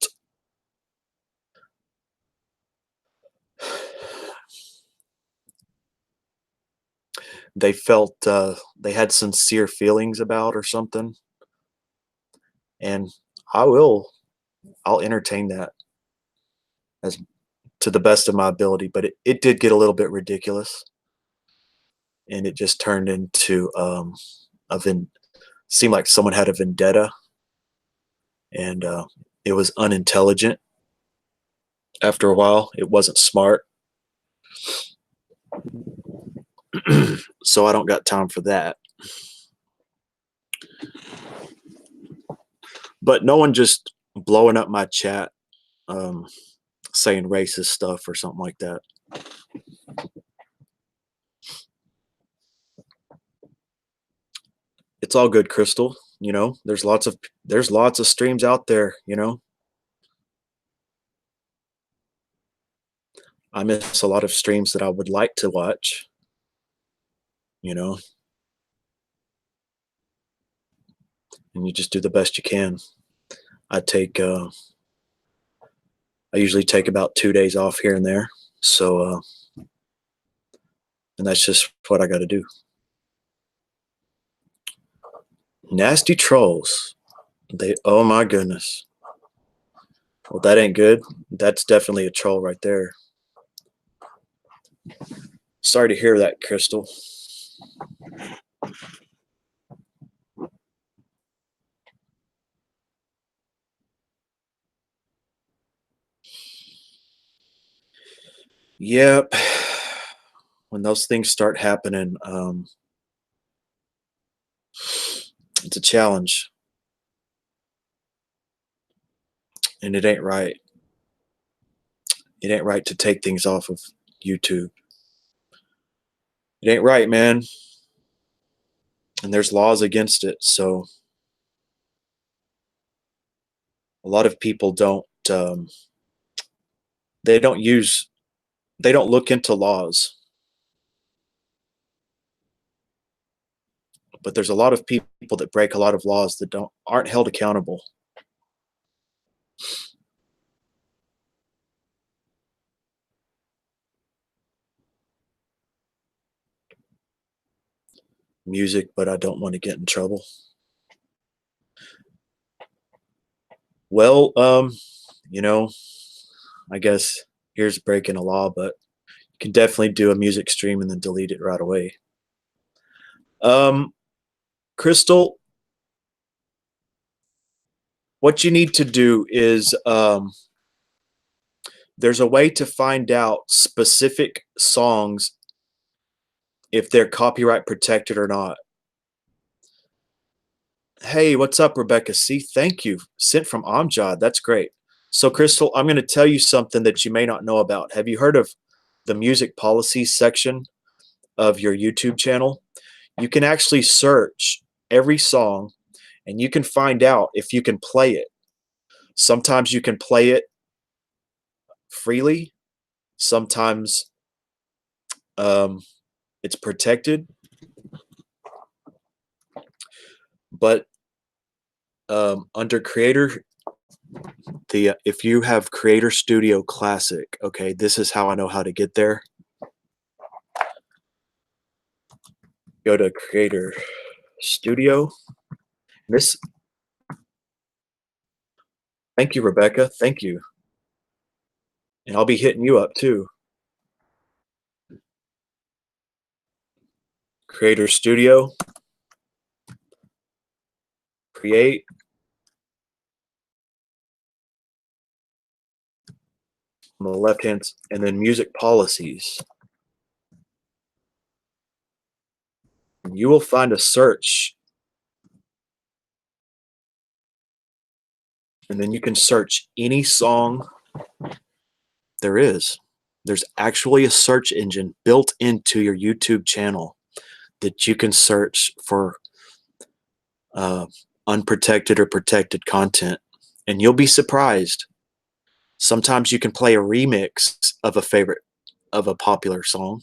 they had sincere feelings about or something. And I'll entertain that as to the best of my ability, but it did get a little bit ridiculous. And it just turned into seemed like someone had a vendetta, and it was unintelligent. After a while, it wasn't smart. So I don't got time for that. but no one just blowing up my chat, saying racist stuff or something like that. It's all good, Crystal. You know, there's lots of streams out there, you know. I miss a lot of streams that I would like to watch, you know, and you just do the best you can. I take I usually take about 2 days off here and there. So and that's just what I got to do. Nasty trolls. Oh my goodness. Well, that ain't good. That's definitely a troll right there. Sorry to hear that, Crystal. Yep. When those things start happening, it's a challenge, and it ain't right. It ain't right to take things off of YouTube. It ain't right, man. And there's laws against it. So a lot of people don't. They don't use. They don't look into laws. But there's a lot of people that break a lot of laws that aren't held accountable. Music, but I don't want to get in trouble. Well, you know, I guess here's breaking a law, but you can definitely do a music stream and then delete it right away. Crystal, what you need to do is there's a way to find out specific songs if they're copyright protected or not. Hey, what's up, Rebecca C? Thank you. Sent from Amjad. That's great. So, Crystal, I'm going to tell you something that you may not know about. Have you heard of the music policy section of your YouTube channel? You can actually search every song and you can find out if you can play it. Sometimes you can play it freely. Sometimes it's protected. But under creator, if you have Creator Studio Classic, okay, this is how I know how to get there. Go to Creator Studio. Thank you, Rebecca. Thank you. And I'll be hitting you up too. Creator Studio. Create. On the left hand, and then music policies. And you will find a search. And then you can search any song there is. There's actually a search engine built into your YouTube channel that you can search for unprotected or protected content. And you'll be surprised. Sometimes you can play a remix of a popular song.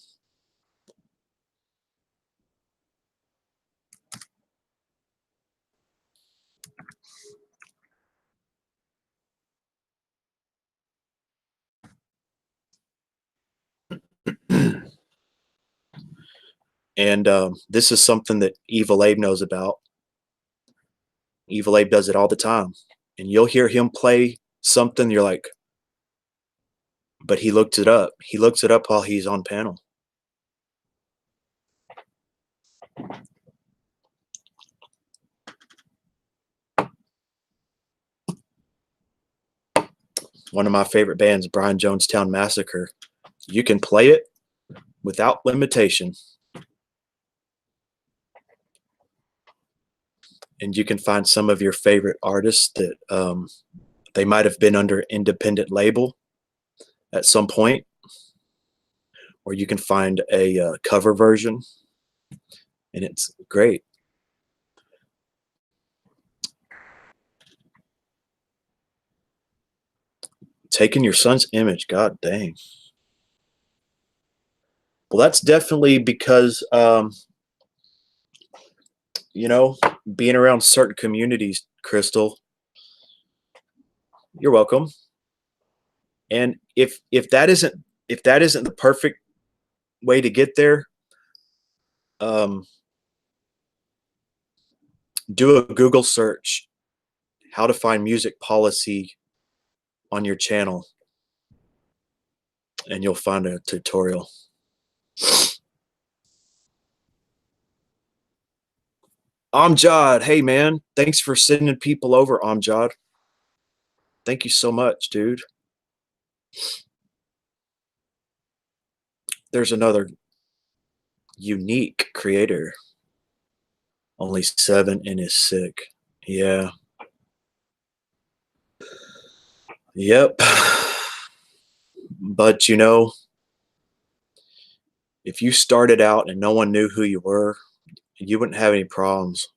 And this is something that Evil Abe knows about. Evil Abe does it all the time. And you'll hear him play something, you're like, but he looked it up. He looks it up while he's on panel. One of my favorite bands, Brian Jonestown Massacre. You can play it without limitation. And you can find some of your favorite artists that they might have been under independent label at some point, or you can find a cover version, and it's great. Taking your son's image, god dang. Well, that's definitely because you know, being around certain communities, Crystal. You're welcome. And if that isn't the perfect way to get there, um, do a Google search, how to find music policy on your channel, and you'll find a tutorial. Amjad, hey man, thanks for sending people over, Amjad. Thank you so much, dude. There's another unique creator. Only 7 and is sick. Yeah. Yep. But you know, if you started out and no one knew who you were, you wouldn't have any problems.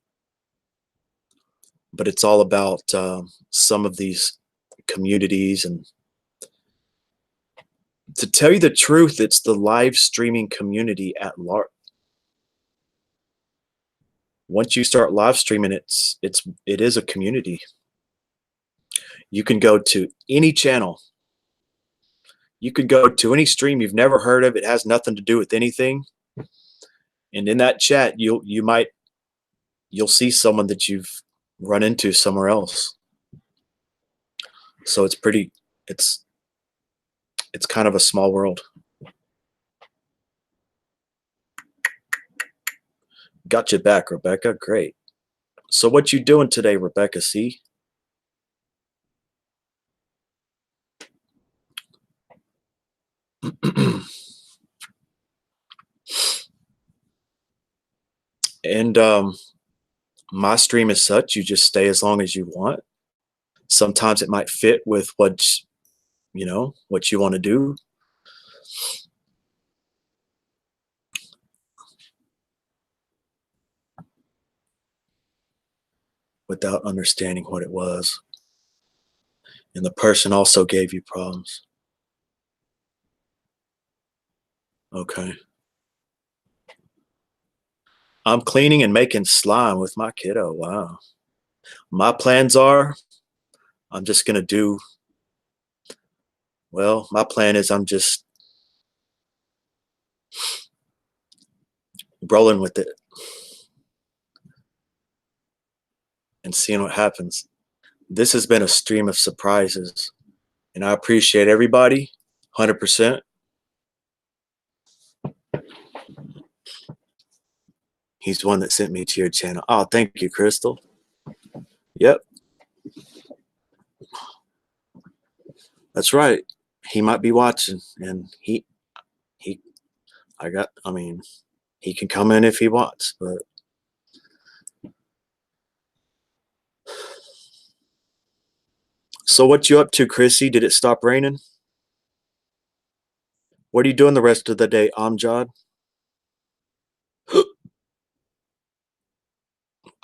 But it's all about some of these communities. And to tell you the truth, it's the live streaming community at large. Once you start live streaming, it is a community. You can go to any channel. You could go to any stream you've never heard of. It has nothing to do with anything. And in that chat, you'll see someone that you've run into somewhere else. So it's it's kind of a small world. Got you back, Rebecca. Great. So what you doing today, Rebecca C? And my stream is such, you just stay as long as you want. Sometimes it might fit with what you want to do. Without understanding what it was. And the person also gave you problems. Okay. I'm cleaning and making slime with my kiddo. Wow. My plans are I'm just going to do, well, my plan is I'm just rolling with it and seeing what happens. This has been a stream of surprises, and I appreciate everybody 100%. He's the one that sent me to your channel. Oh, thank you, Crystal. Yep. That's right. He might be watching, and I mean, he can come in if he wants, but so what you up to, Chrissy? Did it stop raining? What are you doing the rest of the day, Amjad?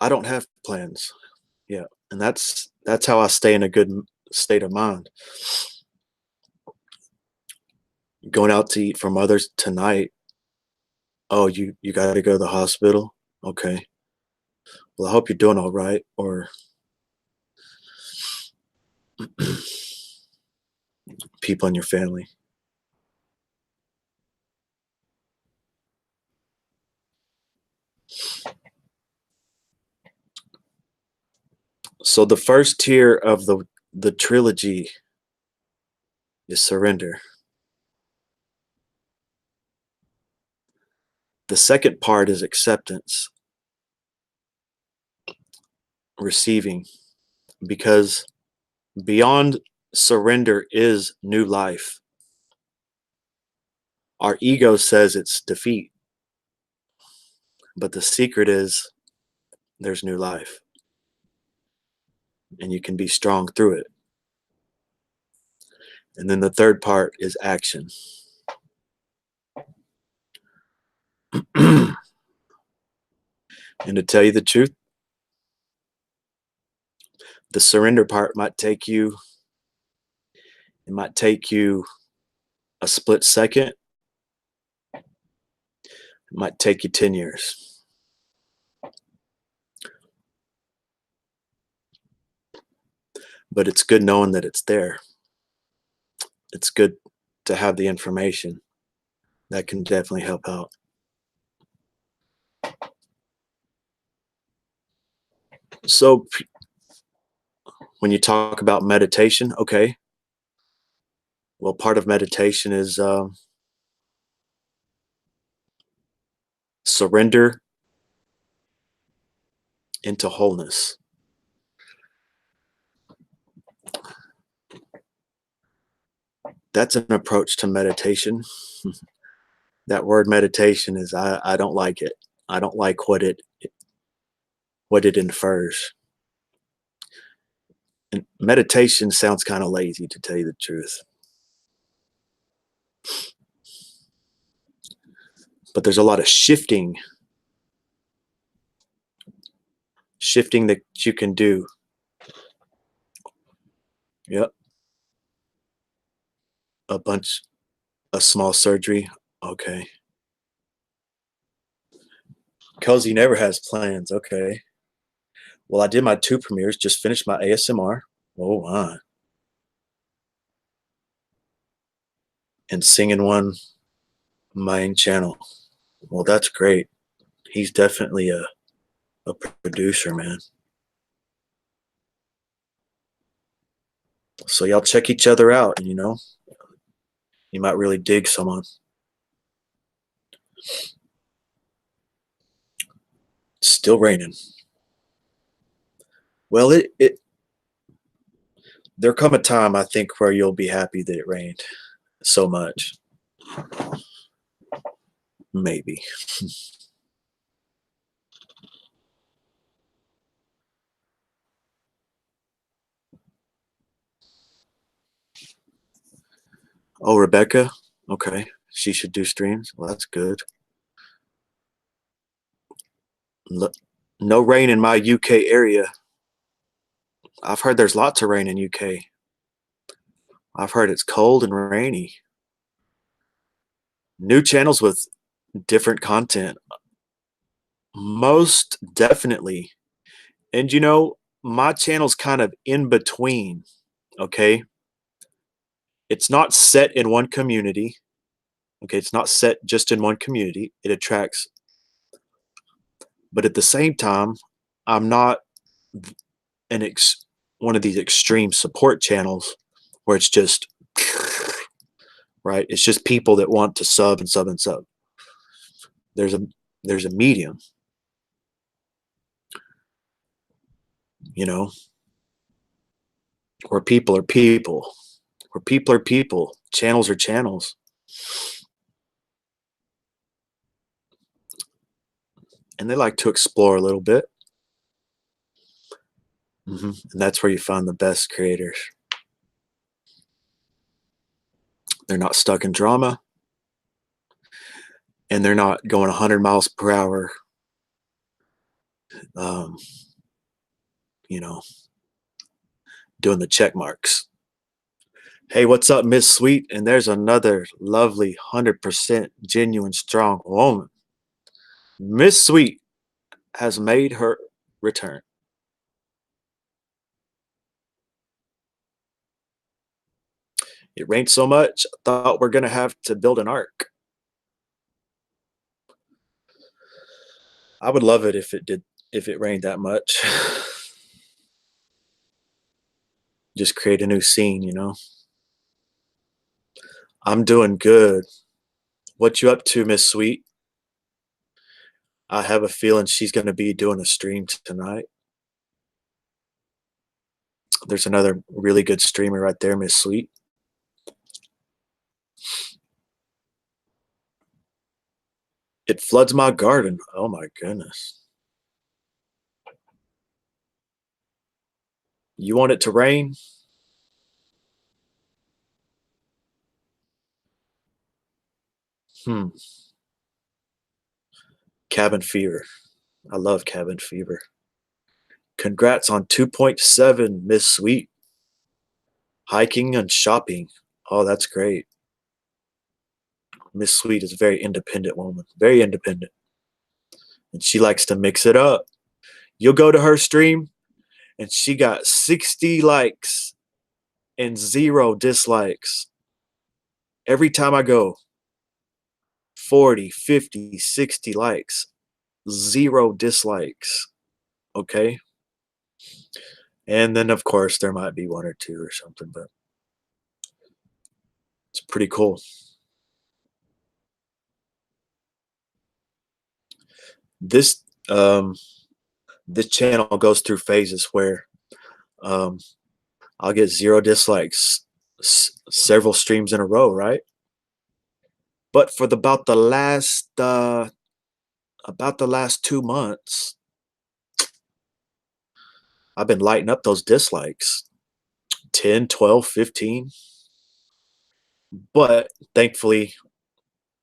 I don't have plans. Yeah, and that's how I stay in a good state of mind. Going out to eat from others tonight. Oh, you got to go to the hospital? Okay. Well, I hope you're doing all right, or people in your family. So the first tier of the trilogy is surrender. The second part is acceptance, receiving, because beyond surrender is new life. Our ego says it's defeat, but the secret is there's new life. and you can be strong through it. And then the third part is action. And to tell you the truth, the surrender part might take you, it might take you a split second. It might take you 10 years. But it's good knowing that it's there. It's good to have the information. That can definitely help out. So when you talk about meditation, okay, well, part of meditation is surrender into wholeness. That's an approach to meditation. That word meditation is I don't like it. I don't like what it infers. And meditation sounds kind of lazy, to tell you the truth. But there's a lot of shifting that you can do. Yep. A small surgery. Okay. Cozy never has plans. Okay. Well, I did my 2 premieres, just finished my ASMR. Oh, my. And singing one main channel. Well, that's great. He's definitely a producer, man. So y'all check each other out, and you might really dig someone. It's still raining. Well, there come a time, I think, where you'll be happy that it rained so much. Maybe. Oh, Rebecca? Okay. She should do streams. Well, that's good. No rain in my UK area. I've heard there's lots of rain in UK. I've heard it's cold and rainy. New channels with different content. Most definitely. And my channel's kind of in between, okay? It's not set in one community. Okay, it's not set just in one community. It attracts, but at the same time, I'm not one of these extreme support channels where it's just right. It's just people that want to sub and sub and sub. There's a there's a medium, you know, where people are people, where people are people, channels are channels, and they like to explore a little bit. And that's where you find the best creators. They're not stuck in drama, and they're not going 100 miles per hour. Um, you know, doing the check marks. Hey, what's up, Miss Sweet? And there's another lovely 100% genuine strong woman. Miss Sweet has made her return. It rained so much, I thought we're gonna have to build an ark. I would love it if it rained that much. Just create a new scene. I'm doing good. What you up to, Miss Sweet? I have a feeling she's gonna be doing a stream tonight. There's another really good streamer right there, Miss Sweet. It floods my garden. Oh my goodness. You want it to rain? Hmm. Cabin fever. I love cabin fever. Congrats on 2.7, Miss Sweet. Hiking and shopping. Oh, that's great. Miss Sweet is a very independent woman. Very independent. And she likes to mix it up. You'll go to her stream and she got 60 likes and 0 dislikes. Every time I go, 40, 50, 60 likes, 0 dislikes. Okay. And then, of course, there might be 1 or 2 or something, but it's pretty cool. This um, this channel goes through phases where um, I'll get 0 dislikes several streams in a row, right? But for about the last 2 months, I've been lighting up those dislikes, 10, 12, 15. But thankfully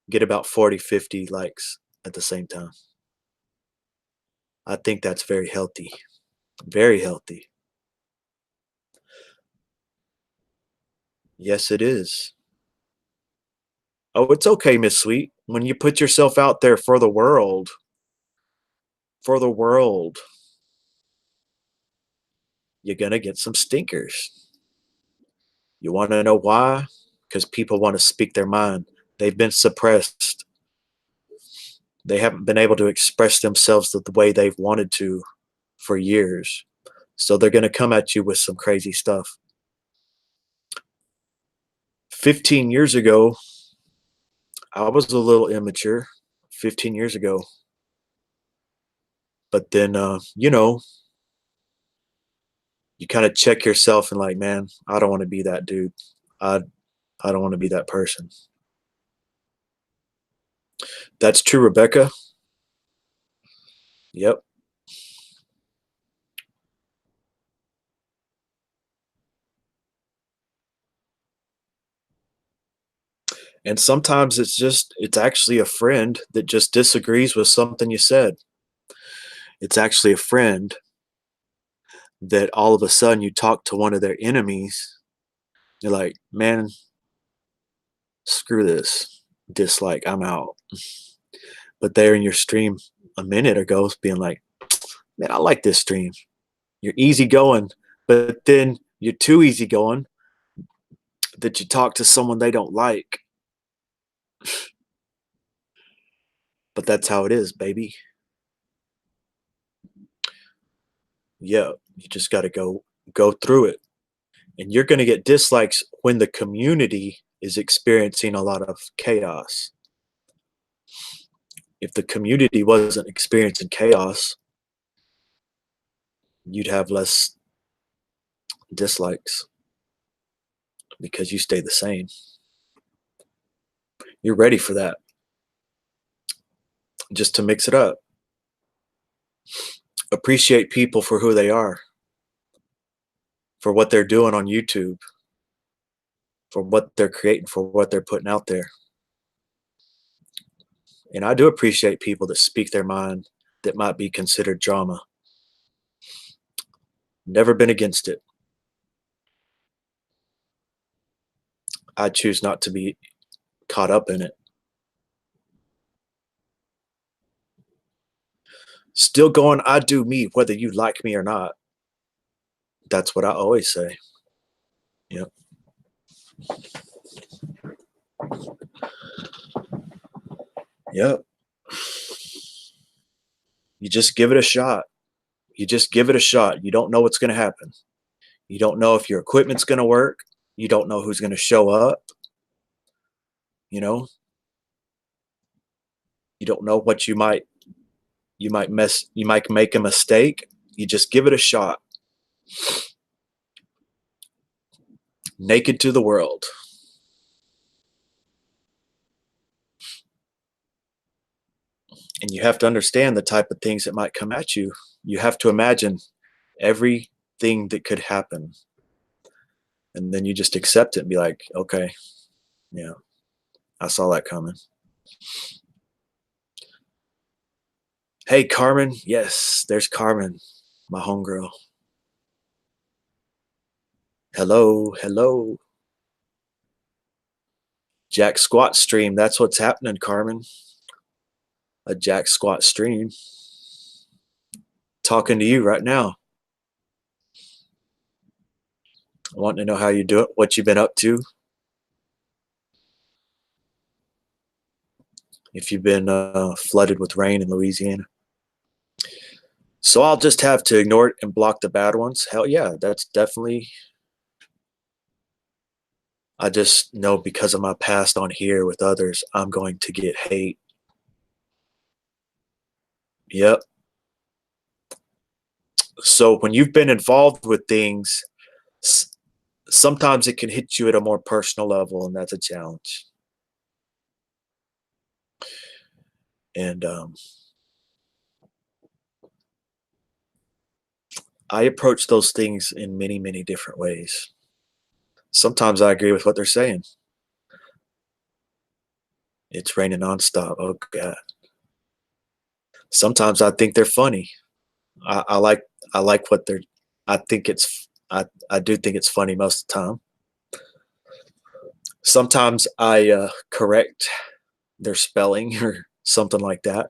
get about 40, 50 likes at the same time. I think that's very healthy. Very healthy. Yes, it is. Oh, it's okay, Miss Sweet. When you put yourself out there for the world, you're gonna get some stinkers. You wanna know why? Because people want to speak their mind. They've been suppressed. They haven't been able to express themselves the way they've wanted to for years. So they're gonna come at you with some crazy stuff. 15 years ago, I was a little immature 15 years ago. But then, you kind of check yourself and like, man, I don't want to be that dude. I I don't want to be that person. That's true, Rebecca. Yep. And sometimes it's actually a friend that just disagrees with something you said. It's actually a friend that all of a sudden you talk to one of their enemies. You're like, man, screw this. Dislike, I'm out. But they're in your stream a minute ago being like, man, I like this stream. You're easygoing, but then you're too easygoing that you talk to someone they don't like. But that's how it is, baby. Yeah, you just got to go through it. And you're going to get dislikes when the community is experiencing a lot of chaos. If the community wasn't experiencing chaos, you'd have less dislikes because you stay the same. You're ready for that, just to mix it up. Appreciate people for who they are, for what they're doing on YouTube, for what they're creating, for what they're putting out there. And I do appreciate people that speak their mind that might be considered drama. Never been against it. I choose not to be caught up in it. Still going, I do me, whether you like me or not. That's what I always say. Yep. Yep. You just give it a shot. You just give it a shot. You don't know what's going to happen. You don't know if your equipment's going to work. You don't know who's going to show up. You know, you don't know what you might make a mistake. You just give it a shot. Naked to the world. And you have to understand the type of things that might come at you. You have to imagine every thing that could happen. And then you just accept it and be like, okay, yeah, I saw that coming. Hey, Carmen. Yes, there's Carmen, my homegirl. Hello, hello. Jack Squat stream. That's what's happening, Carmen. A Jack Squat stream. Talking to you right now. Wanting to know how you do it, what you've been up to. If you've been flooded with rain in Louisiana. So I'll just have to ignore it and block the bad ones. Hell yeah, that's definitely. I just know because of my past on here with others, I'm going to get hate. Yep. So when you've been involved with things, sometimes it can hit you at a more personal level, and that's a challenge. And I approach those things in many, many different ways. Sometimes I agree with what they're saying. It's raining nonstop. Oh God. Sometimes I think they're funny. I like what they're. I think it's. I do think it's funny most of the time. Sometimes I correct their spelling or something like that.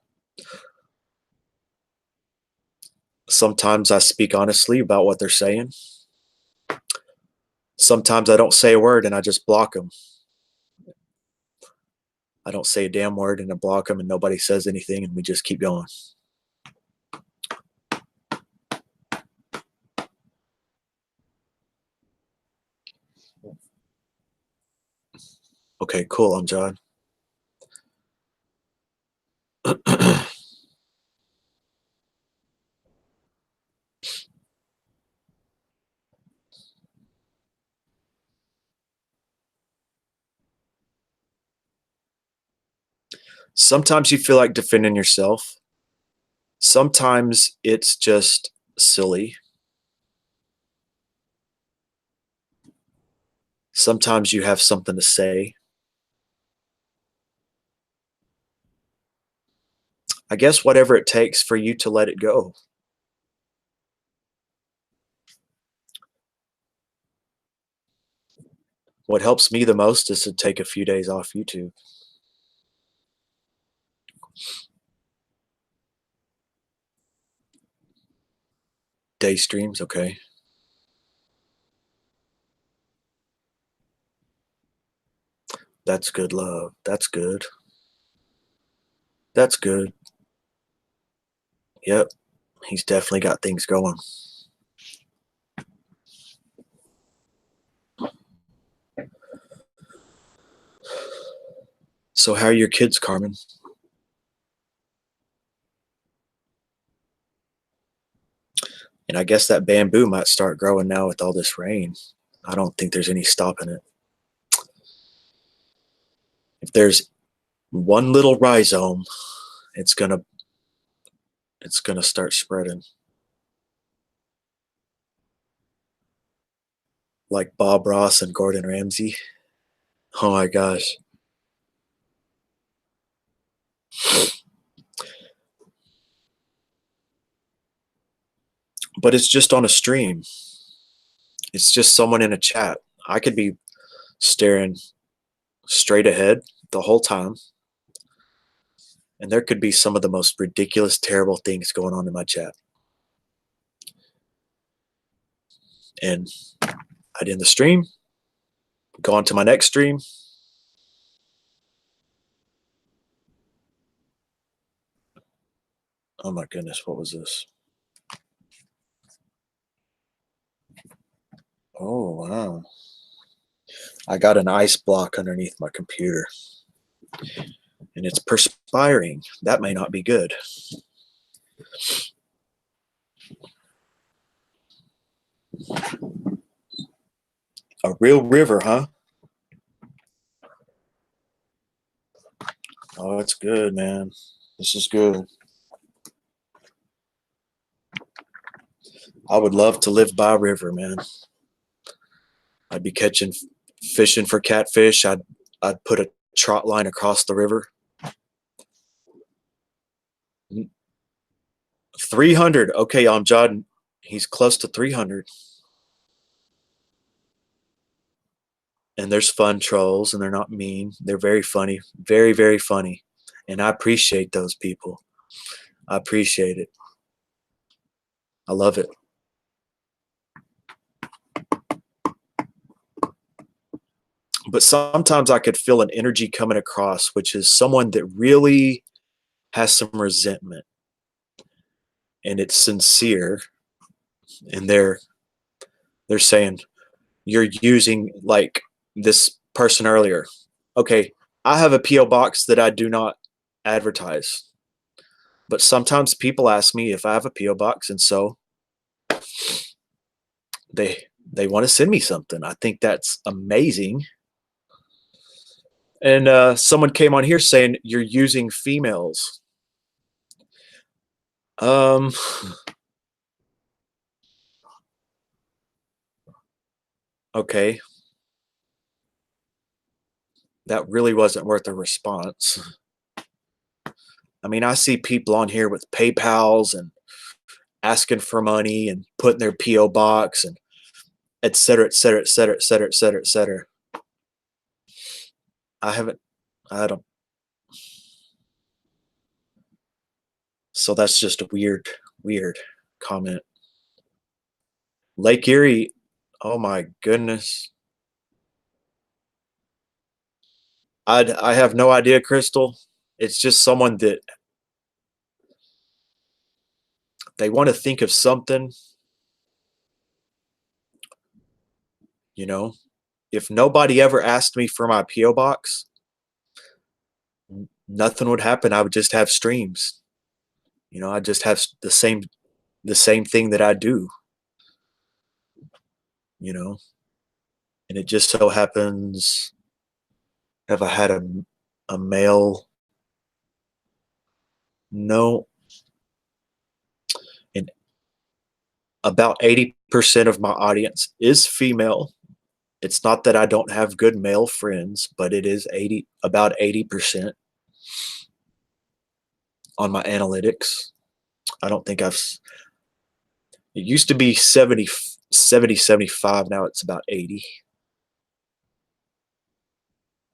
Sometimes I speak honestly about what they're saying. Sometimes I don't say a word and I just block them. I don't say a damn word and I block them and nobody says anything and we just keep going. Okay, cool. I'm John. Sometimes you feel like defending yourself. Sometimes it's just silly. Sometimes you have something to say. I guess whatever it takes for you to let it go. What helps me the most is to take a few days off YouTube. Day streams, okay. That's good love. That's good. That's good. Yep. He's definitely got things going. So how are your kids, Carmen? And I guess that bamboo might start growing now with all this rain. I don't think there's any stopping it. If there's one little rhizome, it's gonna start spreading. Like Bob Ross and Gordon Ramsay. Oh my gosh. But it's just on a stream. It's just someone in a chat. I could be staring straight ahead the whole time. And there could be some of the most ridiculous, terrible things going on in my chat. And I'd end the stream, go on to my next stream. Oh my goodness, what was this? Oh, wow. I got an ice block underneath my computer. And it's perspiring. That may not be good. A real river, huh? Oh, it's good, man. This is good. I would love to live by a river, man. I'd be fishing for catfish. I'd put a trot line across the river. 300. Okay, John. He's close to 300. And there's fun trolls, and they're not mean. They're very funny. Very, very funny. And I appreciate those people. I appreciate it. I love it. But sometimes I could feel an energy coming across, which is someone that really has some resentment. And it's sincere. And they're saying, you're using, like this person earlier. Okay, I have a P.O. box that I do not advertise. But sometimes people ask me if I have a P.O. box, and so they want to send me something. I think that's amazing. And someone came on here saying you're using females. Okay. That really wasn't worth a response. I mean, I see people on here with PayPals and asking for money and putting their P.O. box and et cetera, et cetera, et cetera, et cetera, et cetera, et cetera. I don't. So that's just a weird comment. Lake Erie, oh my goodness. I have no idea, Crystal. It's just someone that they want to think of something, you know. If nobody ever asked me for my P.O. box, nothing would happen. I would just have streams. I just have the same thing that I do, you know. And it just so happens, have I had a male? No. And about 80% of my audience is female. It's not that I don't have good male friends, but it is about 80% on my analytics. I don't think it used to be 70, 75. Now it's about 80.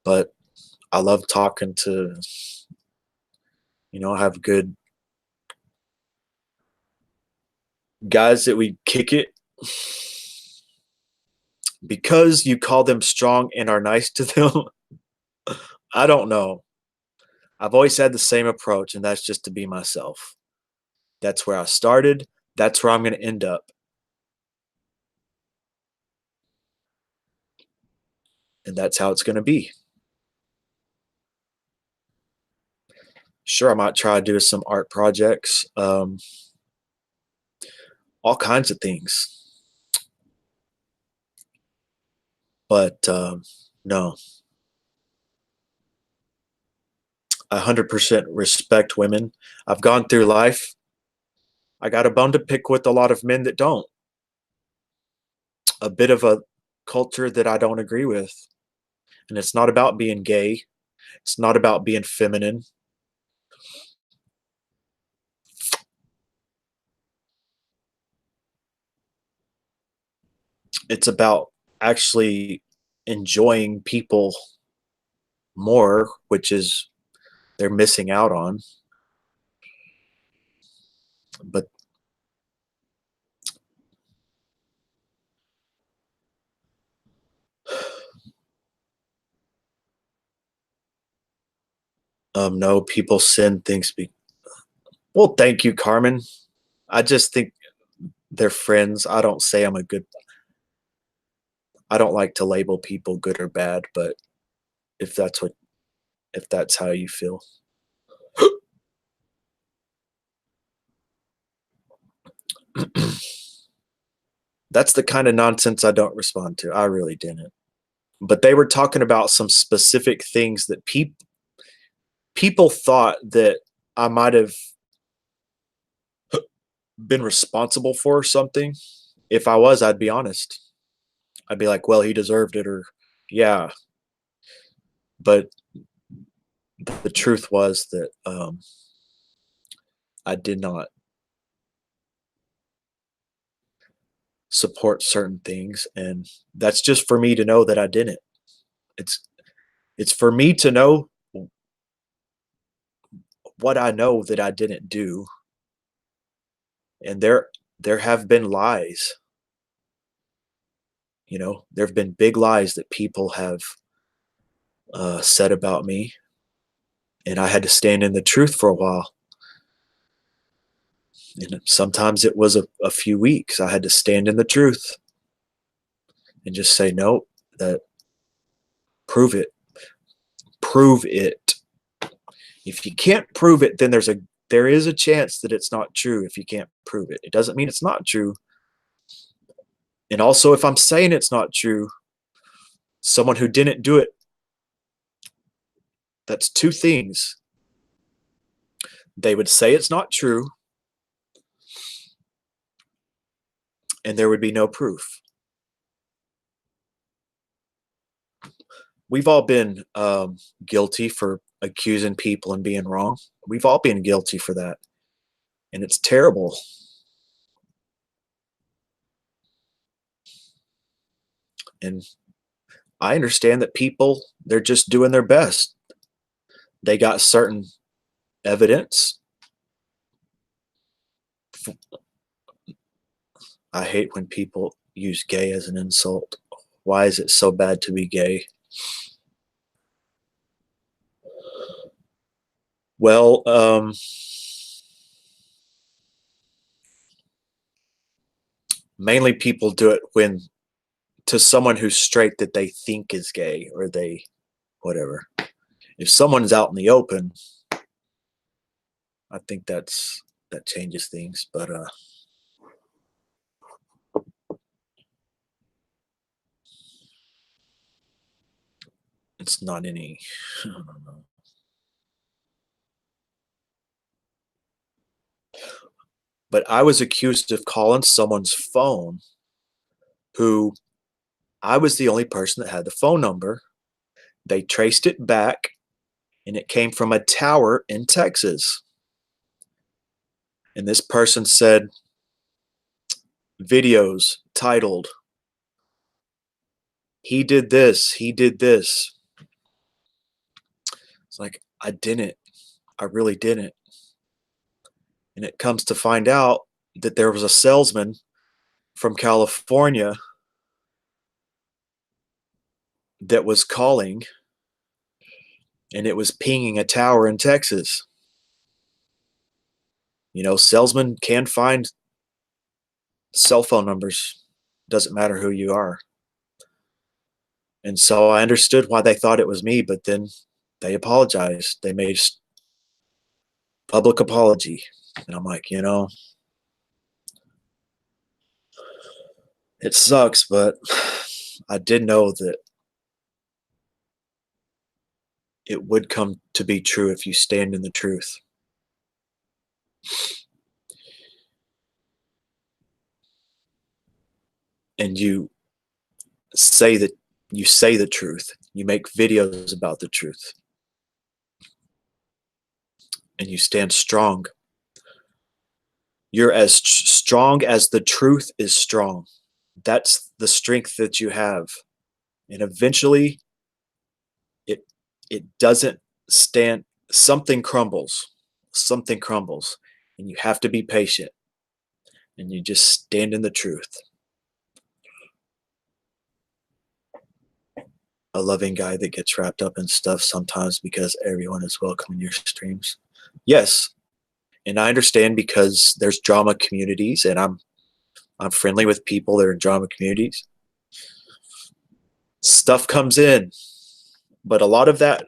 But I love talking to, I have good guys that we kick it because you call them strong and are nice to them. I don't know. I've always had the same approach, and that's just to be myself. That's where I started. That's where I'm going to end up. And that's how it's going to be. Sure, I might try to do some art projects, all kinds of things. But no, I 100% respect women. I've gone through life. I got a bone to pick with a lot of men that don't. A bit of a culture that I don't agree with. And it's not about being gay. It's not about being feminine. It's about actually enjoying people more, which is they're missing out on. But no, people send things. Well, thank you, Carmen. I just think they're friends. I don't say I don't like to label people good or bad, but if that's how you feel. That's the kind of nonsense I don't respond to. I really didn't. But they were talking about some specific things that people thought that I might have been responsible for something. If I was, I'd be honest. I'd be like, well, he deserved it, or yeah. But the truth was that I did not support certain things, and that's just for me to know that I didn't. It's it's for me to know what I know that I didn't do, and there have been lies. There have been big lies that people have said about me, and I had to stand in the truth for a while. And sometimes it was a few weeks. I had to stand in the truth and just say, no, that prove it, prove it. If you can't prove it, then there is a chance that it's not true. If you can't prove it, it doesn't mean it's not true. And also, if I'm saying it's not true, someone who didn't do it, that's two things. They would say it's not true, and there would be no proof. We've all been guilty for accusing people and being wrong. We've all been guilty for that, and it's terrible. And I understand that people, they're just doing their best. They got certain evidence. I hate when people use gay as an insult. Why is it so bad to be gay? Well, mainly people do it when to someone who's straight that they think is gay, or they whatever. If someone's out in the open, I think that changes things, but it's not any. I don't know. But I was accused of calling someone's phone who I was the only person that had the phone number. They traced it back, and it came from a tower in Texas. And this person said videos titled, "He did this, he did this." It's like, I didn't. I really didn't. And it comes to find out that there was a salesman from California that was calling, and it was pinging a tower in Texas. Salesmen can find cell phone numbers. Doesn't matter who you are. And so I understood why they thought it was me, but then they apologized. They made public apology. And I'm like, it sucks, but I did know that it would come to be true if you stand in the truth. And you say the truth. You make videos about the truth. And you stand strong. You're as strong as the truth is strong. That's the strength that you have. And eventually it it doesn't stand. Something crumbles. Something crumbles. And you have to be patient. And you just stand in the truth. A loving guy that gets wrapped up in stuff sometimes because everyone is welcome in your streams. Yes. And I understand because there's drama communities, and I'm friendly with people that are in drama communities. Stuff comes in, but a lot of that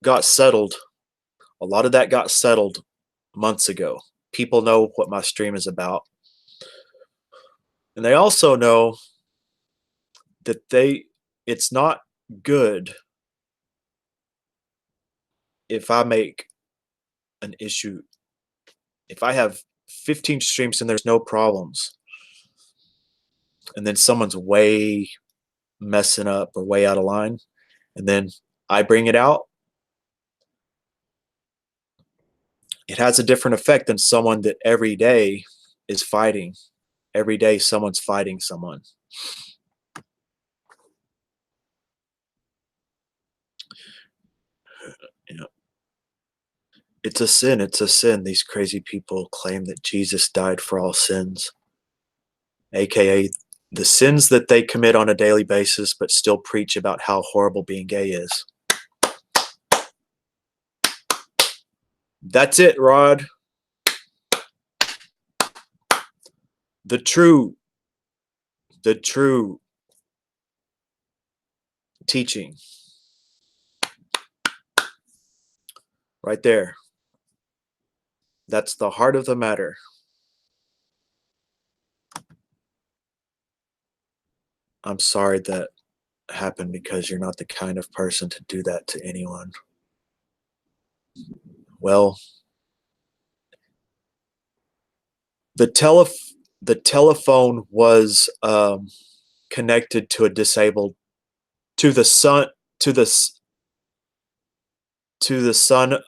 got settled. A lot of that got settled months ago. People know what my stream is about. And they also know that it's not good if I make an issue, if I have 15 streams and there's no problems. And then someone's way messing up or way out of line. And then I bring it out. It has a different effect than someone that every day is fighting. Every day someone's fighting someone. You know, it's a sin. It's a sin. These crazy people claim that Jesus died for all sins, aka the sins that they commit on a daily basis, but still preach about how horrible being gay is. That's it, Rod. The true teaching. Right there. That's the heart of the matter. I'm sorry that happened because you're not the kind of person to do that to anyone. Well, the telephone was connected to a disabled to the son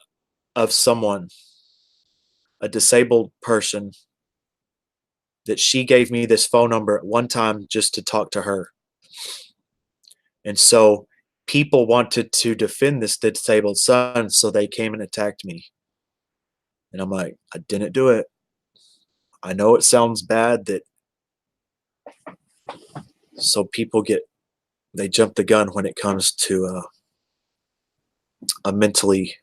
of someone, a disabled person, that she gave me this phone number at one time just to talk to her. And so people wanted to defend this disabled son, so they came and attacked me. And I'm like, I didn't do it. I know it sounds bad that so people they jump the gun when it comes to a mentally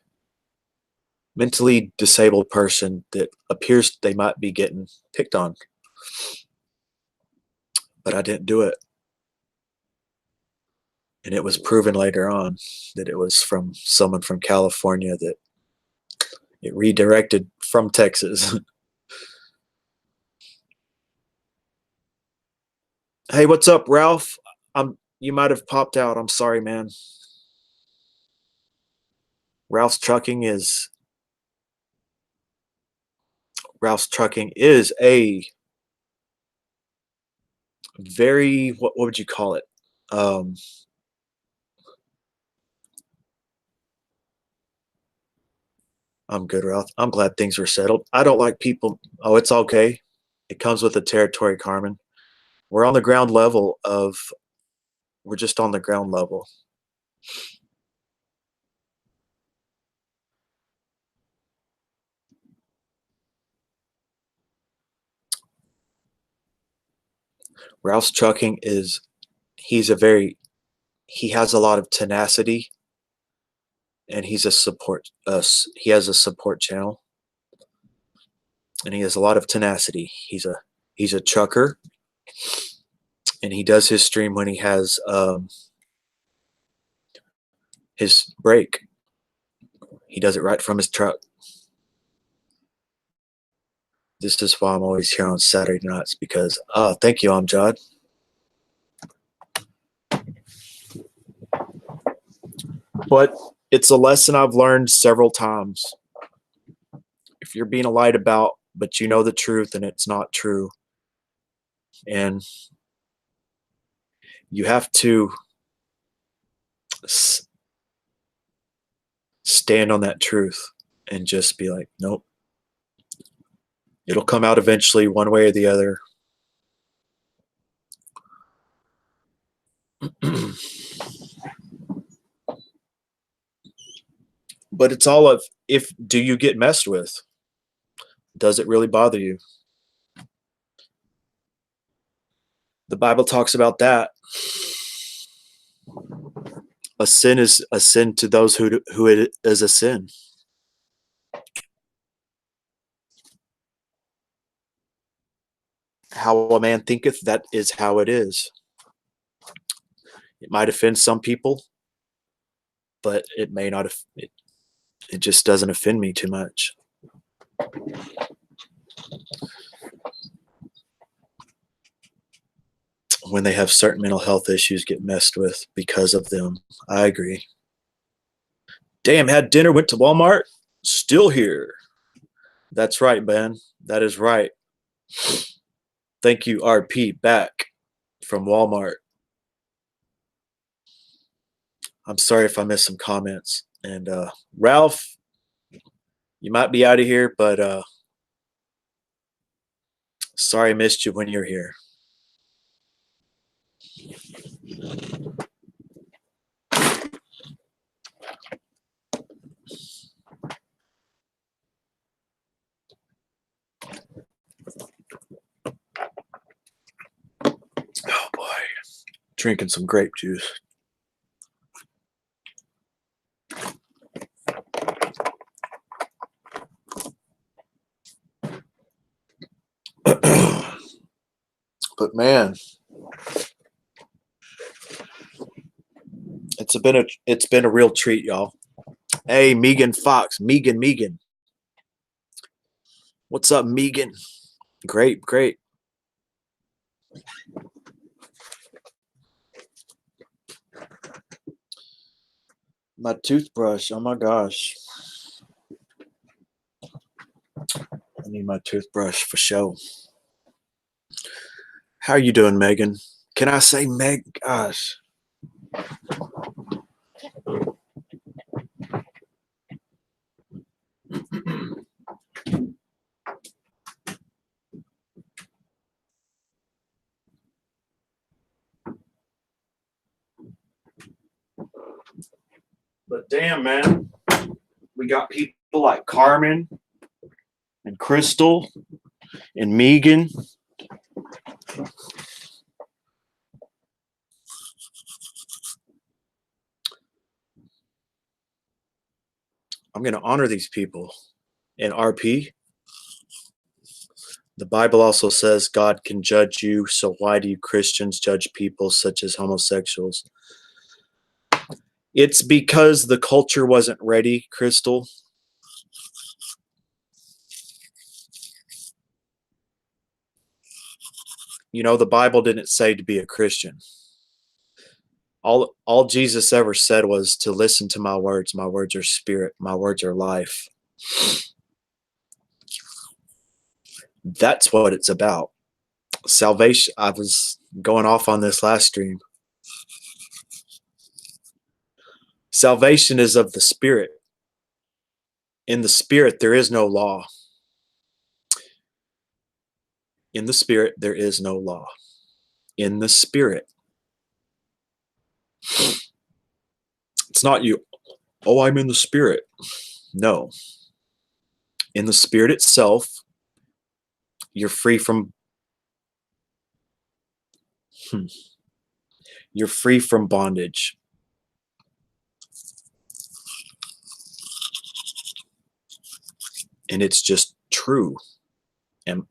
disabled person that appears they might be getting picked on. But I didn't do it. And it was proven later on that it was from someone from California that it redirected from Texas. Hey, what's up, Ralph? You might have popped out. I'm sorry, man. Ralph's Trucking is a very, what would you call it? I'm good, Ralph. I'm glad things were settled. I don't like people. Oh, it's okay. It comes with the territory, Carmen. We're on the ground level we're just on the ground level. Ralph's Trucking he has a lot of tenacity, and he has a support channel, and he has a lot of tenacity. He's a trucker, and he does his stream when he has his break. He does it right from his truck. This is why I'm always here on Saturday nights, because thank you, Amjad. But it's a lesson I've learned several times. If you're being lied about, but you know the truth and it's not true, and you have to stand on that truth and just be like, nope. It'll come out eventually, one way or the other. But it's all of, do you get messed with? Does it really bother you? The Bible talks about that. A sin is a sin to those who it is a sin. How a man thinketh, that is how it is. It might offend some people, but it may not. It just doesn't offend me too much. When they have certain mental health issues get messed with because of them. I agree. Damn, had dinner, went to Walmart, still here. That's right, Ben. That is right. Thank you, RP, back from Walmart. I'm sorry if I missed some comments. And Ralph, you might be out of here, but sorry I missed you when you're here. Oh boy, drinking some grape juice. But man, it's been a real treat, y'all. Hey, Megan Fox, Megan. What's up, Megan? Great. My toothbrush. Oh my gosh. I need my toothbrush for show. How are you doing, Megan? Can I say Meg? Gosh. But damn, man, we got people like Carmen and Crystal and Megan. I'm going to honor these people. And RP, the Bible also says God can judge you, so why do you Christians judge people such as homosexuals? It's because the culture wasn't ready, Crystal. You know, the Bible didn't say to be a Christian. All Jesus ever said was to listen to my words. My words are spirit. My words are life. That's what it's about. Salvation. I was going off on this last stream. Salvation is of the spirit. In the spirit, there is no law. In the spirit, there is no law. In the spirit. It's not you, oh, I'm in the spirit. No. In the spirit itself, you're free from you're free from bondage. And it's just true. And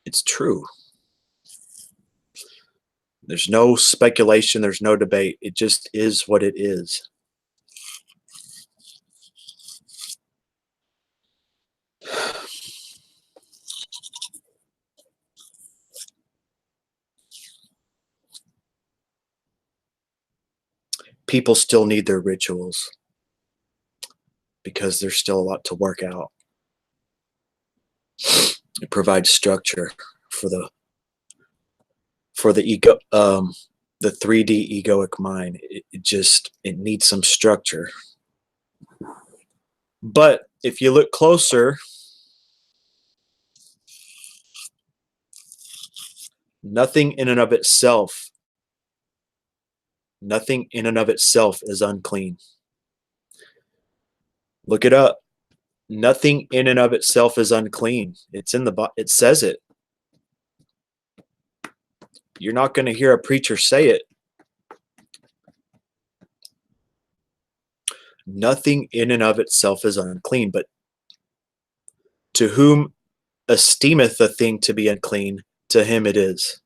it's true. There's no speculation, there's no debate. It just is what it is. People still need their rituals because there's still a lot to work out. It provides structure for the ego, the 3D egoic mind. It needs some structure. But if you look closer, nothing in and of itself is unclean. Look it up. Nothing in and of itself is unclean. It's in it says it. You're not going to hear a preacher say it. Nothing in and of itself is unclean, but to whom esteemeth a thing to be unclean, to him it is.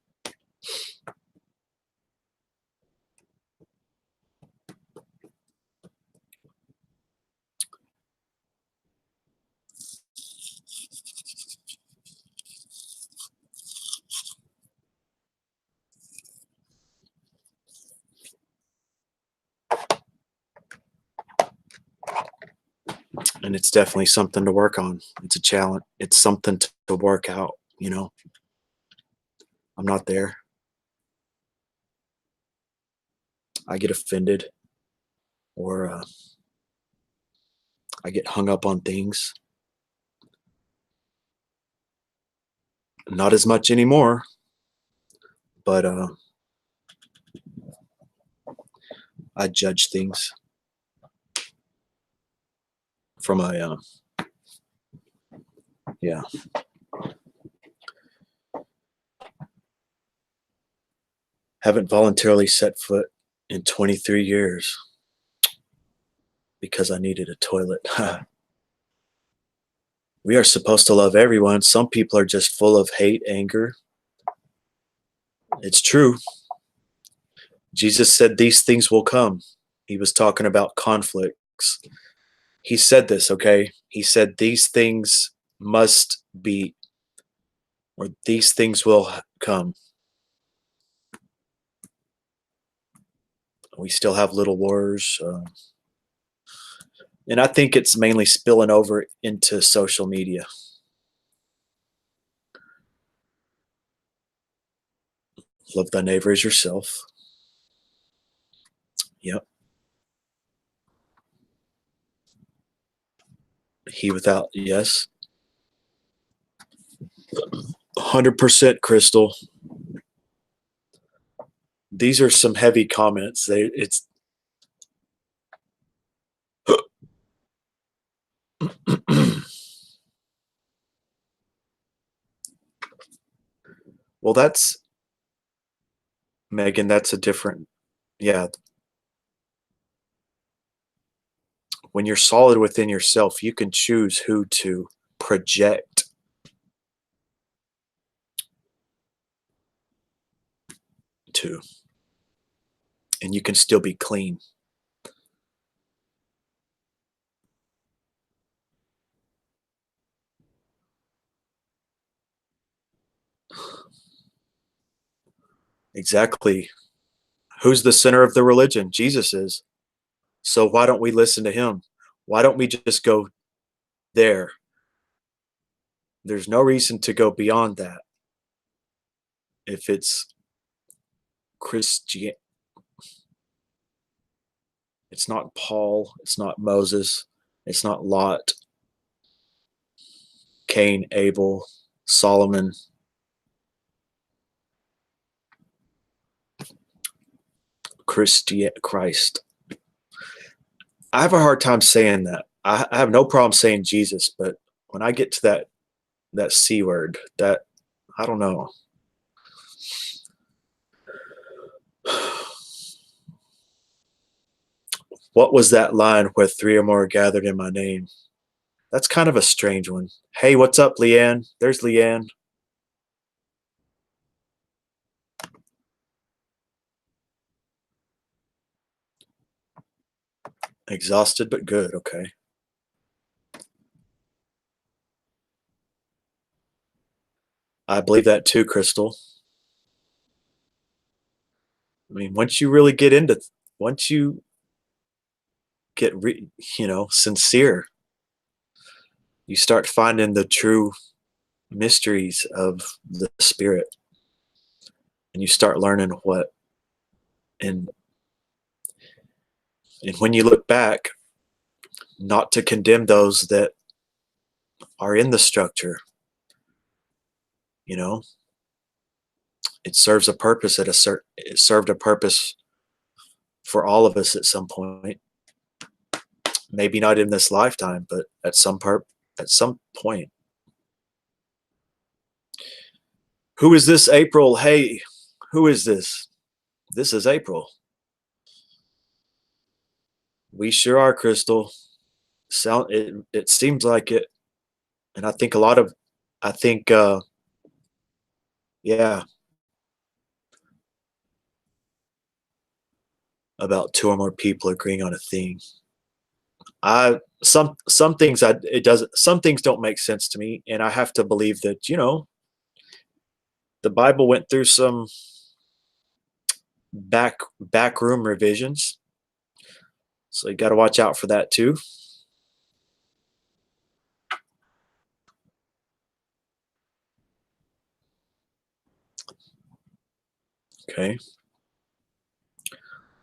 And it's definitely something to work on. It's a challenge. It's something to work out, you know. I'm not there. I get offended, or I get hung up on things. Not as much anymore, but I judge things from a yeah. Haven't voluntarily set foot in 23 years because I needed a toilet. We are supposed to love everyone. Some people are just full of hate, anger. It's true. Jesus said these things will come. He was talking about conflicts. He said this, okay? He said these things must be, or these things will come. We still have little wars. And I think it's mainly spilling over into social media. Love thy neighbor as yourself. Yep. He without, yes. 100% Crystal. These are some heavy comments. It's well, that's Megan. That's a different, yeah. When you're solid within yourself, you can choose who to project to, and you can still be clean. Exactly. Who's the center of the religion? Jesus is. So why don't we listen to him? Why don't we just go there? There's no reason to go beyond that. If it's Christian, it's not Paul, it's not Moses, it's not Lot, Cain, Abel, Solomon. Christ. I have a hard time saying that. I have no problem saying Jesus, but when I get to that C word, that I don't know. What was that line where three or more are gathered in my name? That's kind of a strange one. Hey, what's up, Leanne? There's Leanne. Exhausted but good. Okay. I believe that too, Crystal. I mean, once you really get into, once you get, sincere, you start finding the true mysteries of the spirit, and you start learning what, and when you look back, not to condemn those that are in the structure, you know, it serves a purpose it served a purpose for all of us at some point. Maybe not in this lifetime, but at some point. Who is this April? Hey, who is this? This is April. We sure are, Crystal. It seems like it. And I think I think yeah, about two or more people agreeing on a thing. Some things it doesn't, some things don't make sense to me, and I have to believe that, the Bible went through some backroom revisions. So you got to watch out for that too. Okay.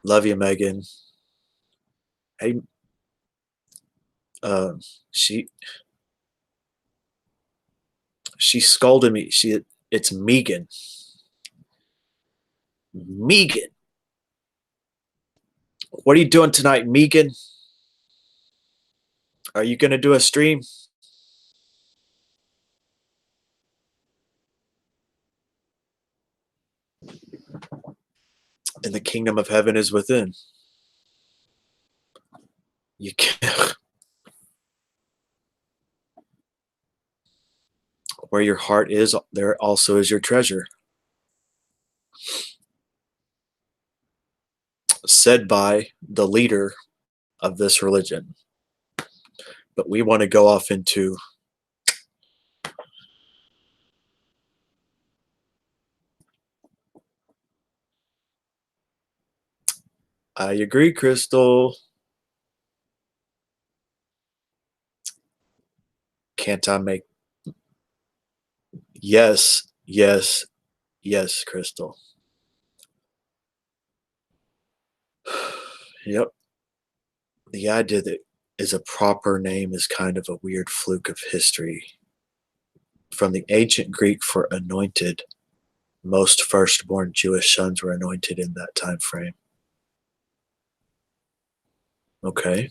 Love you, Megan. Hey, uh, she she scolded me. It's Megan. Megan. What are you doing tonight, Megan? Are you gonna do a stream? And the kingdom of heaven is within. You can't, where your heart is, there also is your treasure. Said by the leader of this religion. But we want to go off into I agree, Crystal. Can't I make yes, yes, yes, Crystal. Yep. The idea that is a proper name is kind of a weird fluke of history. From the ancient Greek for anointed, most firstborn Jewish sons were anointed in that time frame. Okay.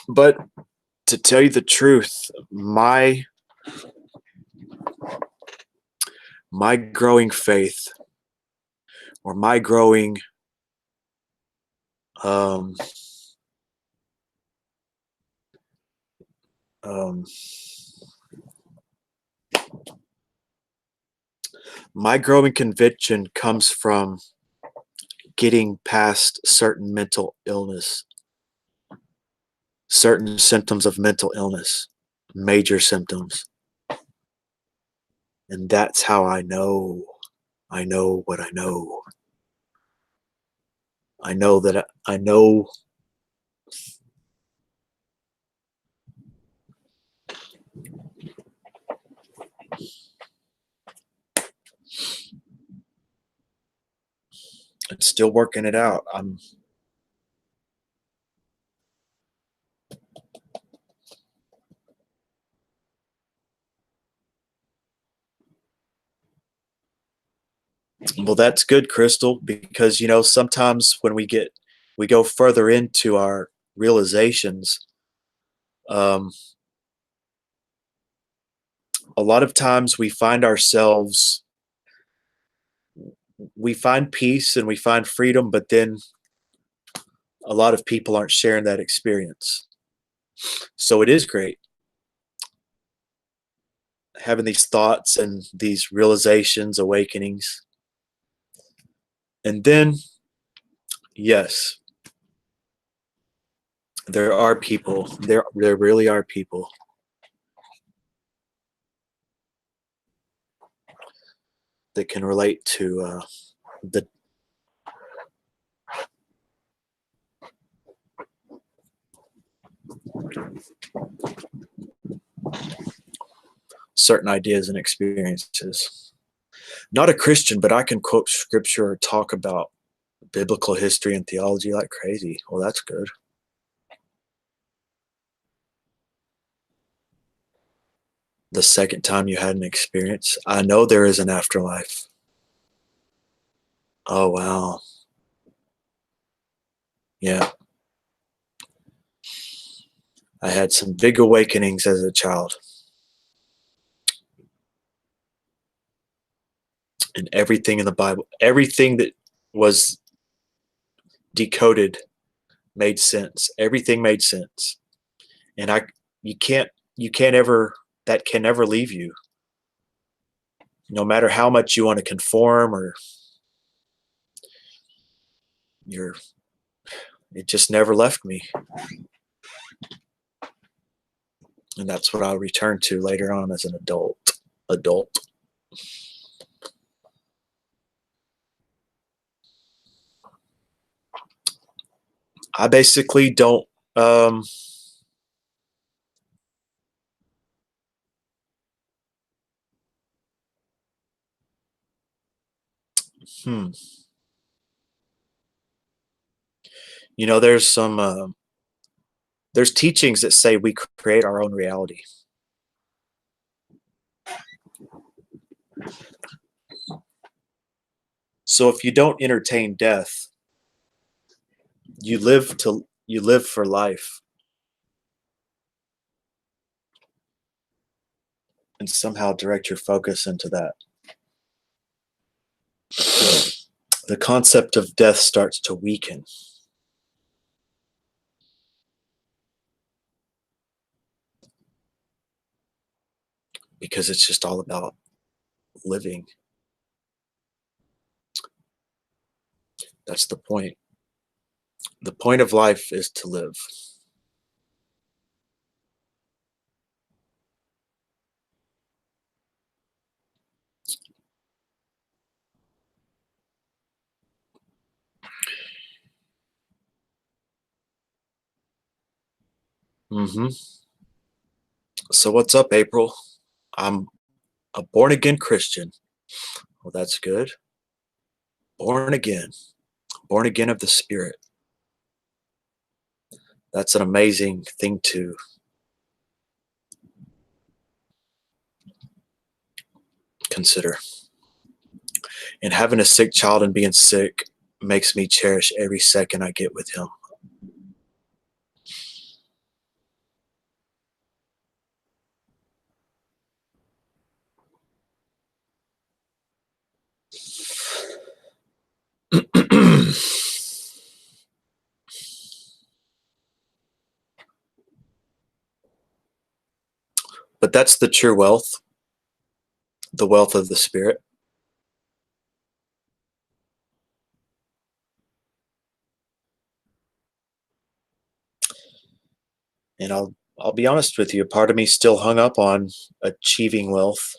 But to tell you the truth, my growing faith or my growing um, um, my growing conviction comes from getting past certain mental illness, certain symptoms of mental illness, major symptoms. And that's how I know what I know. I know that I know it's still working it out. Well, that's good, Crystal, because sometimes when we go further into our realizations, um, a lot of times we find peace and we find freedom, but then a lot of people aren't sharing that experience. So it is great having these thoughts and these realizations, awakenings. And then, yes, there are people, there really are people that can relate to the certain ideas and experiences. Not a Christian, but I can quote scripture or talk about biblical history and theology like crazy. Well, that's good. The second time you had an experience, I know there is an afterlife. Oh, wow. Yeah. I had some big awakenings as a child. And everything in the Bible, everything that was decoded made sense. Everything made sense. And you can't, you can't ever, that can never leave you. No matter how much you want to conform or you're, it just never left me. And that's what I'll return to later on as an adult. I basically don't. Um, hmm. You know, there's teachings that say we create our own reality. So if you don't entertain death, you live for life, and somehow direct your focus into that. The concept of death starts to weaken because it's just all about living. That's the point. The point of life is to live. Hmm. So what's up, April? I'm a born again Christian. Well, that's good. Born again of the Spirit. That's an amazing thing to consider. And having a sick child and being sick makes me cherish every second I get with him. But that's the true wealth, the wealth of the Spirit. And I'll be honest with you, part of me still hung up on achieving wealth.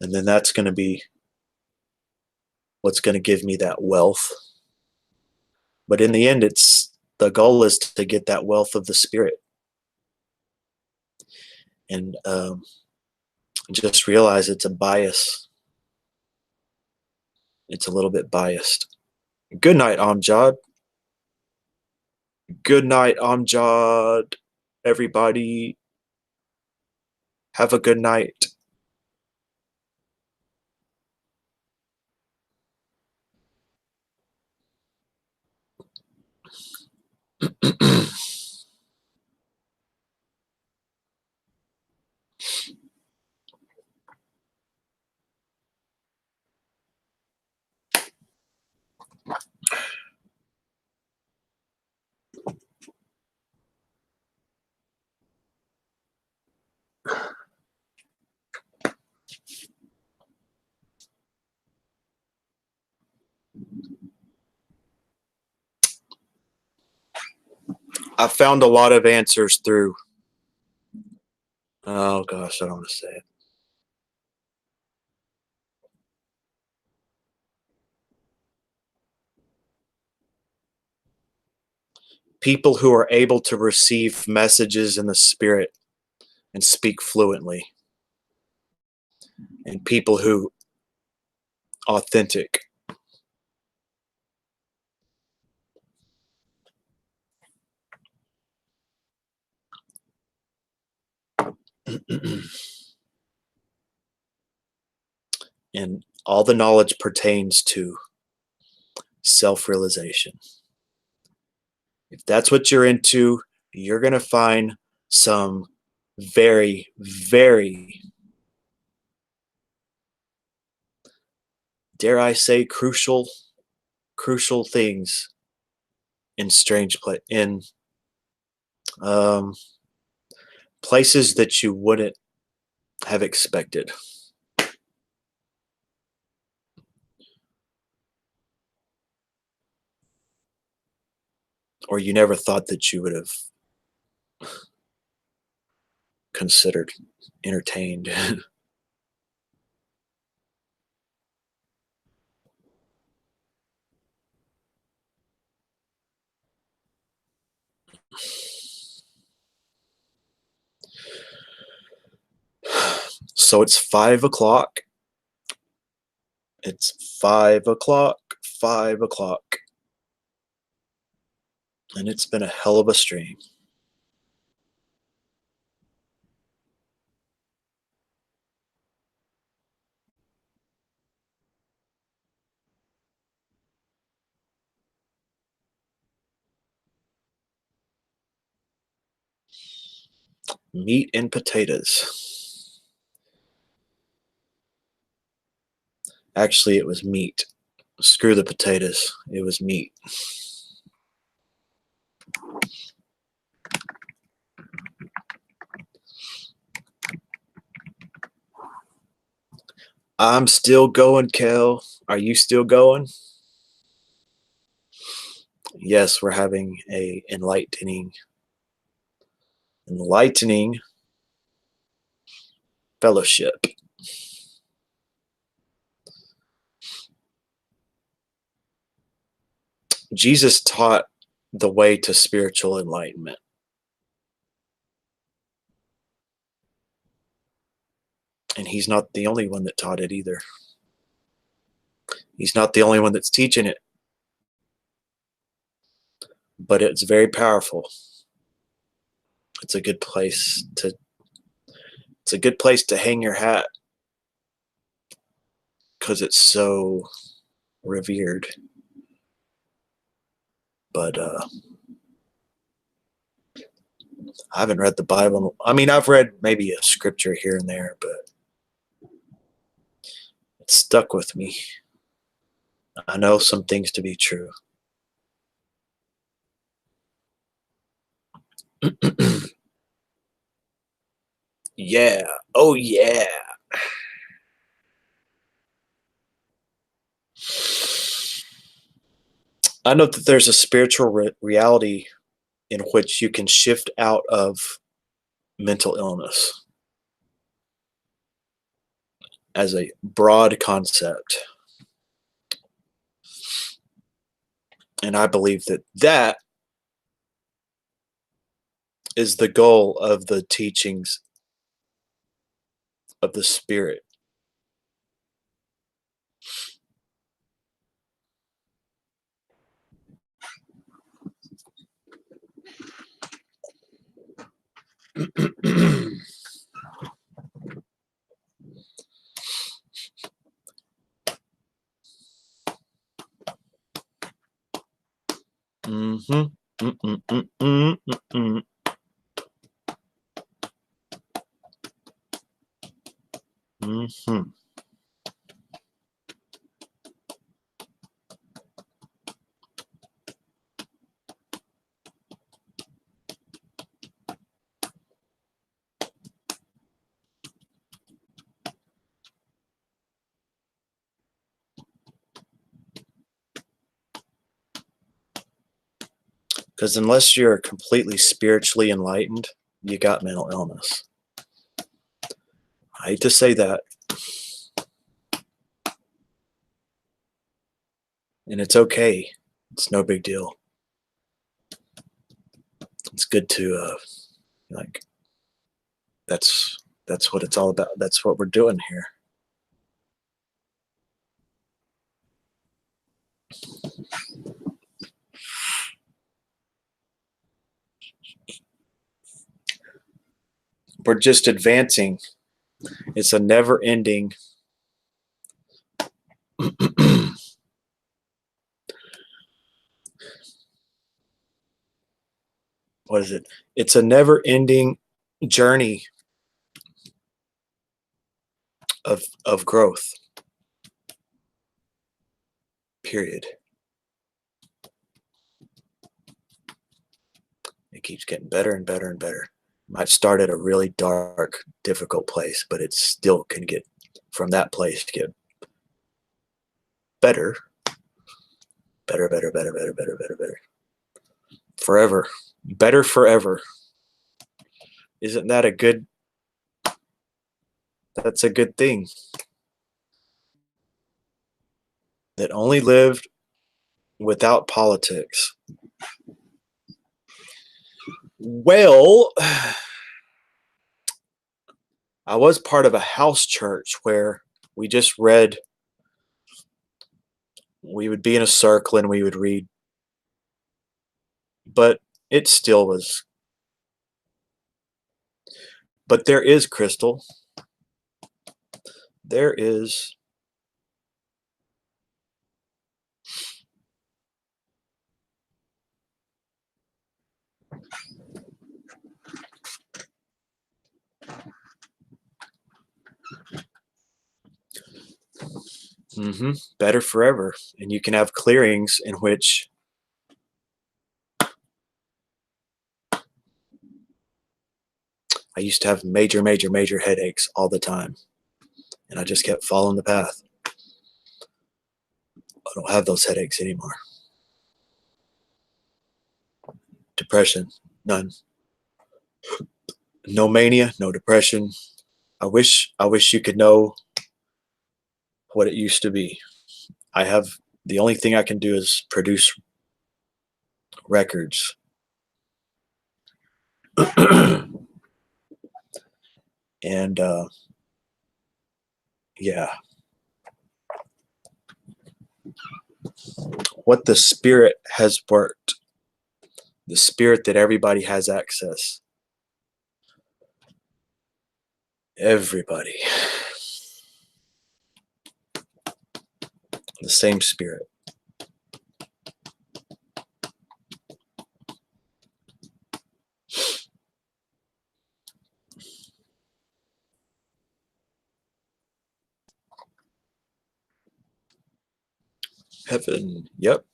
And then that's going to be what's going to give me that wealth. But in the end, it's the goal is to get that wealth of the Spirit. And just realize it's a bias. It's a little bit biased. Good night, Amjad. Good night, Amjad. Everybody, have a good night. I found a lot of answers through, oh gosh, I don't want to say it. People who are able to receive messages in the Spirit and speak fluently, and people who authentic. And all the knowledge pertains to self-realization. If that's what you're into, you're going to find some very, very, dare I say, crucial things in um, places that you wouldn't have expected, or you never thought that you would have considered, entertained. So it's 5 o'clock. It's 5 o'clock, 5 o'clock. And it's been a hell of a stream. Meat and potatoes. Actually, it was meat. Screw the potatoes. It was meat. I'm still going, Kel. Are you still going? Yes, we're having a enlightening fellowship. Jesus taught the way to spiritual enlightenment. And he's not the only one that taught it either. He's not the only one that's teaching it. But it's very powerful. It's a good place to hang your hat, because it's so revered. But I haven't read the Bible. I mean, I've read maybe a scripture here and there, but it's stuck with me. I know some things to be true. Yeah. Oh, yeah. I know that there's a spiritual reality in which you can shift out of mental illness as a broad concept. And I believe that that is the goal of the teachings of the Spirit. Mm-hmm. Mm-mm-mm-mm-mm-mm. Mm-hmm. Because unless you're completely spiritually enlightened, you got mental illness. I hate to say that. And it's okay. It's no big deal. It's good to like that's what it's all about. That's what we're doing here. We're just advancing. It's a never ending what is it? It's a never ending journey of growth. Period. It keeps getting better and better and better. Might start at a really dark, difficult place, but it still can get from that place get better, better, better, better, better, better, better, better. Forever. Better forever. Isn't that a good that's a good thing? That only lived without politics. Well, I was part of a house church where we just read. We would be in a circle and we would read, but it still was. But there is, Crystal. There is. Better forever. And you can have clearings in which I used to have major, major, major headaches all the time. And I just kept following the path. I don't have those headaches anymore. Depression, none. No mania, no depression. I wish you could know what it used to be. I have the only thing I can do is produce records. And yeah, what the spirit has worked, the spirit that everybody has access. Everybody. The same spirit. Heaven. Yep.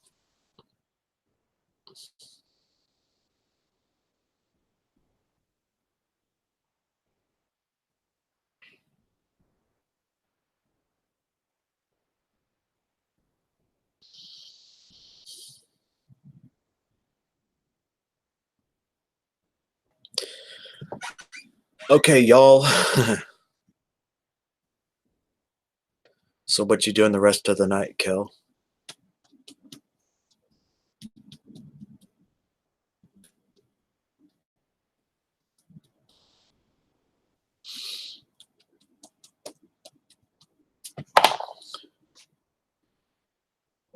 Okay, y'all. So what you doing the rest of the night, Kel?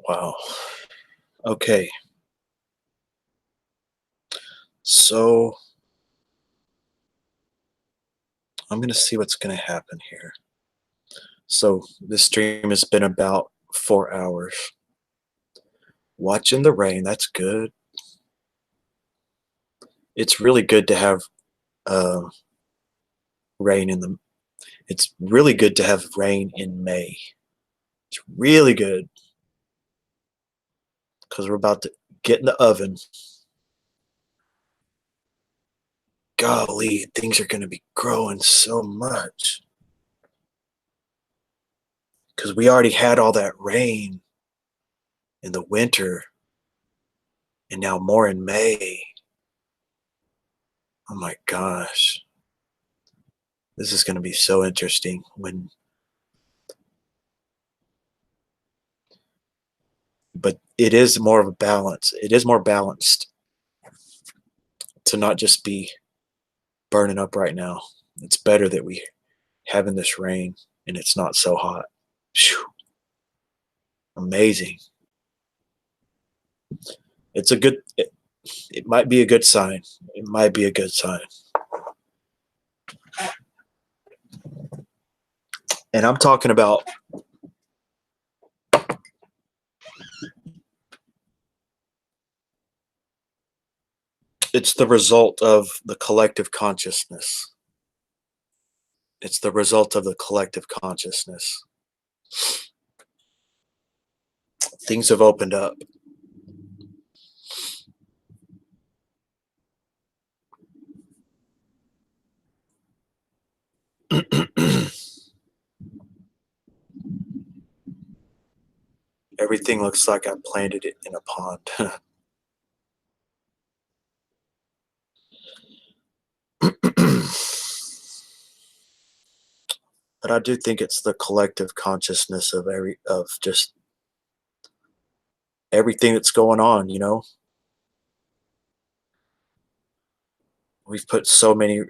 Wow. Okay. So I'm gonna see what's gonna happen here. So this stream has been about 4 hours. Watching the rain, that's good. It's really good to have uh, rain in the. It's really good to have rain in May. It's really good because we're about to get in the oven. Golly, things are going to be growing so much because we already had all that rain in the winter and now more in May. Oh my gosh. This is going to be so interesting but it is more of a balance. It is more balanced to not just be burning up right now. It's better that we having this rain and it's not so hot. Whew. Amazing. It's a good it might be a good sign. It might be a good sign. And I'm talking about it's the result of the collective consciousness. It's the result of the collective consciousness. Things have opened up. Everything looks like I planted it in a pond. But I do think it's the collective consciousness of just everything that's going on, you know. We've put so many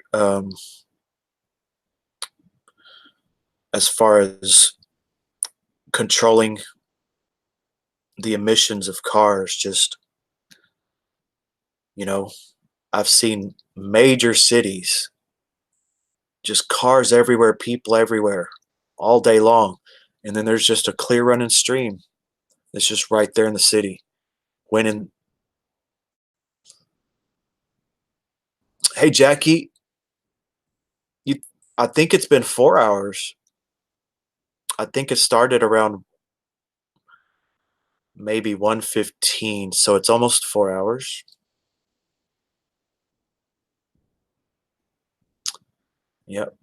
as far as controlling the emissions of cars. Just, you know, I've seen major cities, just cars everywhere, people everywhere, all day long. And then there's just a clear running stream that's just right there in the city. When in, hey Jackie, you, I think it's been 4 hours. I think it started around maybe 1:15, so it's almost 4 hours. Yep,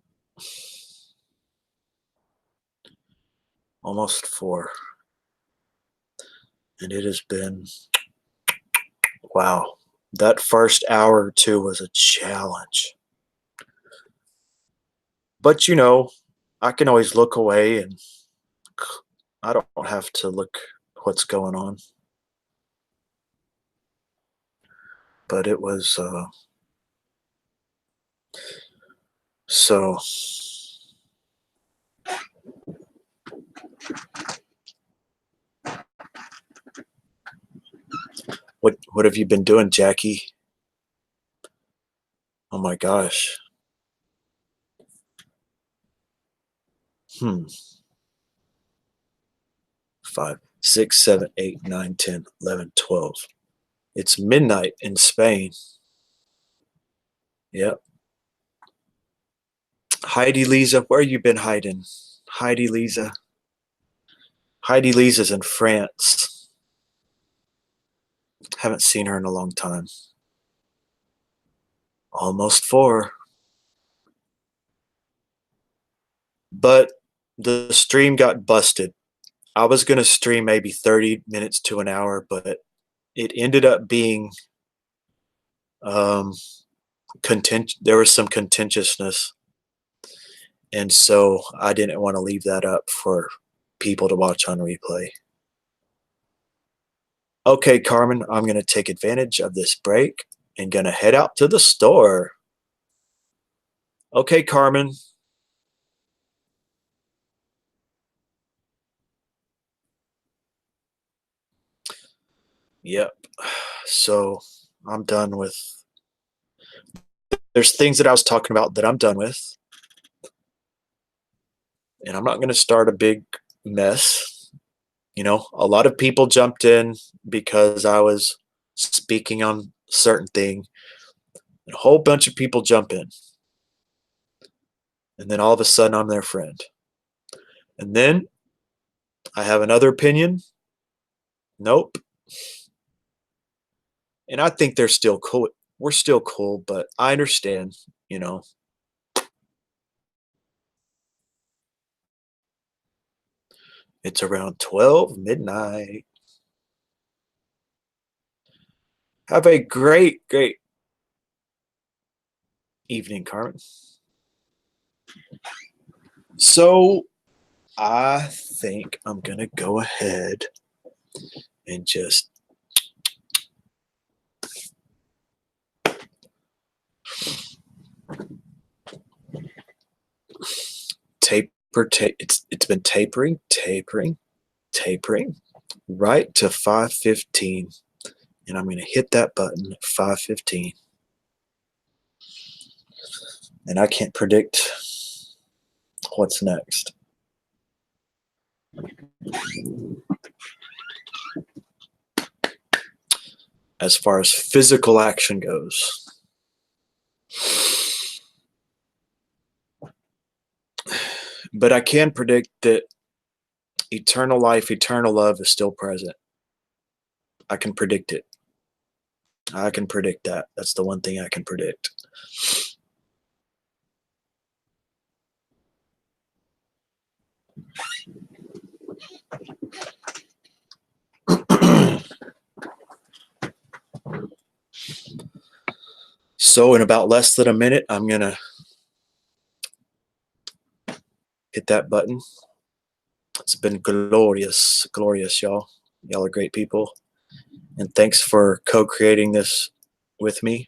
almost four. And it has been, wow, that first hour or two was a challenge. But I can always look away and I don't have to look what's going on. But it was so what have you been doing, Jackie? Oh my gosh. Hmm. 5, 6, 7, 8, 9, 10, 11, 12. It's midnight in Spain. Yep. Heidi Lisa, where you been hiding? Heidi Lisa. Heidi Lisa's in France. Haven't seen her in a long time. Almost 4. But the stream got busted. I was going to stream maybe 30 minutes to an hour, but it ended up being um, there was some contentiousness. And so I didn't want to leave that up for people to watch on replay. Okay, Carmen, I'm going to take advantage of this break and going to head out to the store. Okay, Carmen. Yep. So I'm done with. There's things that I was talking about that I'm done with. And I'm not going to start a big mess. A lot of people jumped in because I was speaking on certain thing. And a whole bunch of people jump in. And then all of a sudden I'm their friend. And then I have another opinion. Nope. And I think they're still cool. We're still cool, but I understand. It's around 12 midnight. Have a great, great evening, Carmen. So I think I'm going to go ahead and just it's been tapering right to 5:15, and I'm going to hit that button at 5:15. And I can't predict what's next. As far as physical action goes. But I can predict that eternal life, eternal love is still present. I can predict it. I can predict that. That's the one thing I can predict. So in about less than a minute, I'm going to hit that button. It's been glorious, y'all. Y'all are great people. And thanks for co-creating this with me.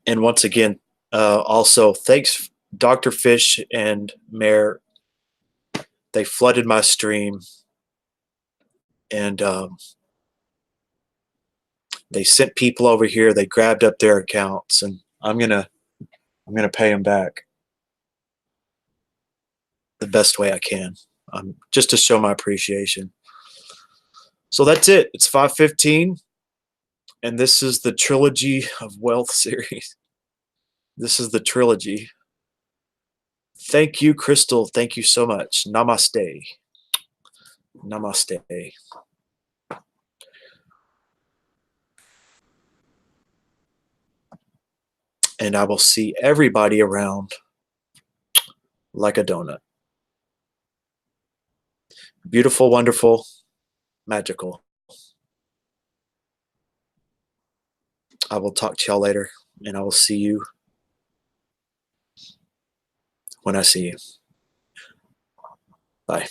And once again, also thanks, Dr. Fish and Mayor. They flooded my stream, and they sent people over here. They grabbed up their accounts, and I'm gonna pay them back the best way I can, just to show my appreciation. So that's it. It's 5:15, and this is the Trilogy of Wealth series. This is the Trilogy. Thank you, Crystal. Thank you so much. Namaste. Namaste. And I will see everybody around like a donut. Beautiful, wonderful, magical. I will talk to y'all later, and I will see you when I see you. Bye.